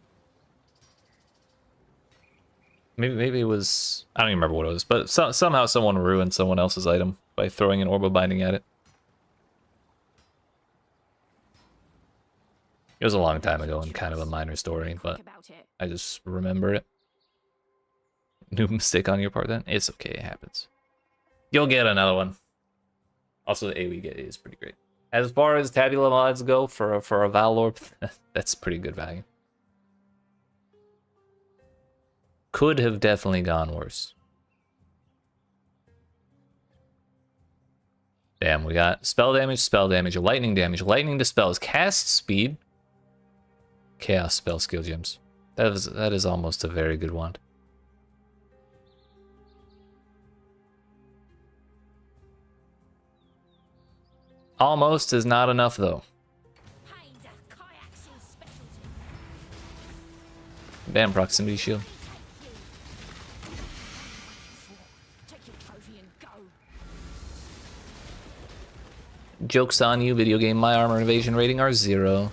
Maybe it was, I don't even remember what it was, but somehow someone ruined someone else's item by throwing an orb of binding at it. It was a long time ago and kind of a minor story, but I just remember it. New mistake on your part then? It's okay, it happens. You'll get another one. Also, the AoE get is pretty great. As far as tabula mods go for a Valorb, that's pretty good value. Could have definitely gone worse. Damn, we got spell damage, lightning dispels, cast speed, chaos spell skill gems. That is almost a very good wand. Almost is not enough though. Damn, proximity shield. Joke's on you, video game. My armor and evasion rating are 0.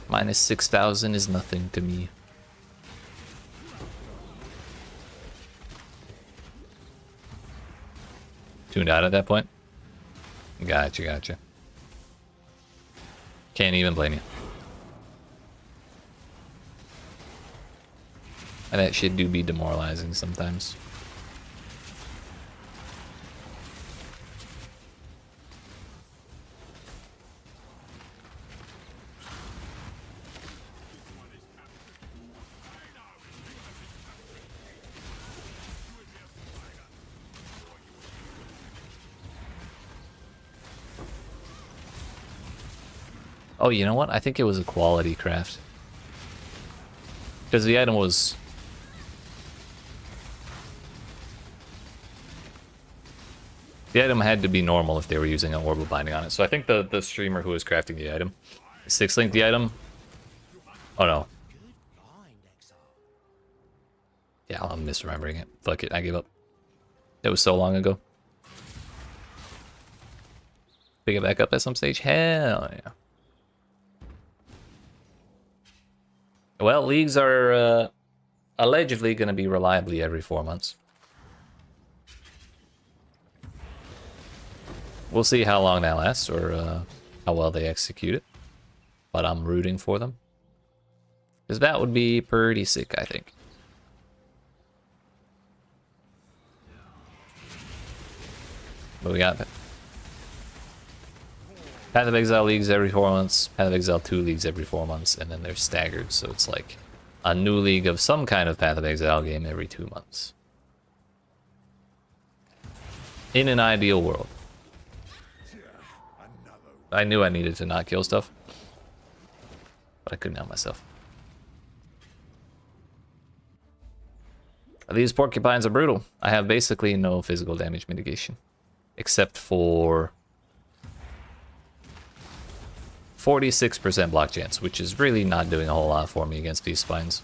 Minus 6,000 is nothing to me. Tuned out at that point? Gotcha. Can't even blame you. And that shit do be demoralizing sometimes. Oh, you know what? I think it was a quality craft. Because the item was... The item had to be normal if they were using an orb of binding on it. So I think the streamer who was crafting the item 6-linked the item. Oh no. Yeah, I'm misremembering it. Fuck it, I give up. That was so long ago. Pick it back up at some stage? Hell yeah. Well, leagues are allegedly going to be reliably every 4 months. We'll see how long that lasts or how well they execute it. But I'm rooting for them. Because that would be pretty sick, I think. But we got Path of Exile leagues every 4 months, Path of Exile 2 leagues every 4 months, and then they're staggered, so it's like a new league of some kind of Path of Exile game every 2 months. In an ideal world. I knew I needed to not kill stuff, but I couldn't help myself. These porcupines are brutal. I have basically no physical damage mitigation, except for 46% block chance, which is really not doing a whole lot for me against these spines.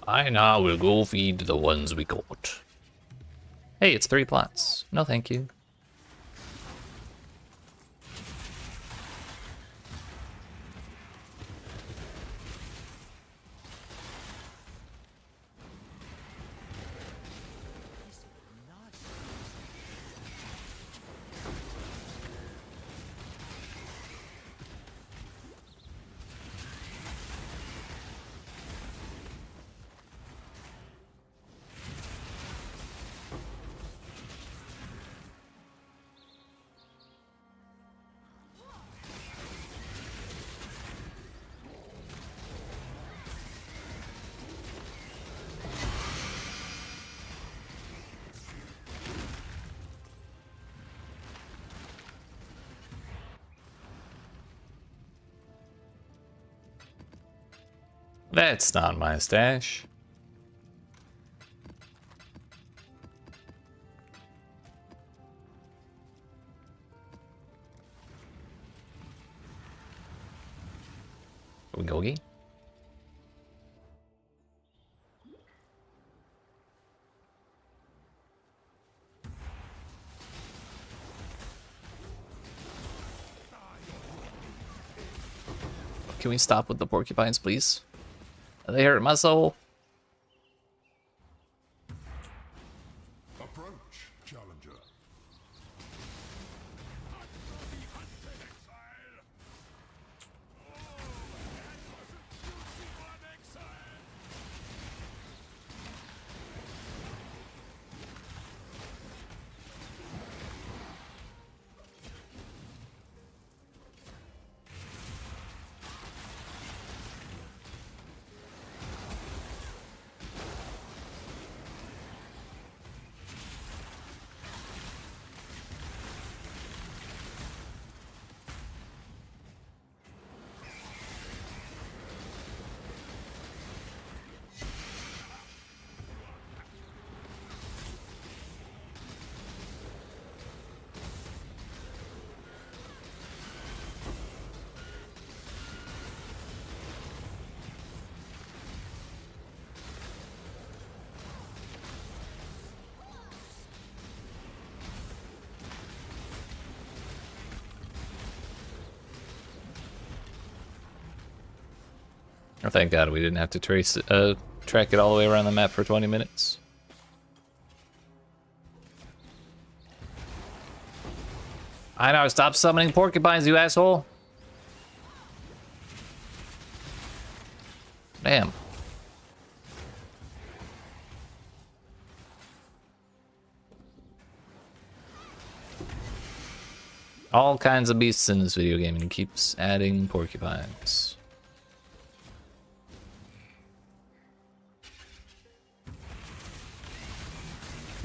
I now will go feed the ones we caught. Hey, it's 3 plots. No, thank you. That's not my stash. Gogi? Can we stop with the porcupines, please? They hurt my soul. Approach, challenger. Oh, thank God we didn't have to track it all the way around the map for 20 minutes. I know, stop summoning porcupines, you asshole! Damn. All kinds of beasts in this video game, and he keeps adding porcupines.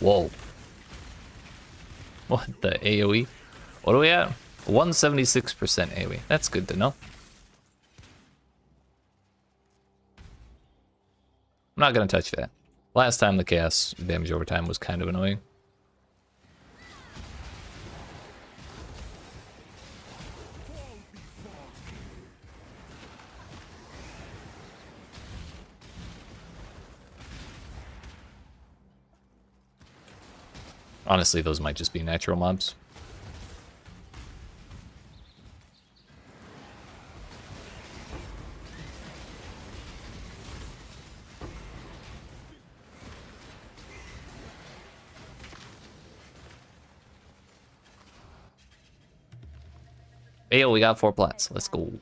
Whoa. What, the AoE? What are we at? 176% AoE. That's good to know. I'm not gonna touch that. Last time the chaos damage over time was kind of annoying. Honestly, those might just be natural mobs. Hey, yo, we got 4 plots. Let's go.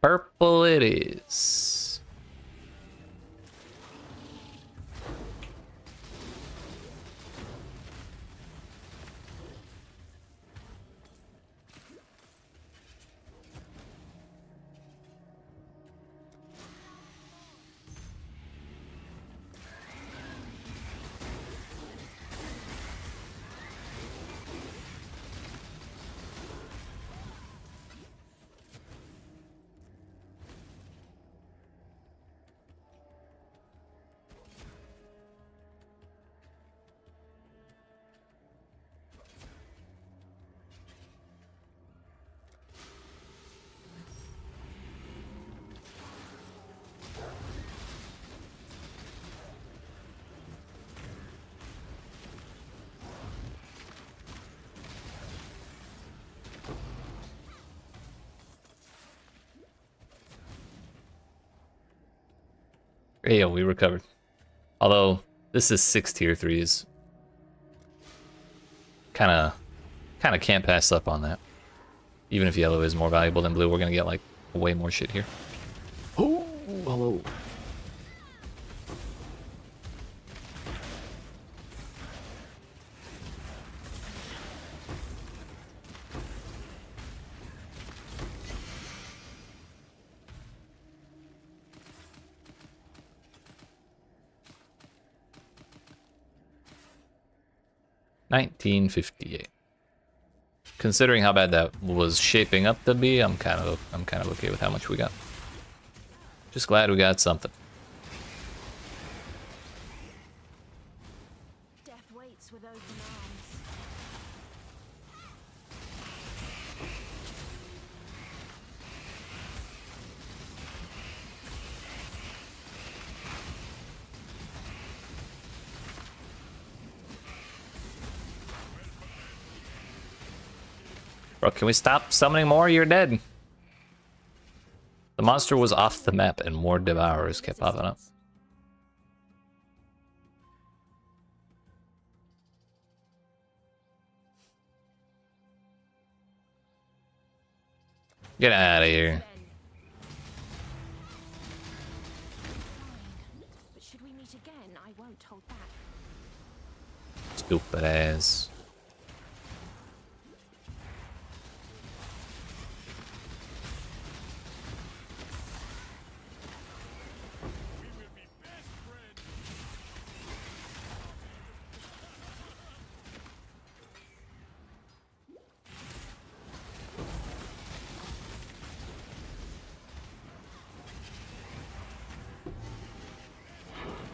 Purple it is. Yeah, we recovered. Although, this is 6 tier 3s. Kinda can't pass up on that. Even if yellow is more valuable than blue, we're gonna get like way more shit here. Oh, hello. $19.58. Considering how bad that was shaping up to be, I'm kind of okay with how much we got. Just glad we got something. Death waits with open arms. Bro, can we stop summoning more? You're dead. The monster was off the map and more devourers kept popping up. Get out of here. But should we meet again, I won't hold back. Stupid ass.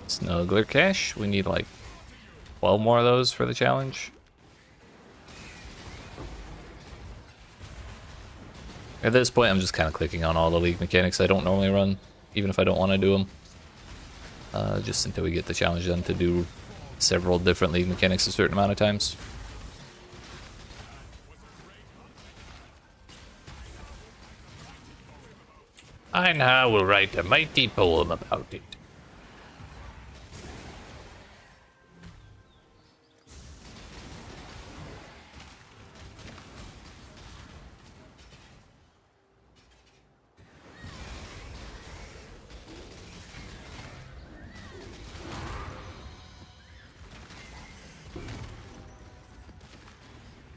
Snuggler cash. We need like 12 more of those for the challenge. At this point, I'm just kind of clicking on all the league mechanics I don't normally run, even if I don't want to do them. Just until we get the challenge done to do several different league mechanics a certain amount of times. I now will write a mighty poem about it.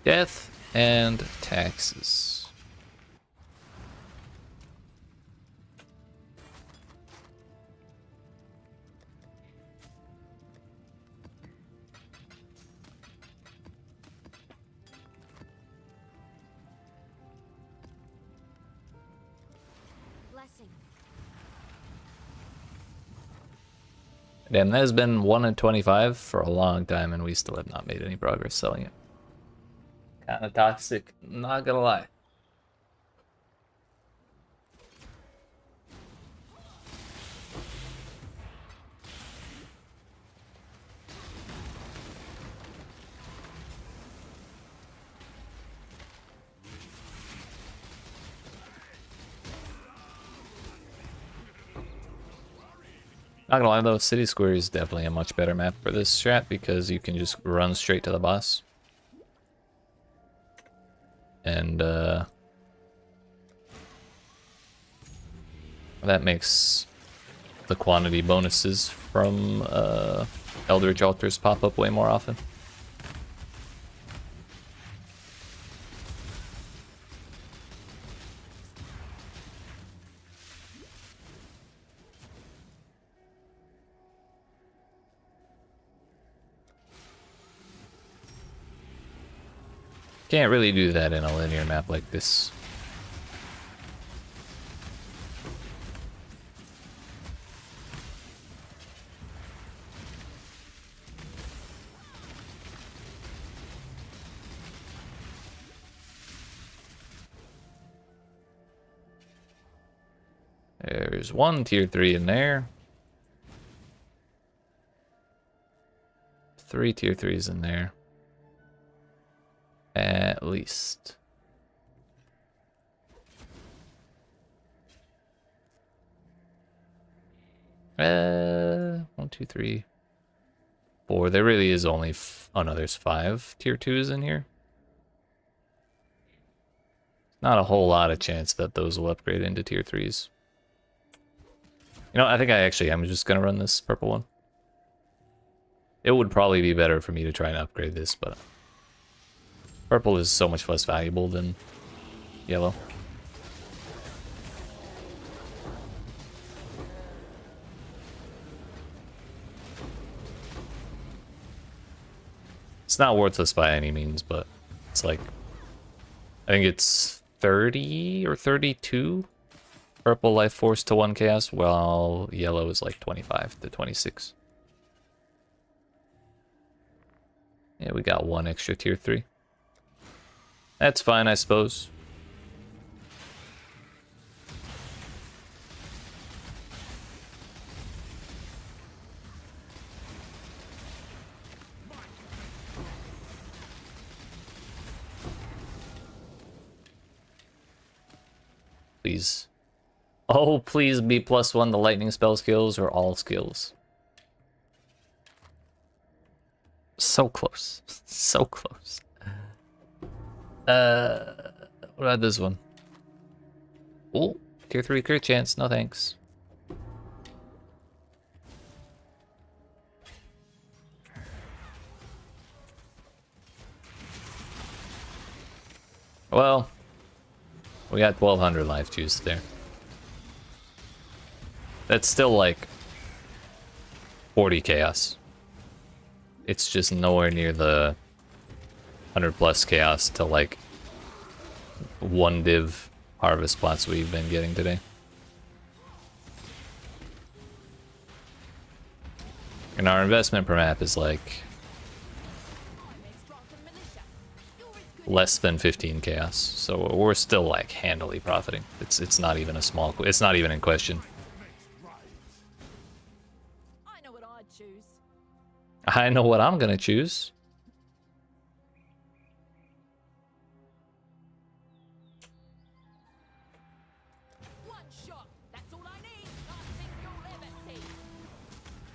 Death and taxes. Blessing. Damn, that has been 1 in 25 for a long time, and we still have not made any progress selling it. Kinda toxic, not gonna lie. Not gonna lie though, City Square is definitely a much better map for this strat because you can just run straight to the boss. And that makes the quantity bonuses from Eldritch Altars pop up way more often. Can't really do that in a linear map like this. There's one tier 3 in there. 3 tier 3s in there. At least. 1, 2, 3, 4. There really is only oh no, there's 5 tier 2s in here. Not a whole lot of chance that those will upgrade into tier 3s. You know, I think I actually am just gonna run this purple one. It would probably be better for me to try and upgrade this, but purple is so much less valuable than yellow. It's not worthless by any means, but it's like, I think it's 30 or 32 purple life force to 1 chaos, while yellow is like 25 to 26. Yeah, we got 1 extra tier 3. That's fine, I suppose. Please. Oh, please be +1 the lightning spell skills or all skills. So close. So close. What about this one? Oh, tier 3 crit chance. No thanks. Well, we got 1200 life juice there. That's still like 40 chaos. It's just nowhere near the 100+ chaos to like 1 div harvest plots we've been getting today. And our investment per map is like less than 15 chaos, so we're still like handily profiting. It's not even a small. It's not even in question. I know what I'd choose. I know what I'm gonna choose. One shot. That's all I need. Nothing you'll ever see.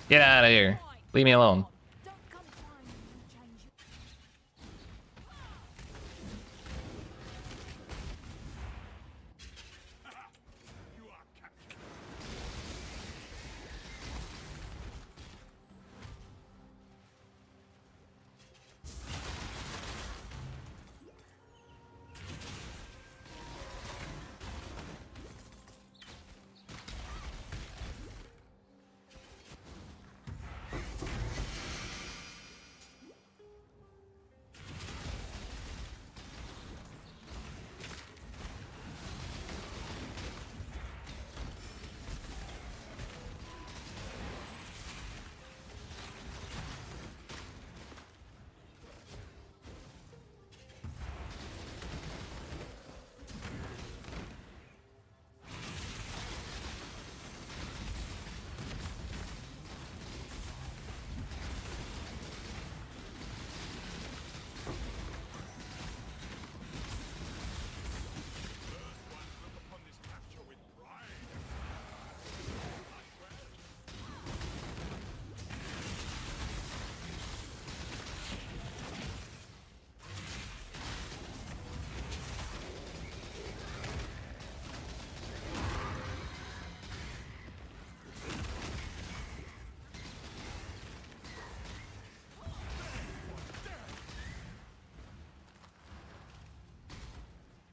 Get out of here. Leave me alone. Don't come find me and change your... You are captured.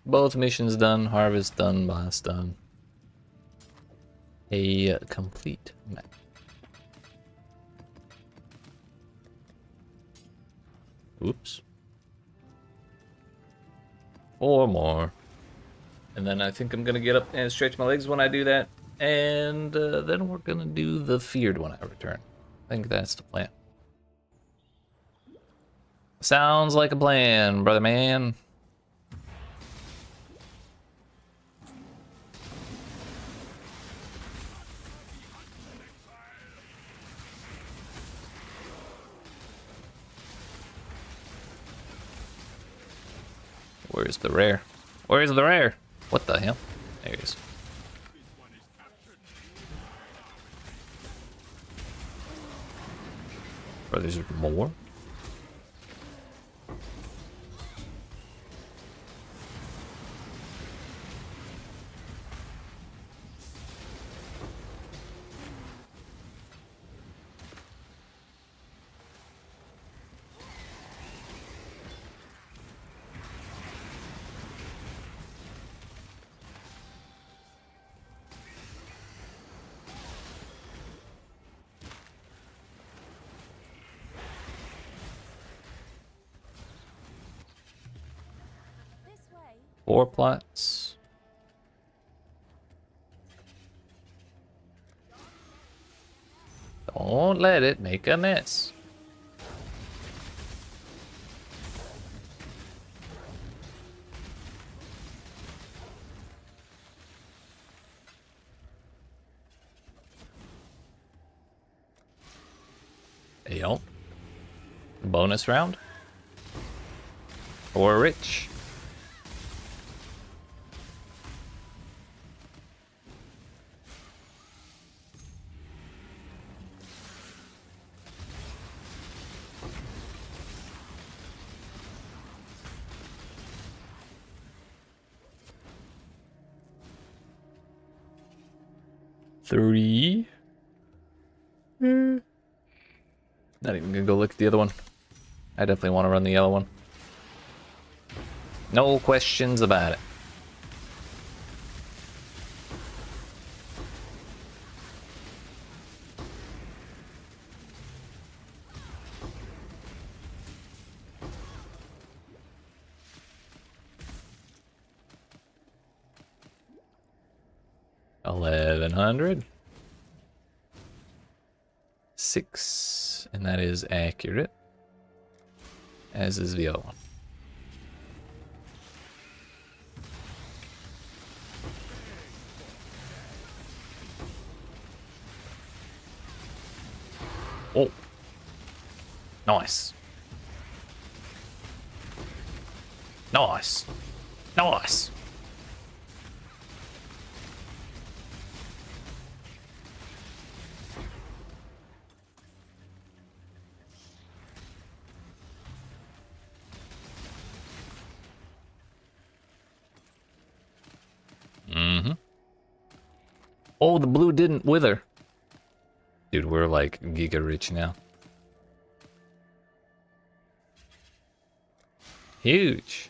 Both missions done, harvest done, boss done. A complete map. Oops. 4 more. And then I think I'm gonna get up and stretch my legs when I do that. And then we're gonna do the feared when I return. I think that's the plan. Sounds like a plan, brother man. Where's the rare? Where's the rare? What the hell? There he is. Or there's more? This way. 4 plots. Don't let it make a mess. Yo. Bonus round. Or rich. Three. Not even gonna go look at the other one. I definitely want to run the yellow one. No questions about it. $1,100. 6, and that is accurate. As is the other one. Oh. Nice. Nice. Nice. Mm-hmm. Oh, the blue didn't wither. Dude, we're like giga rich now. Huge.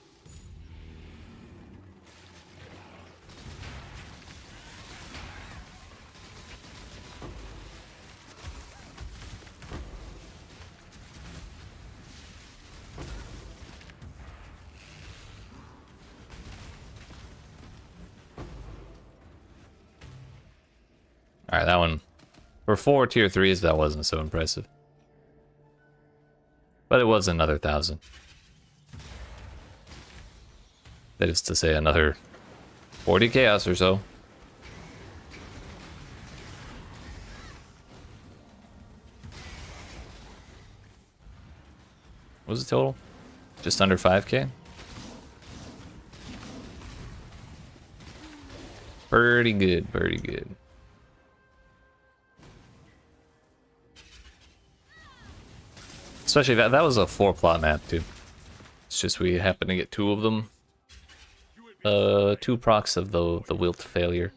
Alright, that one. For 4 tier 3s, that wasn't so impressive. But it was another 1,000. That is to say, another 40 chaos or so. What was the total? Just under 5k? Pretty good, pretty good. Especially that was a 4-plot map too. It's just we happened to get 2 of them. 2 procs of the wilt failure.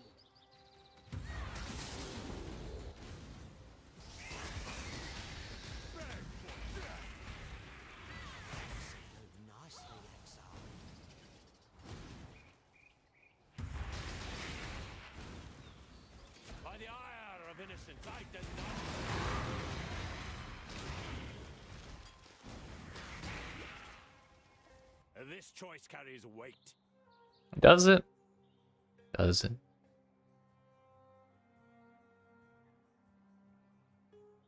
By the ire of innocence, I deny. This choice carries weight. Does it? Does it?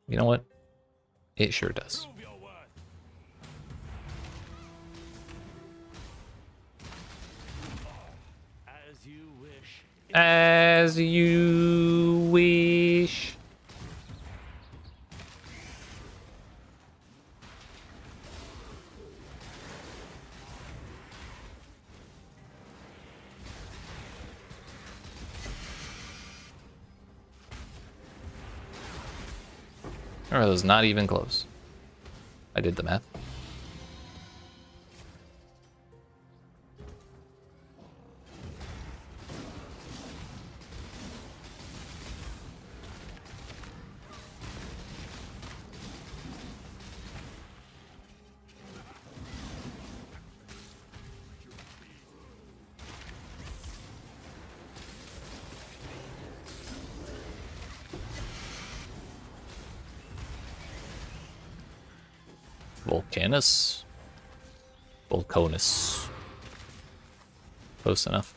You know what? It sure does. Prove your worth. As you wish. As you wish. Or that was not even close. I did the math. Volcanus? Volcanus. Close enough.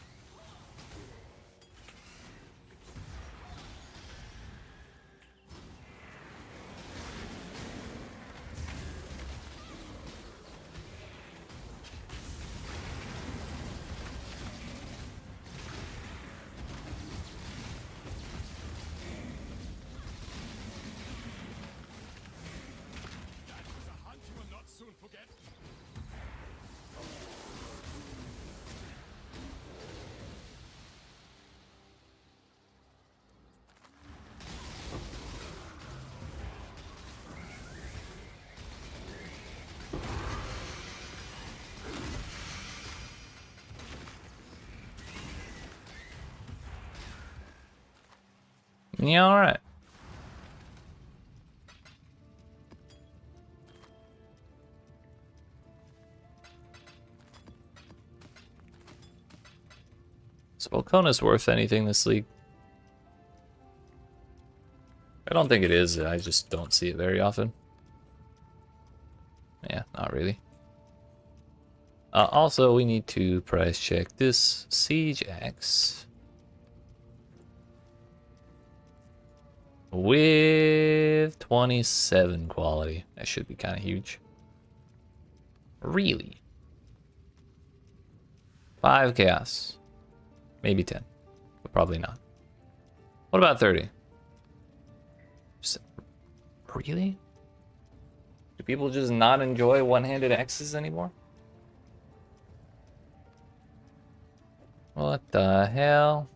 A hunt you will not soon forget. Yeah, alright. Is Volcanus worth anything this league? I don't think it is, I just don't see it very often. Yeah, not really. Also, we need to price check this Siege Axe. With 27 quality. That should be kind of huge. Really? 5 chaos. Maybe 10. But probably not. What about 30? Really? Do people just not enjoy one-handed axes anymore? What the hell?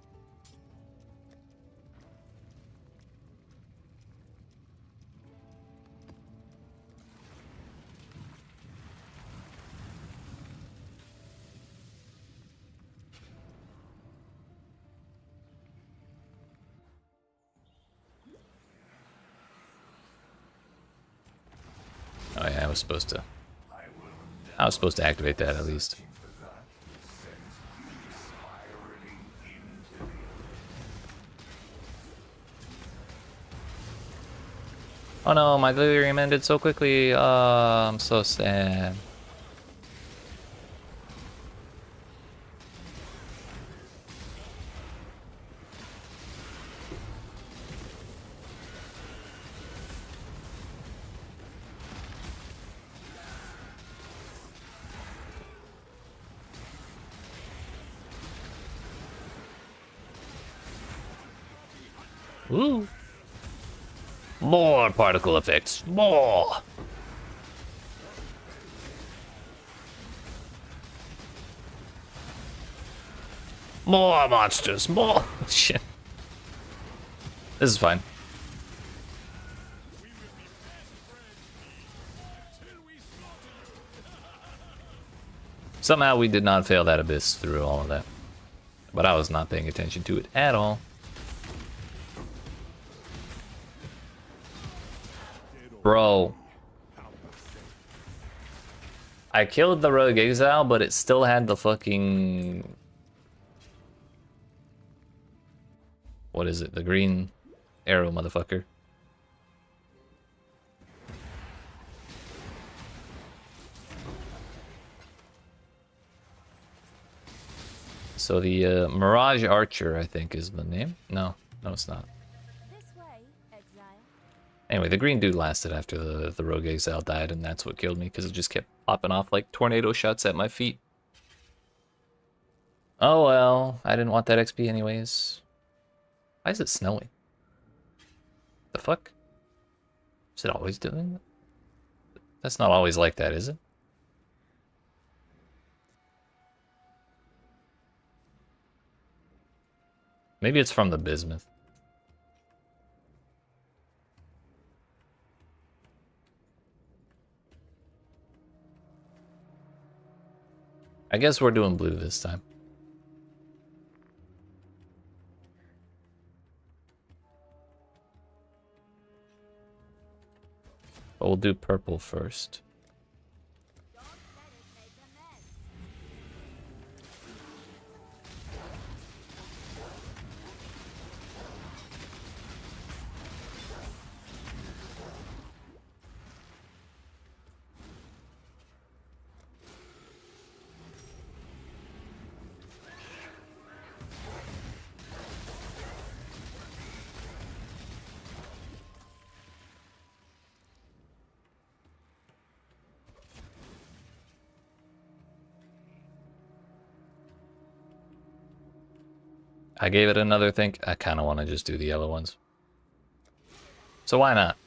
Oh yeah, I was supposed to activate that at least. Oh no, my delirium ended so quickly. I'm so sad. Ooh. More particle effects. More. More monsters. More. Shit. This is fine. Somehow we did not fail that abyss through all of that. But I was not paying attention to it at all. Bro. I killed the Rogue Exile, but it still had the fucking... What is it? The green arrow, motherfucker. So the Mirage Archer, I think, is the name. No, it's not. This way, Exile. Anyway, the green dude lasted after the Rogue Exile died, and that's what killed me, because it just kept popping off like tornado shots at my feet. Oh well, I didn't want that XP anyways. Why is it snowing? The fuck? Is it always doing that? That's not always like that, is it? Maybe it's from the bismuth. I guess we're doing blue this time. But we'll do purple first. I gave it another think. I kind of want to just do the yellow ones. So why not?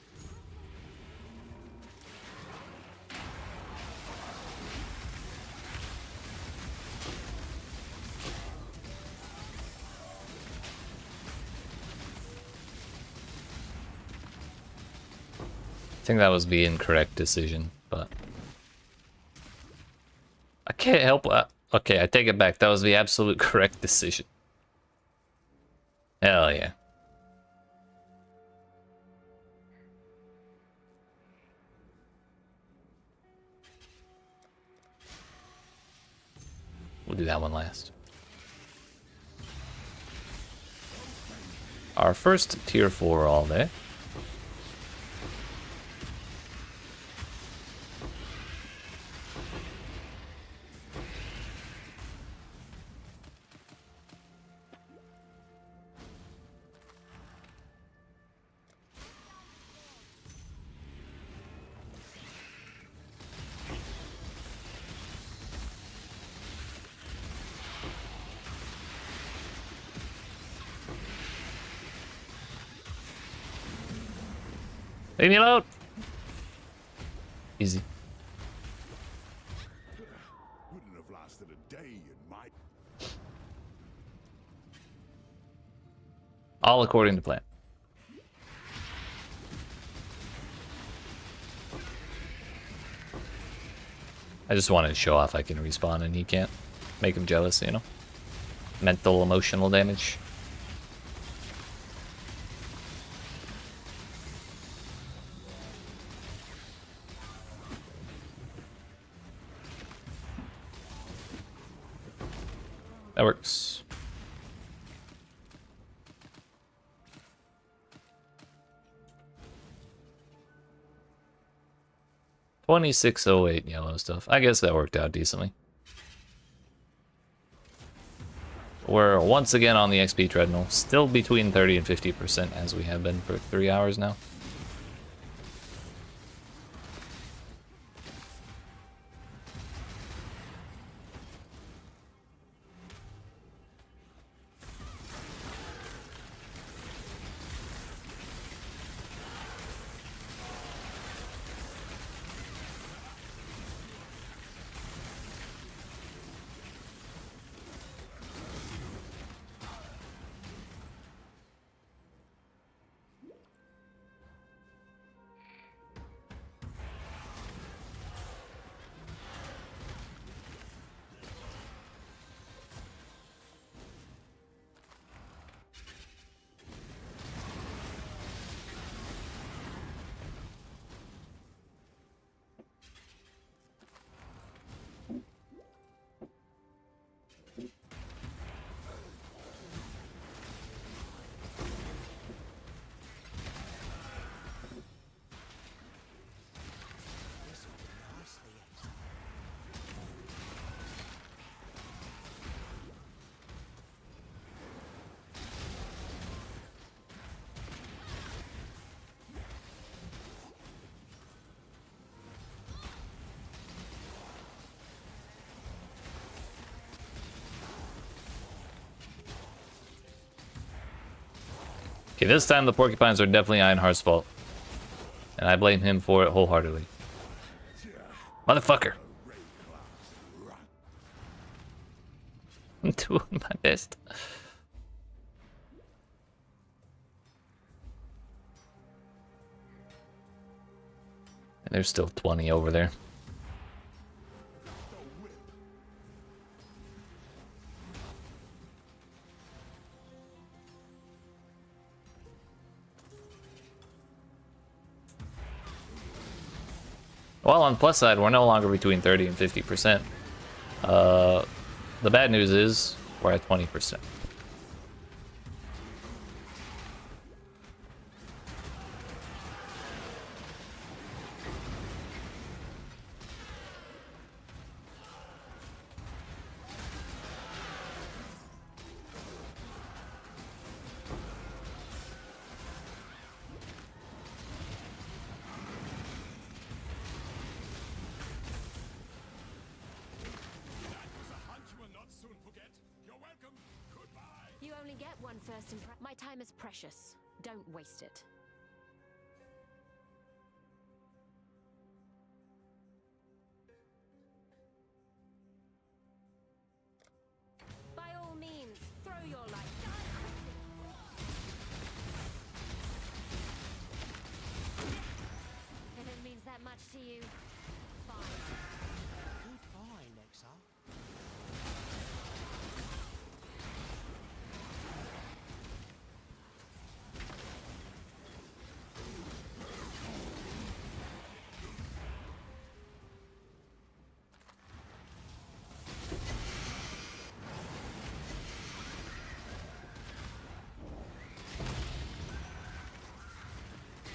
I think that was the incorrect decision, but I can't help it. Okay, I take it back. That was the absolute correct decision. Hell yeah. We'll do that one last. Our first tier 4 all day. Leave me alone. Easy. Wouldn't have lasted a day in my... All according to plan. I just wanted to show off I can respawn and he can't. Make him jealous, you know? Mental, emotional damage. That works. $26.08 yellow stuff. I guess that worked out decently. We're once again on the XP treadmill, still between 30 and 50% as we have been for 3 hours now. Okay, this time the porcupines are definitely Ironheart's fault. And I blame him for it wholeheartedly. Motherfucker. I'm doing my best. And there's still 20 over there. Well, on the plus side, we're no longer between 30 and 50%. The bad news is we're at 20%. You only get one first impression. My time is precious. Don't waste it. By all means, throw your light. If it means that much to you, fine. Good find, Exile.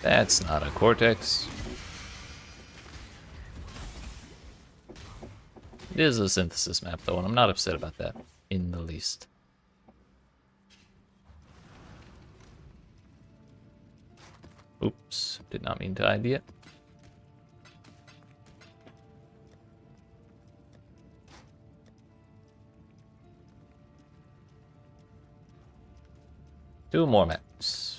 That's not a Cortex. It is a synthesis map, though, and I'm not upset about that in the least. Oops, did not mean to ID it. Two more maps.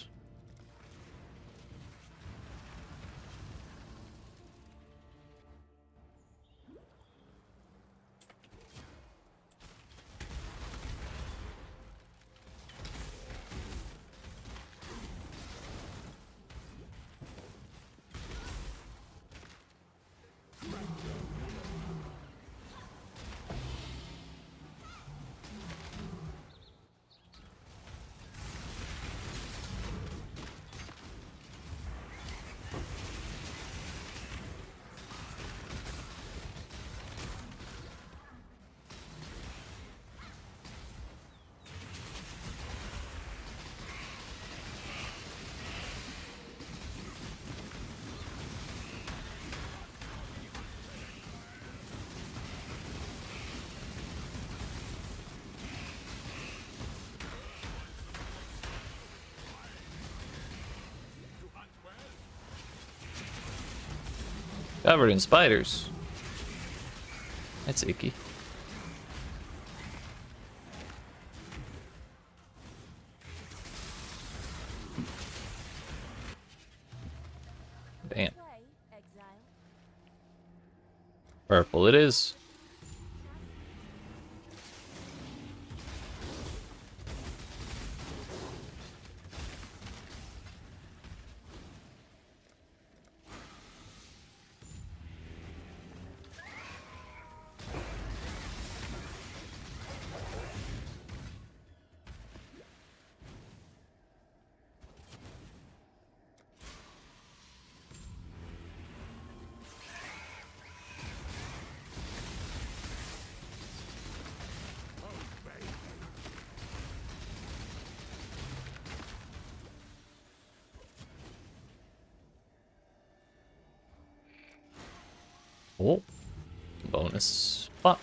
Covered in spiders. That's icky. Damn. Play, Exile. Purple it is. Oh, bonus spot.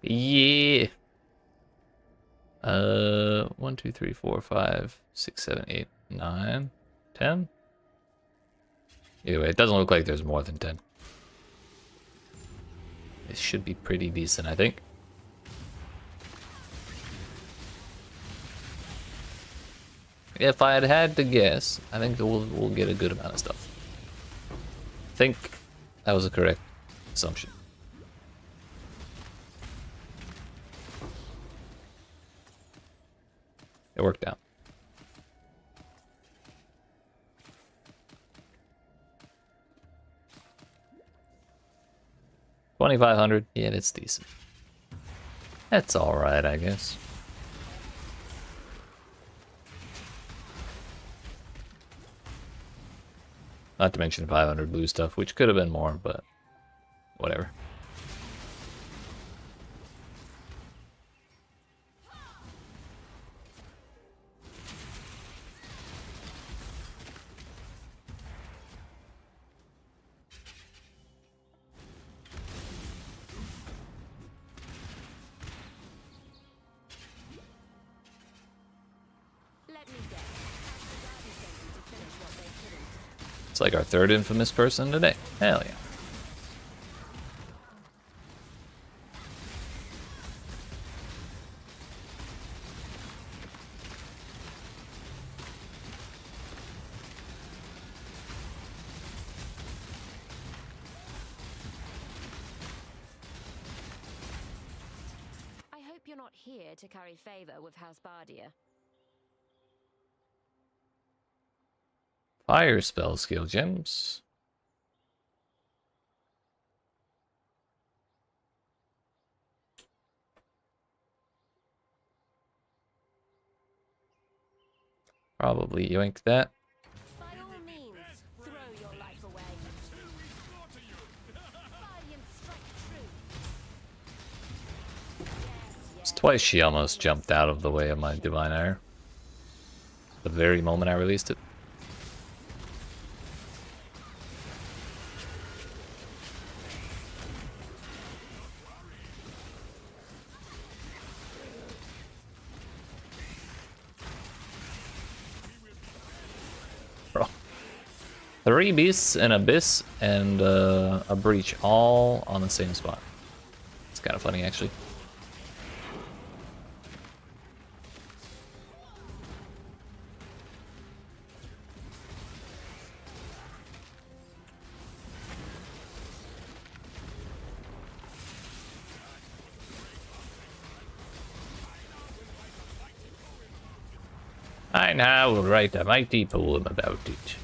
Yeah. 1, 2, 3, 4, 5, 6, 7, 8, 9, 10. Either way, it doesn't look like there's more than 10. It should be pretty decent, I think. If I had had to guess, I think we'll get a good amount of stuff. I think that was a correct assumption. It worked out. $2,500. Yeah, that's decent. That's all right, I guess. Not to mention 500 blue stuff, which could have been more, but whatever. Let me guess. Asgard sent you to finish what they couldn't. It's like our third infamous person today. Hell yeah. I hope you're not here to carry favor with House Bardia. Fire spell skill gems. Probably yoink that. By all means, throw your life away. Guardians strike true. It's twice she almost jumped out of the way of my divine ire. The very moment I released it. Bro. 3 beasts, an abyss, and a breach all on the same spot. It's kind of funny actually. I now will write a mighty poem about it.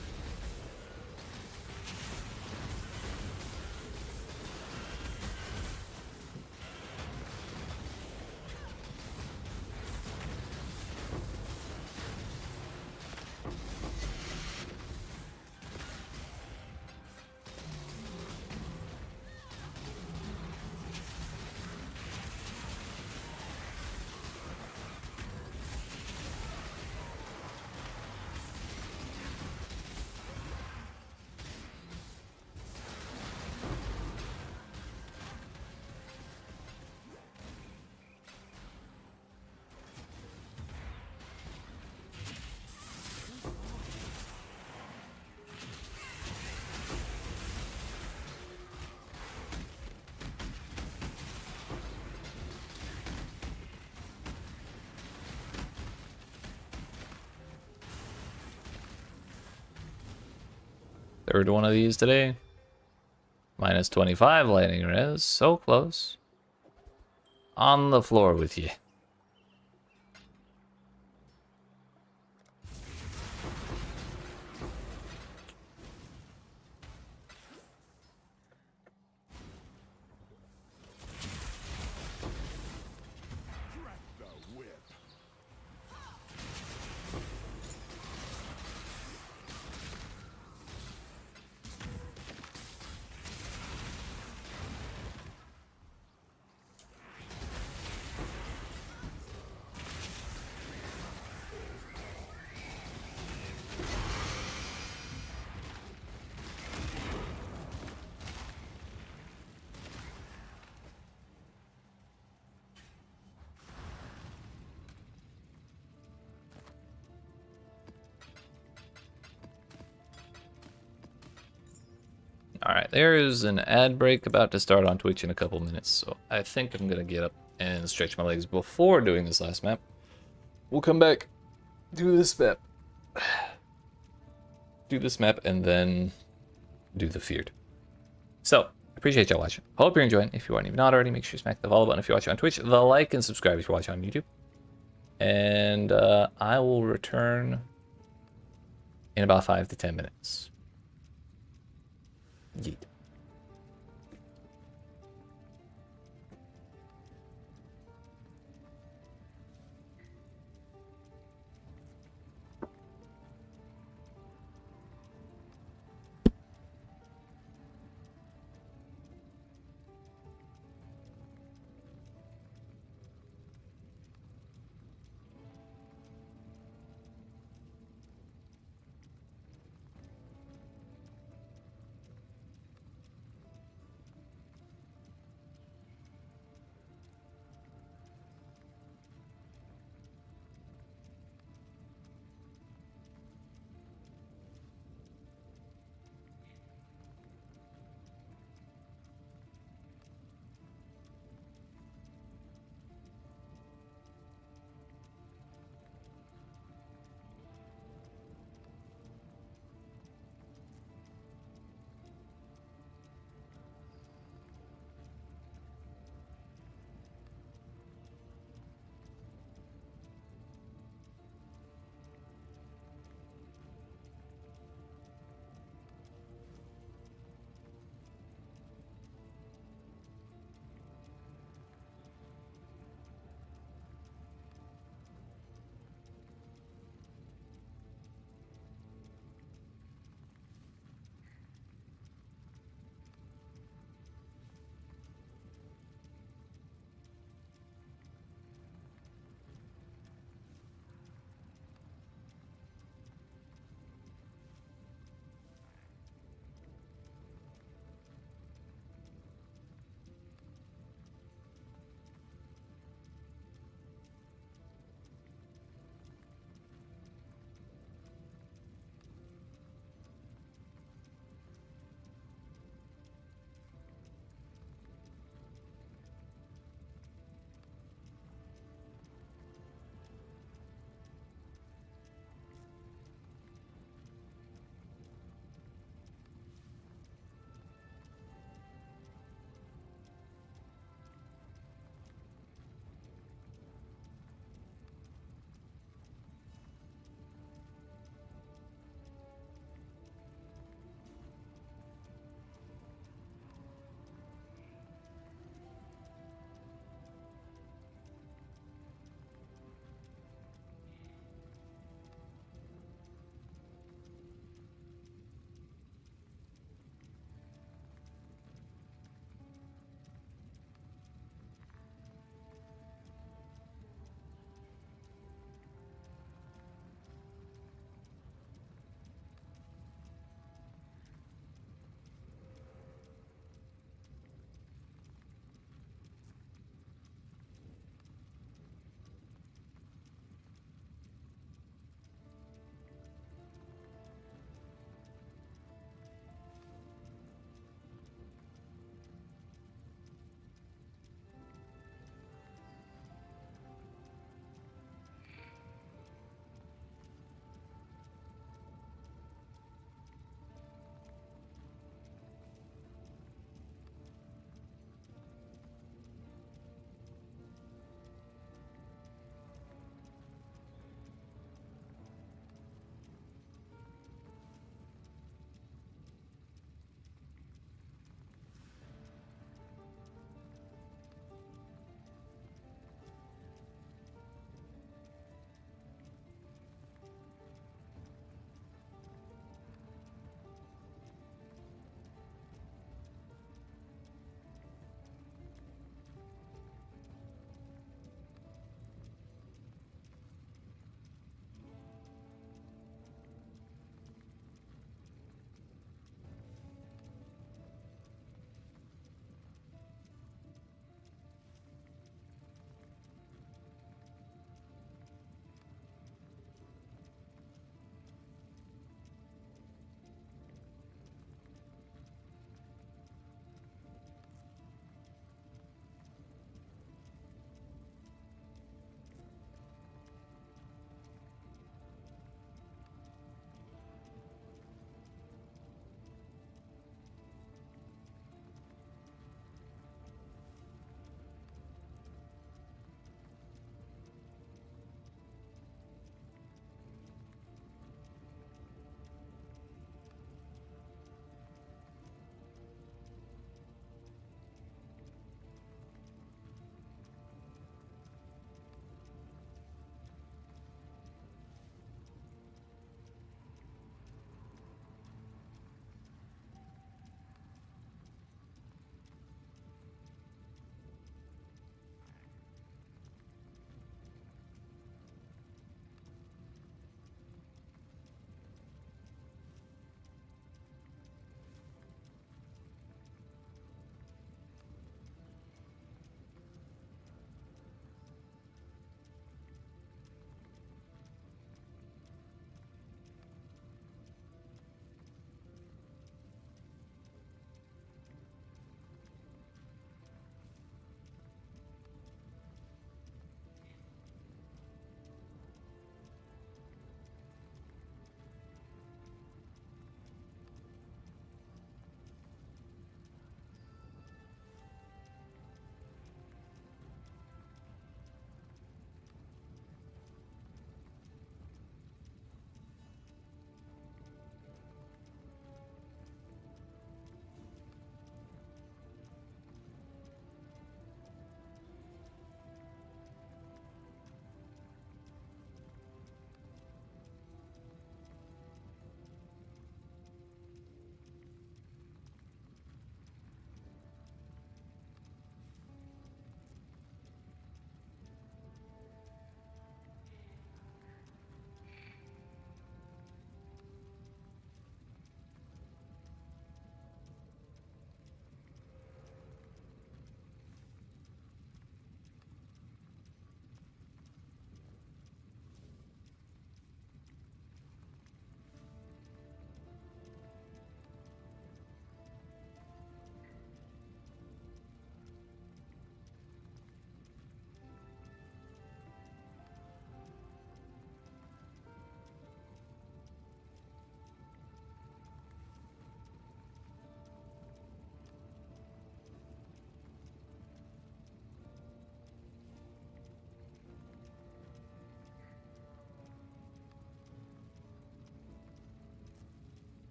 Third one of these today. Minus 25 lightning res. So close. On the floor with you. Crack the whip. Alright, there is an ad break about to start on Twitch in a couple minutes, so I think I'm gonna get up and stretch my legs before doing this last map. We'll come back, do this map, do this map and then do the feared. So, appreciate y'all watching. Hope you're enjoying. If you aren't even not already, make sure you smack the follow button if you're watching on Twitch, the like and subscribe if you're watching on YouTube. And I will return in about 5 to 10 minutes. Yeet.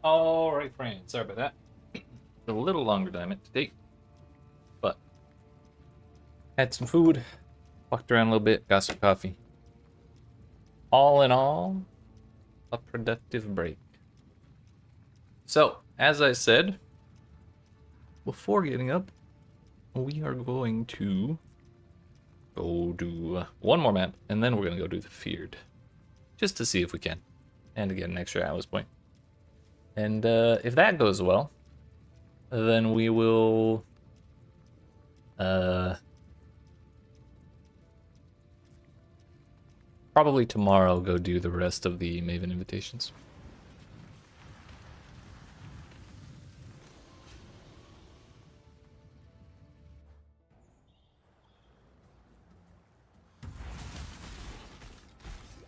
Alright, friends. Sorry about that. A little longer than I meant to take. But had some food, walked around a little bit, got some coffee. All in all, a productive break. So, as I said, before getting up, we are going to go do one more map, and then we're going to go do the Feared. Just to see if we can. And to get an extra Atlas point. And if that goes well, then we will... probably tomorrow go do the rest of the Maven invitations.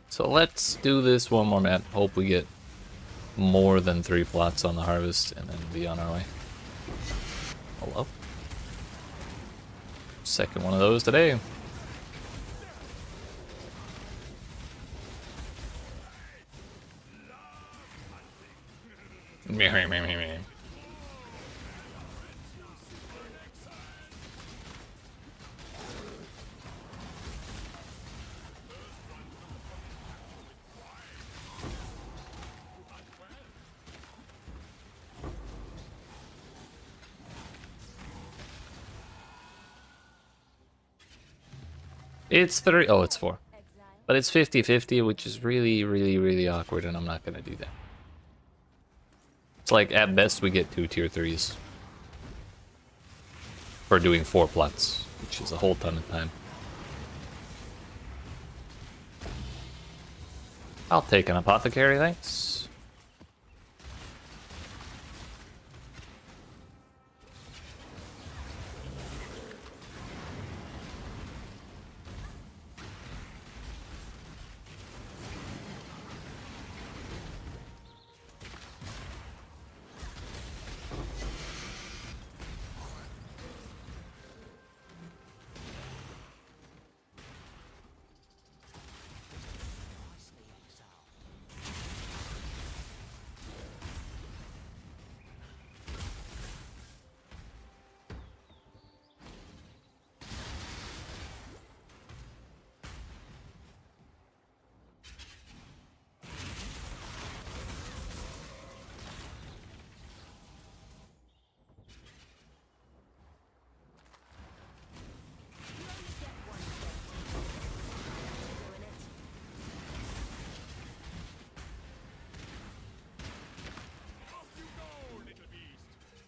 So let's do this one more map. Hope we get more than 3 plots on the harvest and then be on our way. Hello? Second one of those today. Meh. It's 3. Oh, it's 4. Exile. But it's 50-50, which is really, really, really awkward, and I'm not going to do that. It's like, at best, we get 2 tier 3s. For doing 4 plots, which is a whole ton of time. I'll take an apothecary, thanks.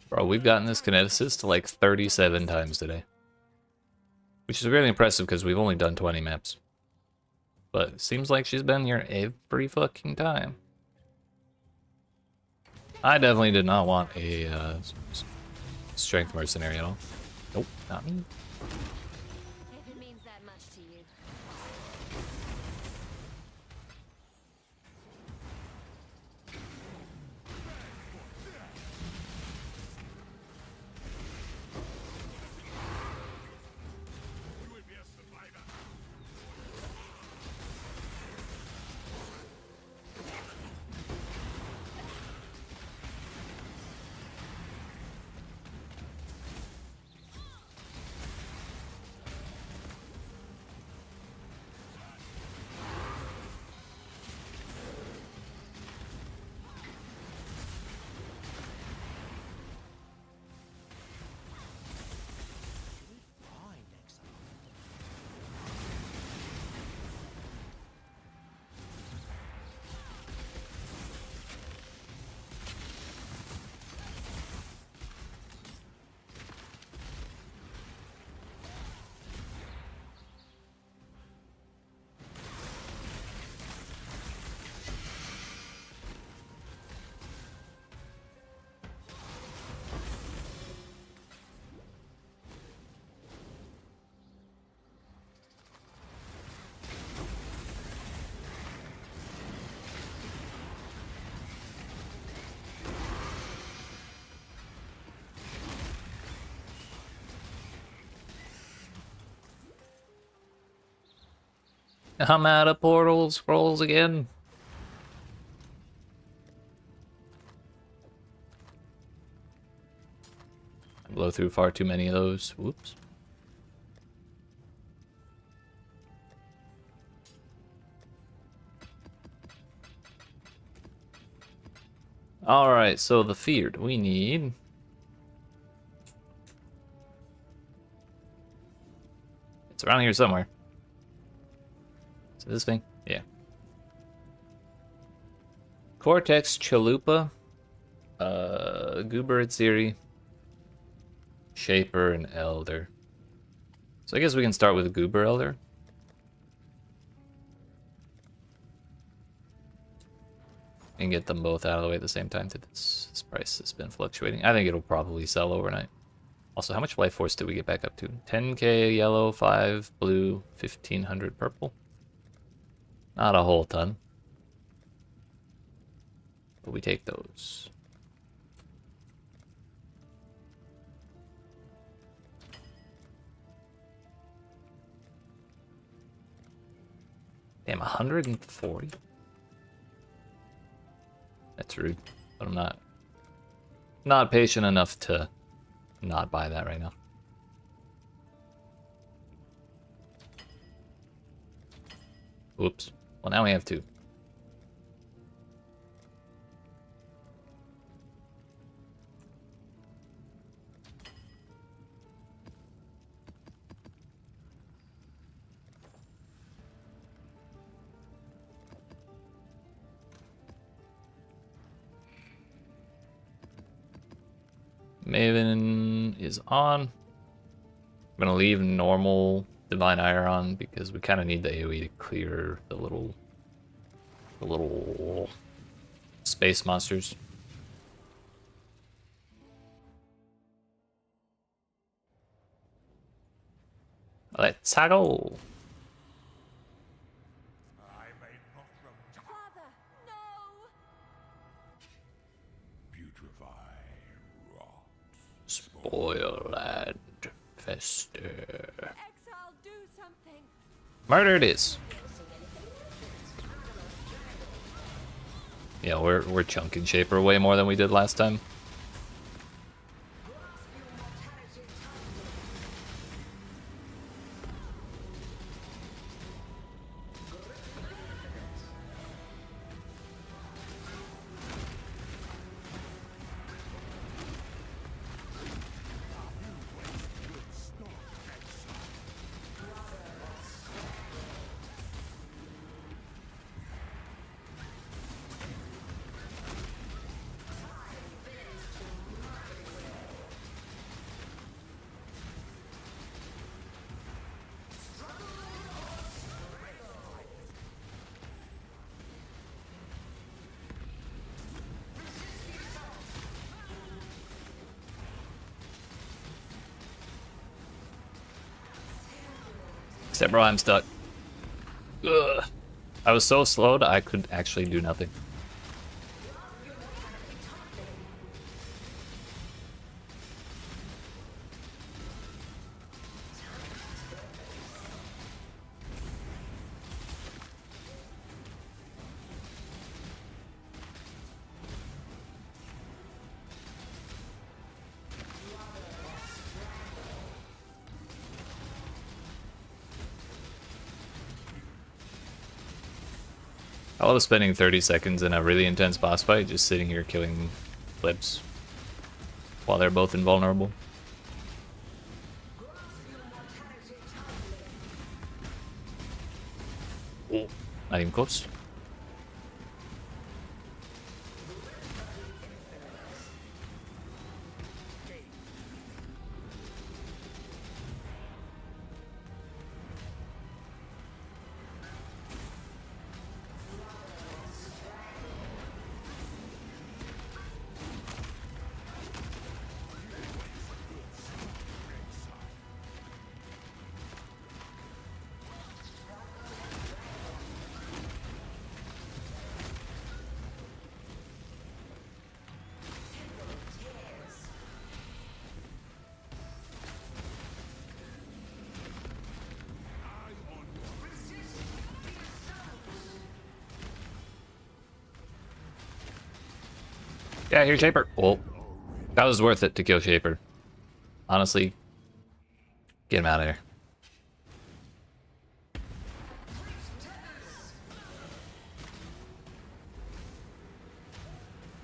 Bro, we've gotten this kineticist like 37 times today. Which is really impressive because we've only done 20 maps. But it seems like she's been here every fucking time. I definitely did not want a strength mercenary at all. Nope, not me. If it means that much to you. You will be a survivor. Find Exile. I'm out of portal scrolls again. Blow through far too many of those. Whoops. Alright, so the feared. We need... It's around here somewhere. Is it this thing? Yeah. Cortex, Chalupa, Goober, Ziri, Shaper, and Elder. So I guess we can start with Goober Elder. And get them both out of the way at the same time. This price has been fluctuating. I think it'll probably sell overnight. Also, how much life force did we get back up to? 10k yellow, 5 blue, 1500 purple. Not a whole ton. But we take those. Damn, 140? That's rude. But I'm not patient enough to not buy that right now. Oops. Well, now we have 2. Maven is on. I'm gonna leave normal Divine Ire on because we kind of need the AoE to clear the little space monsters. Let's go. I may not remember. Father, no! Putrefy, rot. Spoil and fester. Exile, do something! Murder it is. Yeah, we're chunking Shaper way more than we did last time. Except, bro, I'm stuck. Ugh. I was so slowed, I could actually do nothing. I love spending 30 seconds in a really intense boss fight just sitting here killing flips while they're both invulnerable. Oh, not even close. Yeah, here's Shaper. Oh, that was worth it to kill Shaper. Honestly, get him out of here.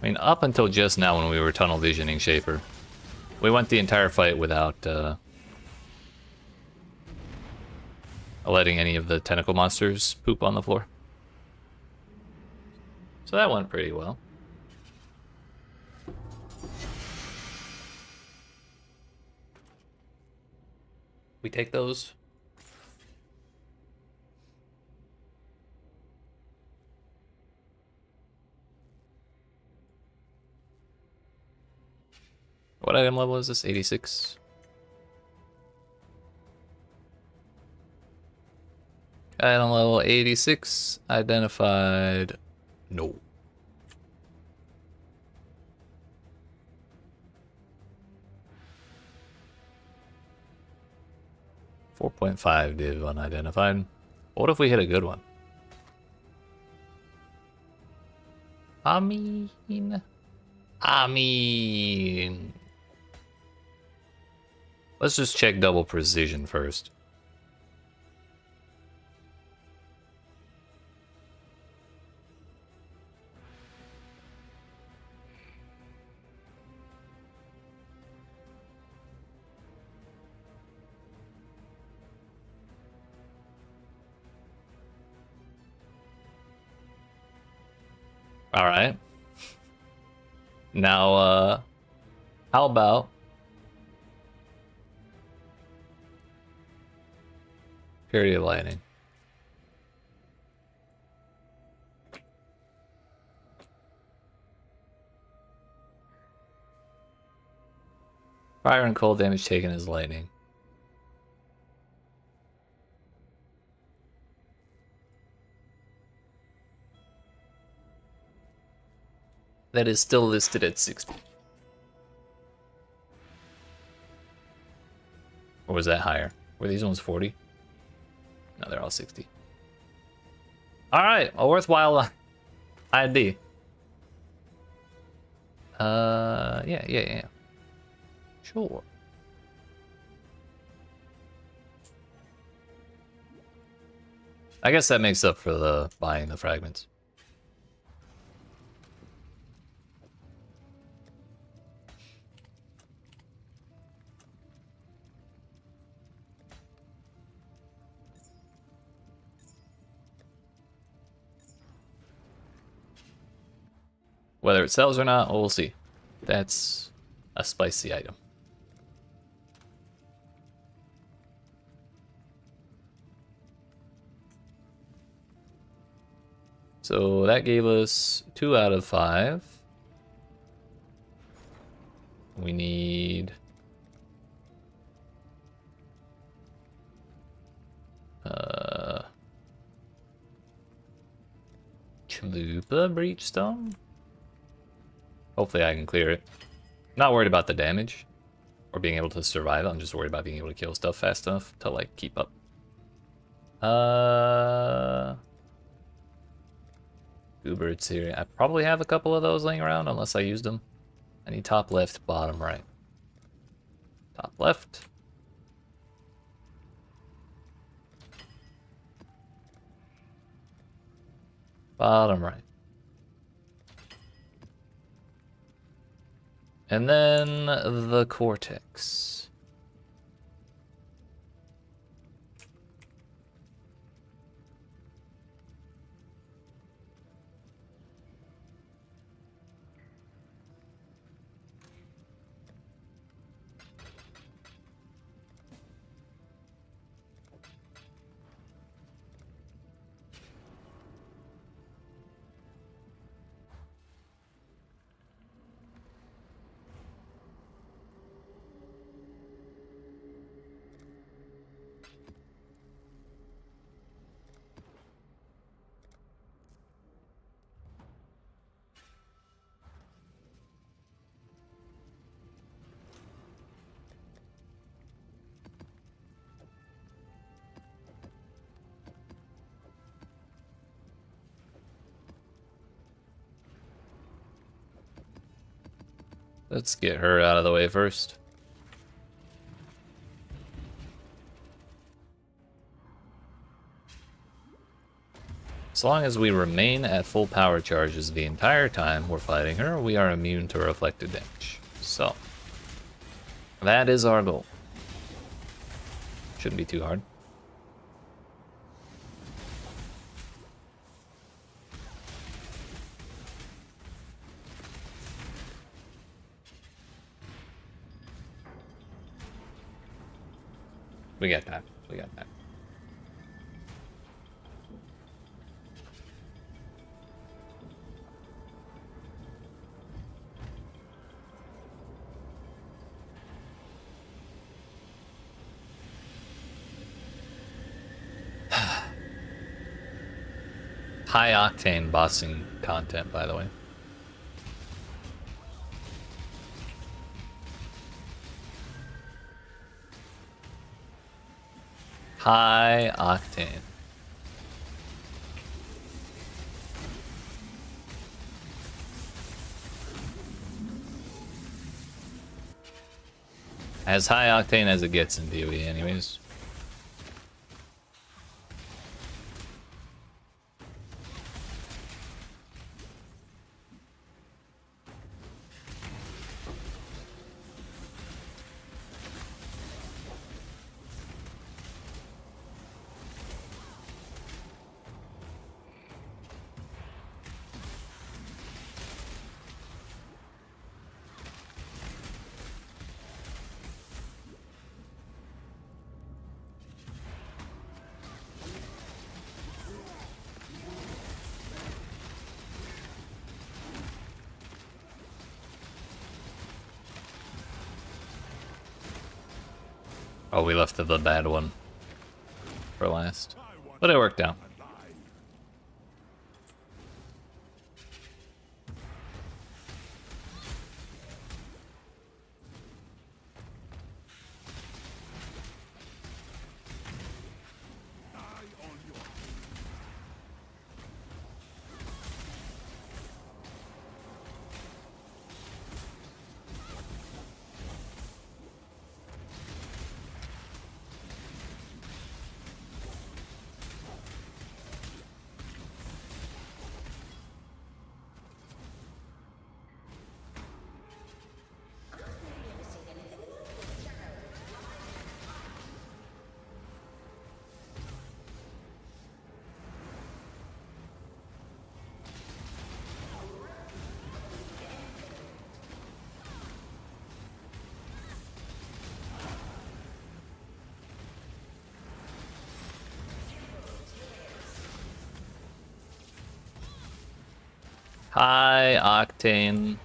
I mean, up until just now when we were tunnel visioning Shaper, we went the entire fight without letting any of the tentacle monsters poop on the floor. So that went pretty well. We take those. What item level is this? 86. Item level 86. Identified. No. .5 div unidentified. What if we hit a good one? I mean... Let's just check double precision first. All right. Now, how about Period of Lightning? Fire and cold damage taken as lightning. That is still listed at 60. Or was that higher? Were these ones 40? No, they're all 60. Alright, a worthwhile ID. Yeah. Sure. I guess that makes up for the buying the fragments. Whether it sells or not, we'll see. That's a spicy item. So that gave us 2 out of 5. We need... Chalupa Breachstone? Hopefully I can clear it. Not worried about the damage or being able to survive. I'm just worried about being able to kill stuff fast enough to like keep up. Goobirds here. I probably have a couple of those laying around unless I used them. I need top left, bottom right. Top left. Bottom right. And then the cortex. Let's get her out of the way first. As long as we remain at full power charges the entire time we're fighting her, we are immune to reflected damage. So, that is our goal. Shouldn't be too hard. We got that. We got that. High octane bossing content, by the way. High octane. As high octane as it gets in PoE, anyways. Oh, we left the bad one for last. But it worked out. High octane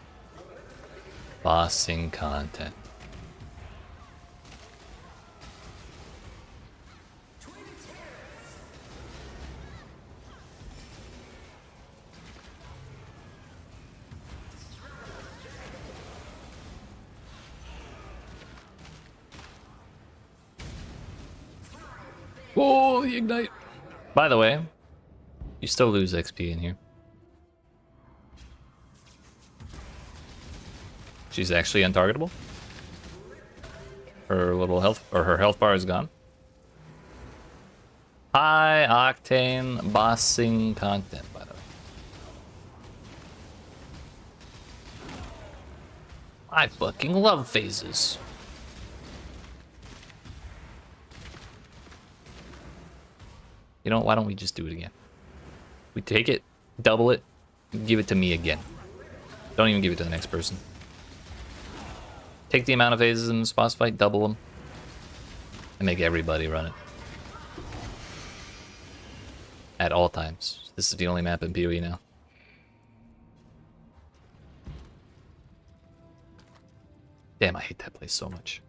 bossing content. Oh, the ignite. By the way, you still lose XP in here. She's actually untargetable. Her little health, or her health bar is gone. High octane bossing content, by the way. I fucking love phases. You know, why don't we just do it again? We take it, double it, give it to me again. Don't even give it to the next person. Take the amount of phases in this boss fight, double them, and make everybody run it. At all times. This is the only map in PoE now. Damn, I hate that place so much.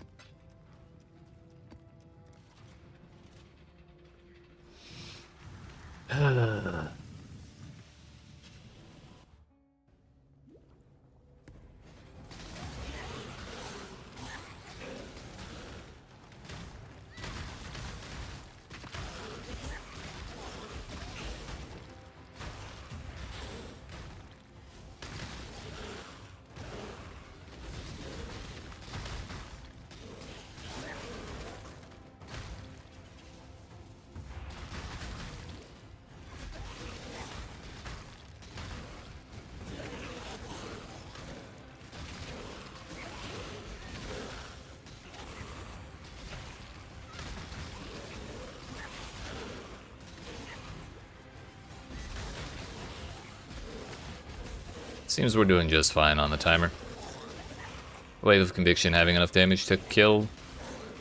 Seems we're doing just fine on the timer. Wave of Conviction having enough damage to kill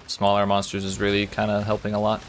smaller monsters is really kind of helping a lot.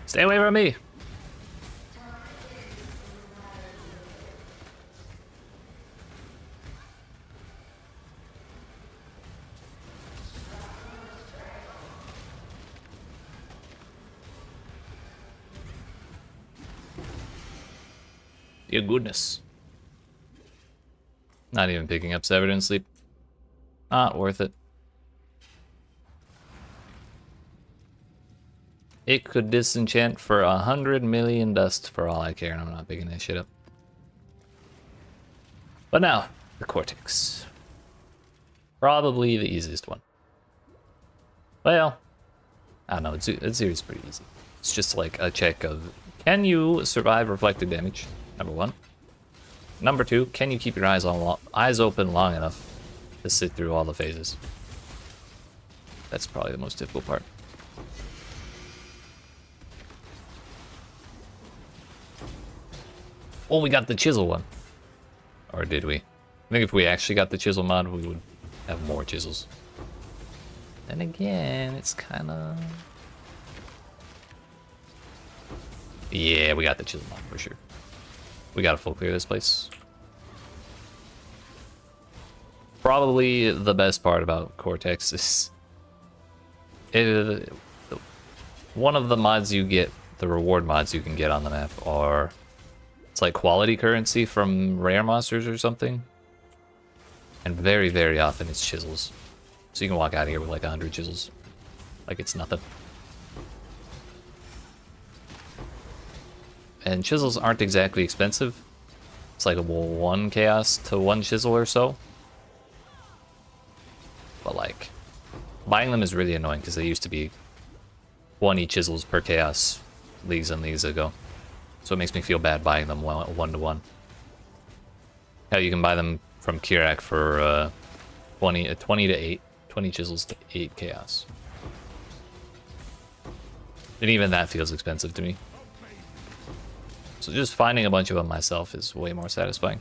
Stay away from me! Dear goodness. Not even picking up Severed in Sleep. Not worth it. It could disenchant for 100 million dust for all I care, and I'm not picking that shit up. But now, the Cortex. Probably the easiest one. Well, I don't know, it's series pretty easy. It's just like a check of, can you survive reflected damage? Number one. Number two, can you keep your eyes open long enough to sit through all the phases? That's probably the most difficult part. Oh, we got the chisel one. Or did we? I think if we actually got the chisel mod, we would have more chisels. Then again, it's kind of... Yeah, we got the chisel mod for sure. We gotta full clear this place. Probably the best part about Cortex is... one of the mods you get, the reward mods you can get on the map are... It's like quality currency from rare monsters or something. And very, very often it's chisels. So you can walk out of here with like 100 chisels. Like it's nothing. And chisels aren't exactly expensive. It's like a 1 chaos to 1 chisel or so. But like, buying them is really annoying because they used to be 20 chisels per chaos leagues and leagues ago. So it makes me feel bad buying them 1-to-1. Hell, you can buy them from Kirak for 20 to 8. 20 chisels to 8 chaos. And even that feels expensive to me. So just finding a bunch of them myself is way more satisfying.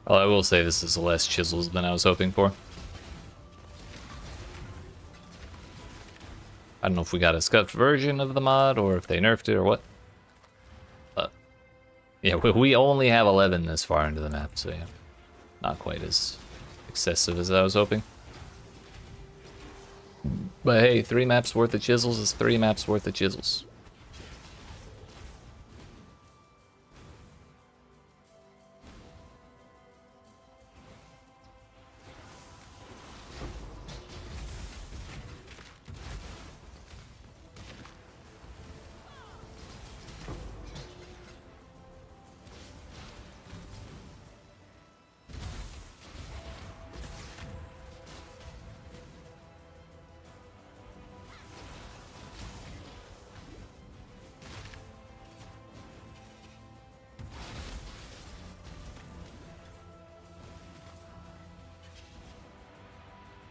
Well, I will say this is less chisels than I was hoping for. I don't know if we got a scuffed version of the mod or if they nerfed it or what. But yeah, we only have 11 this far into the map, so yeah, not quite as excessive as I was hoping. But hey, 3 maps worth of chisels is 3 maps worth of chisels.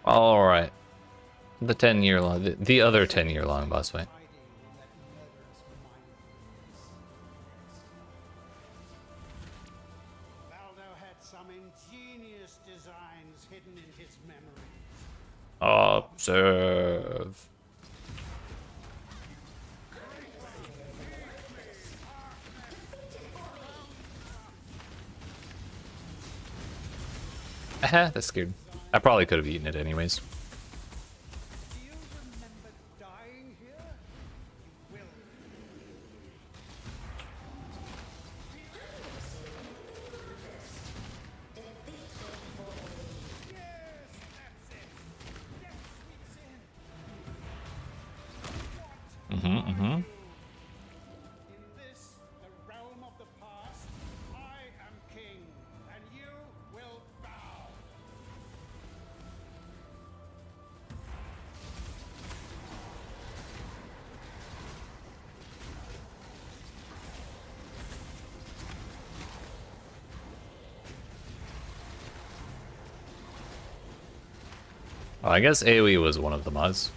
All right, the 10-year long, the other 10-year long boss fight. Baldo had some ingenious designs hidden in his memory. Observe. Aha, that's scared. I probably could have eaten it anyways. Do you remember dying here? You will. In this, the realm of the past, I am king, and you will bow. Well, I guess AoE was one of the mods.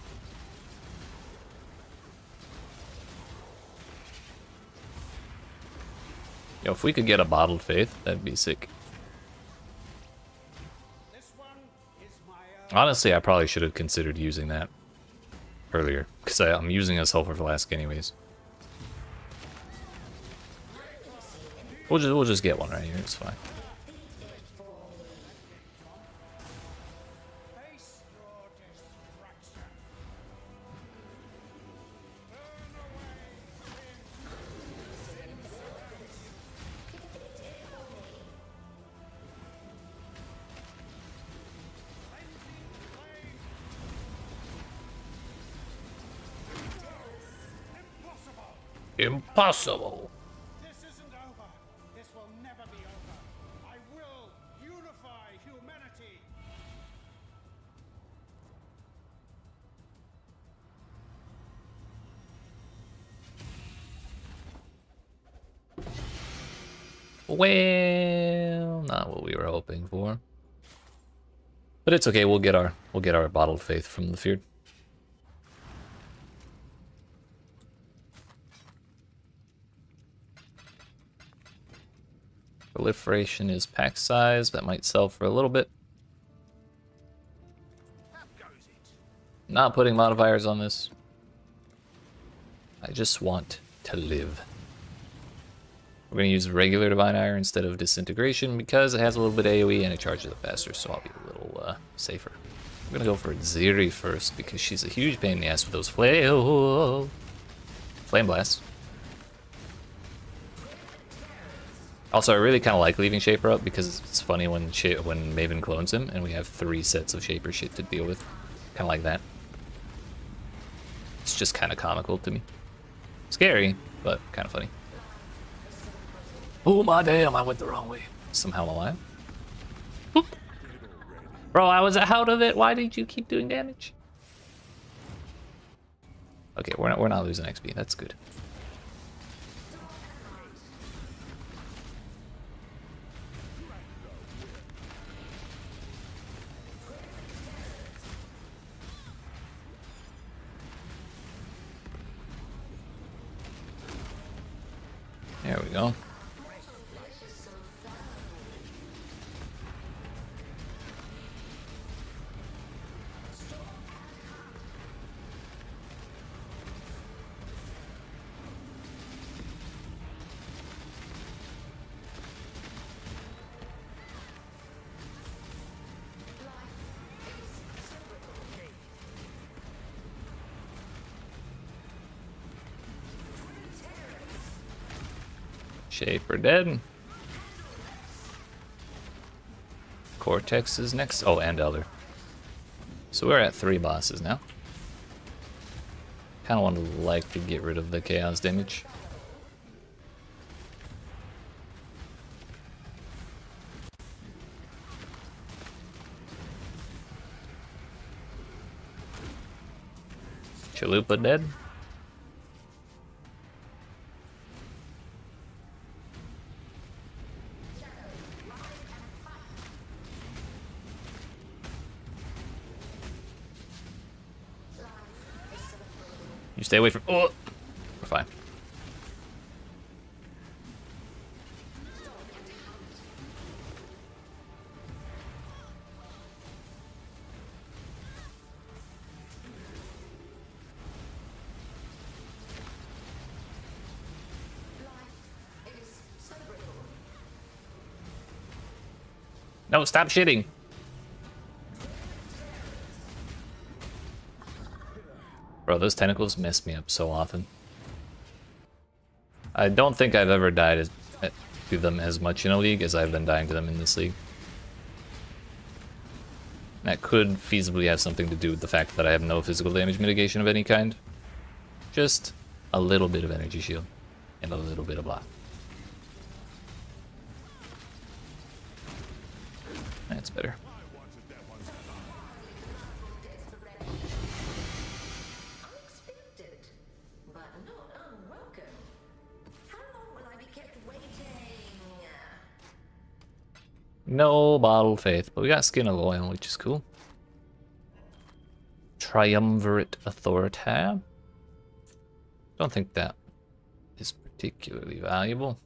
Yo, if we could get a bottled faith, that'd be sick. This one is my Honestly, I probably should have considered using that earlier, because I'm using a sulfur flask anyways. We'll just get one right here. It's fine. face your destruction. Impossible. This isn't over. This will never be over. I will unify humanity. Well, not what we were hoping for. But it's okay. We'll get our bottled faith from the feared. Proliferation is pack size. That might sell for a little bit. Not putting modifiers on this. I just want to live. We're going to use regular Divine Ire instead of Disintegration because it has a little bit of AoE and it charges it faster, so I'll be a little safer. I'm going to go for Ziri first because she's a huge pain in the ass with those Flame Blasts. Also, I really kind of like leaving Shaper up because it's funny when Maven clones him and we have 3 sets of Shaper shit to deal with. Kind of like that. It's just kind of comical to me. Scary, but kind of funny. Oh my damn, I went the wrong way. Somehow I'm alive. Bro, I was out of it. Why did you keep doing damage? Okay, we're not losing XP. That's good. There we go. Shaper dead. Cortex is next. Oh, and Elder. So we're at 3 bosses now. Kind of want to like to get rid of the chaos damage. Chalupa dead. You stay away from. Oh, we're fine. No, stop shitting. Bro, those tentacles mess me up so often. I don't think I've ever died to them as much in a league as I've been dying to them in this league. That could feasibly have something to do with the fact that I have no physical damage mitigation of any kind. Just a little bit of energy shield and a little bit of block. That's better. Unexpected, but not unwelcome. How long will I be kept waiting? No bottle faith, but we got Skin of Oil, which is cool. Triumvirate Authority. Don't think that is particularly valuable.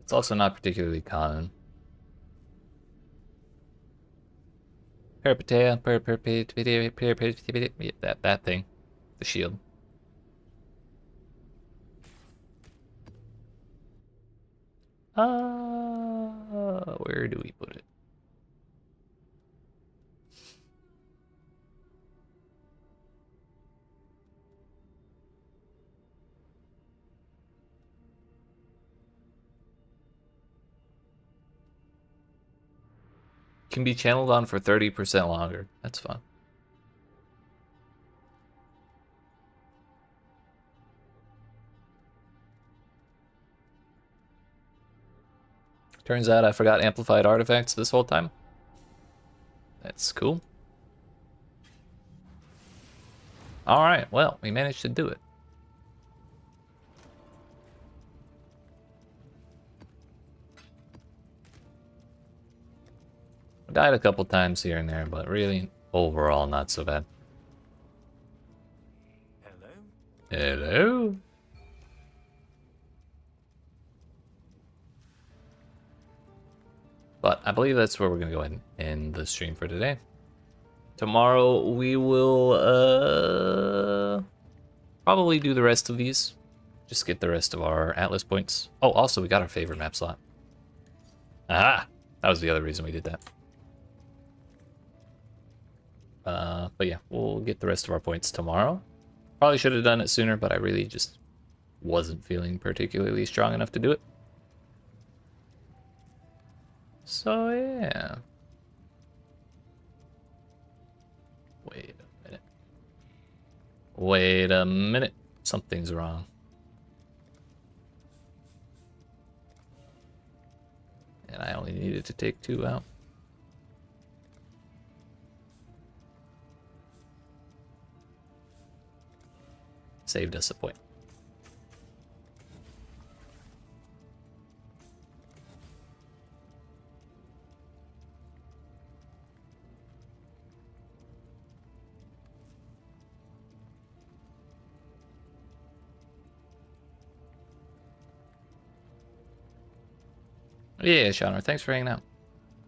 It's also not particularly common. Peripatea, that thing. The shield. Where do we put it? Can be channeled on for 30% longer. That's fun. Turns out I forgot amplified artifacts this whole time. That's cool. Alright, well, we managed to do it. I died a couple times here and there, but really, overall, not so bad. Hello? Hello? But I believe that's where we're going to go ahead and end the stream for today. Tomorrow we will probably do the rest of these. Just get the rest of our Atlas points. Oh, also we got our favorite map slot. Aha! That was the other reason we did that. But yeah, we'll get the rest of our points tomorrow. Probably should have done it sooner, but I really just wasn't feeling particularly strong enough to do it. So yeah. Wait a minute. Wait a minute. Something's wrong. And I only needed to take 2 out. Saved us a point. Yeah, Shawnor, thanks for hanging out.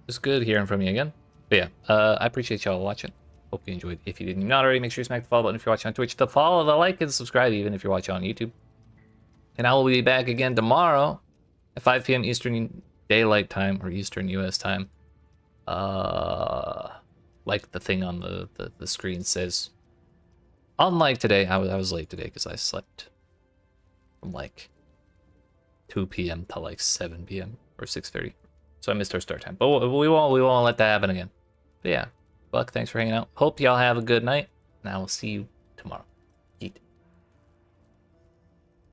It's good hearing from you again. But yeah, I appreciate y'all watching. Hope you enjoyed. If you did not already, make sure you smack the follow button if you're watching on Twitch. The follow, the like, and subscribe even if you're watching on YouTube. And I will be back again tomorrow at 5 p.m. Eastern Daylight Time, or Eastern US time. Like the thing on the screen says. Unlike today, I was late today because I slept from like 2 p.m. to like 7 p.m. or 6:30. So I missed our start time. But we won't let that happen again. But yeah, Buck, thanks for hanging out. Hope y'all have a good night, and I will see you tomorrow.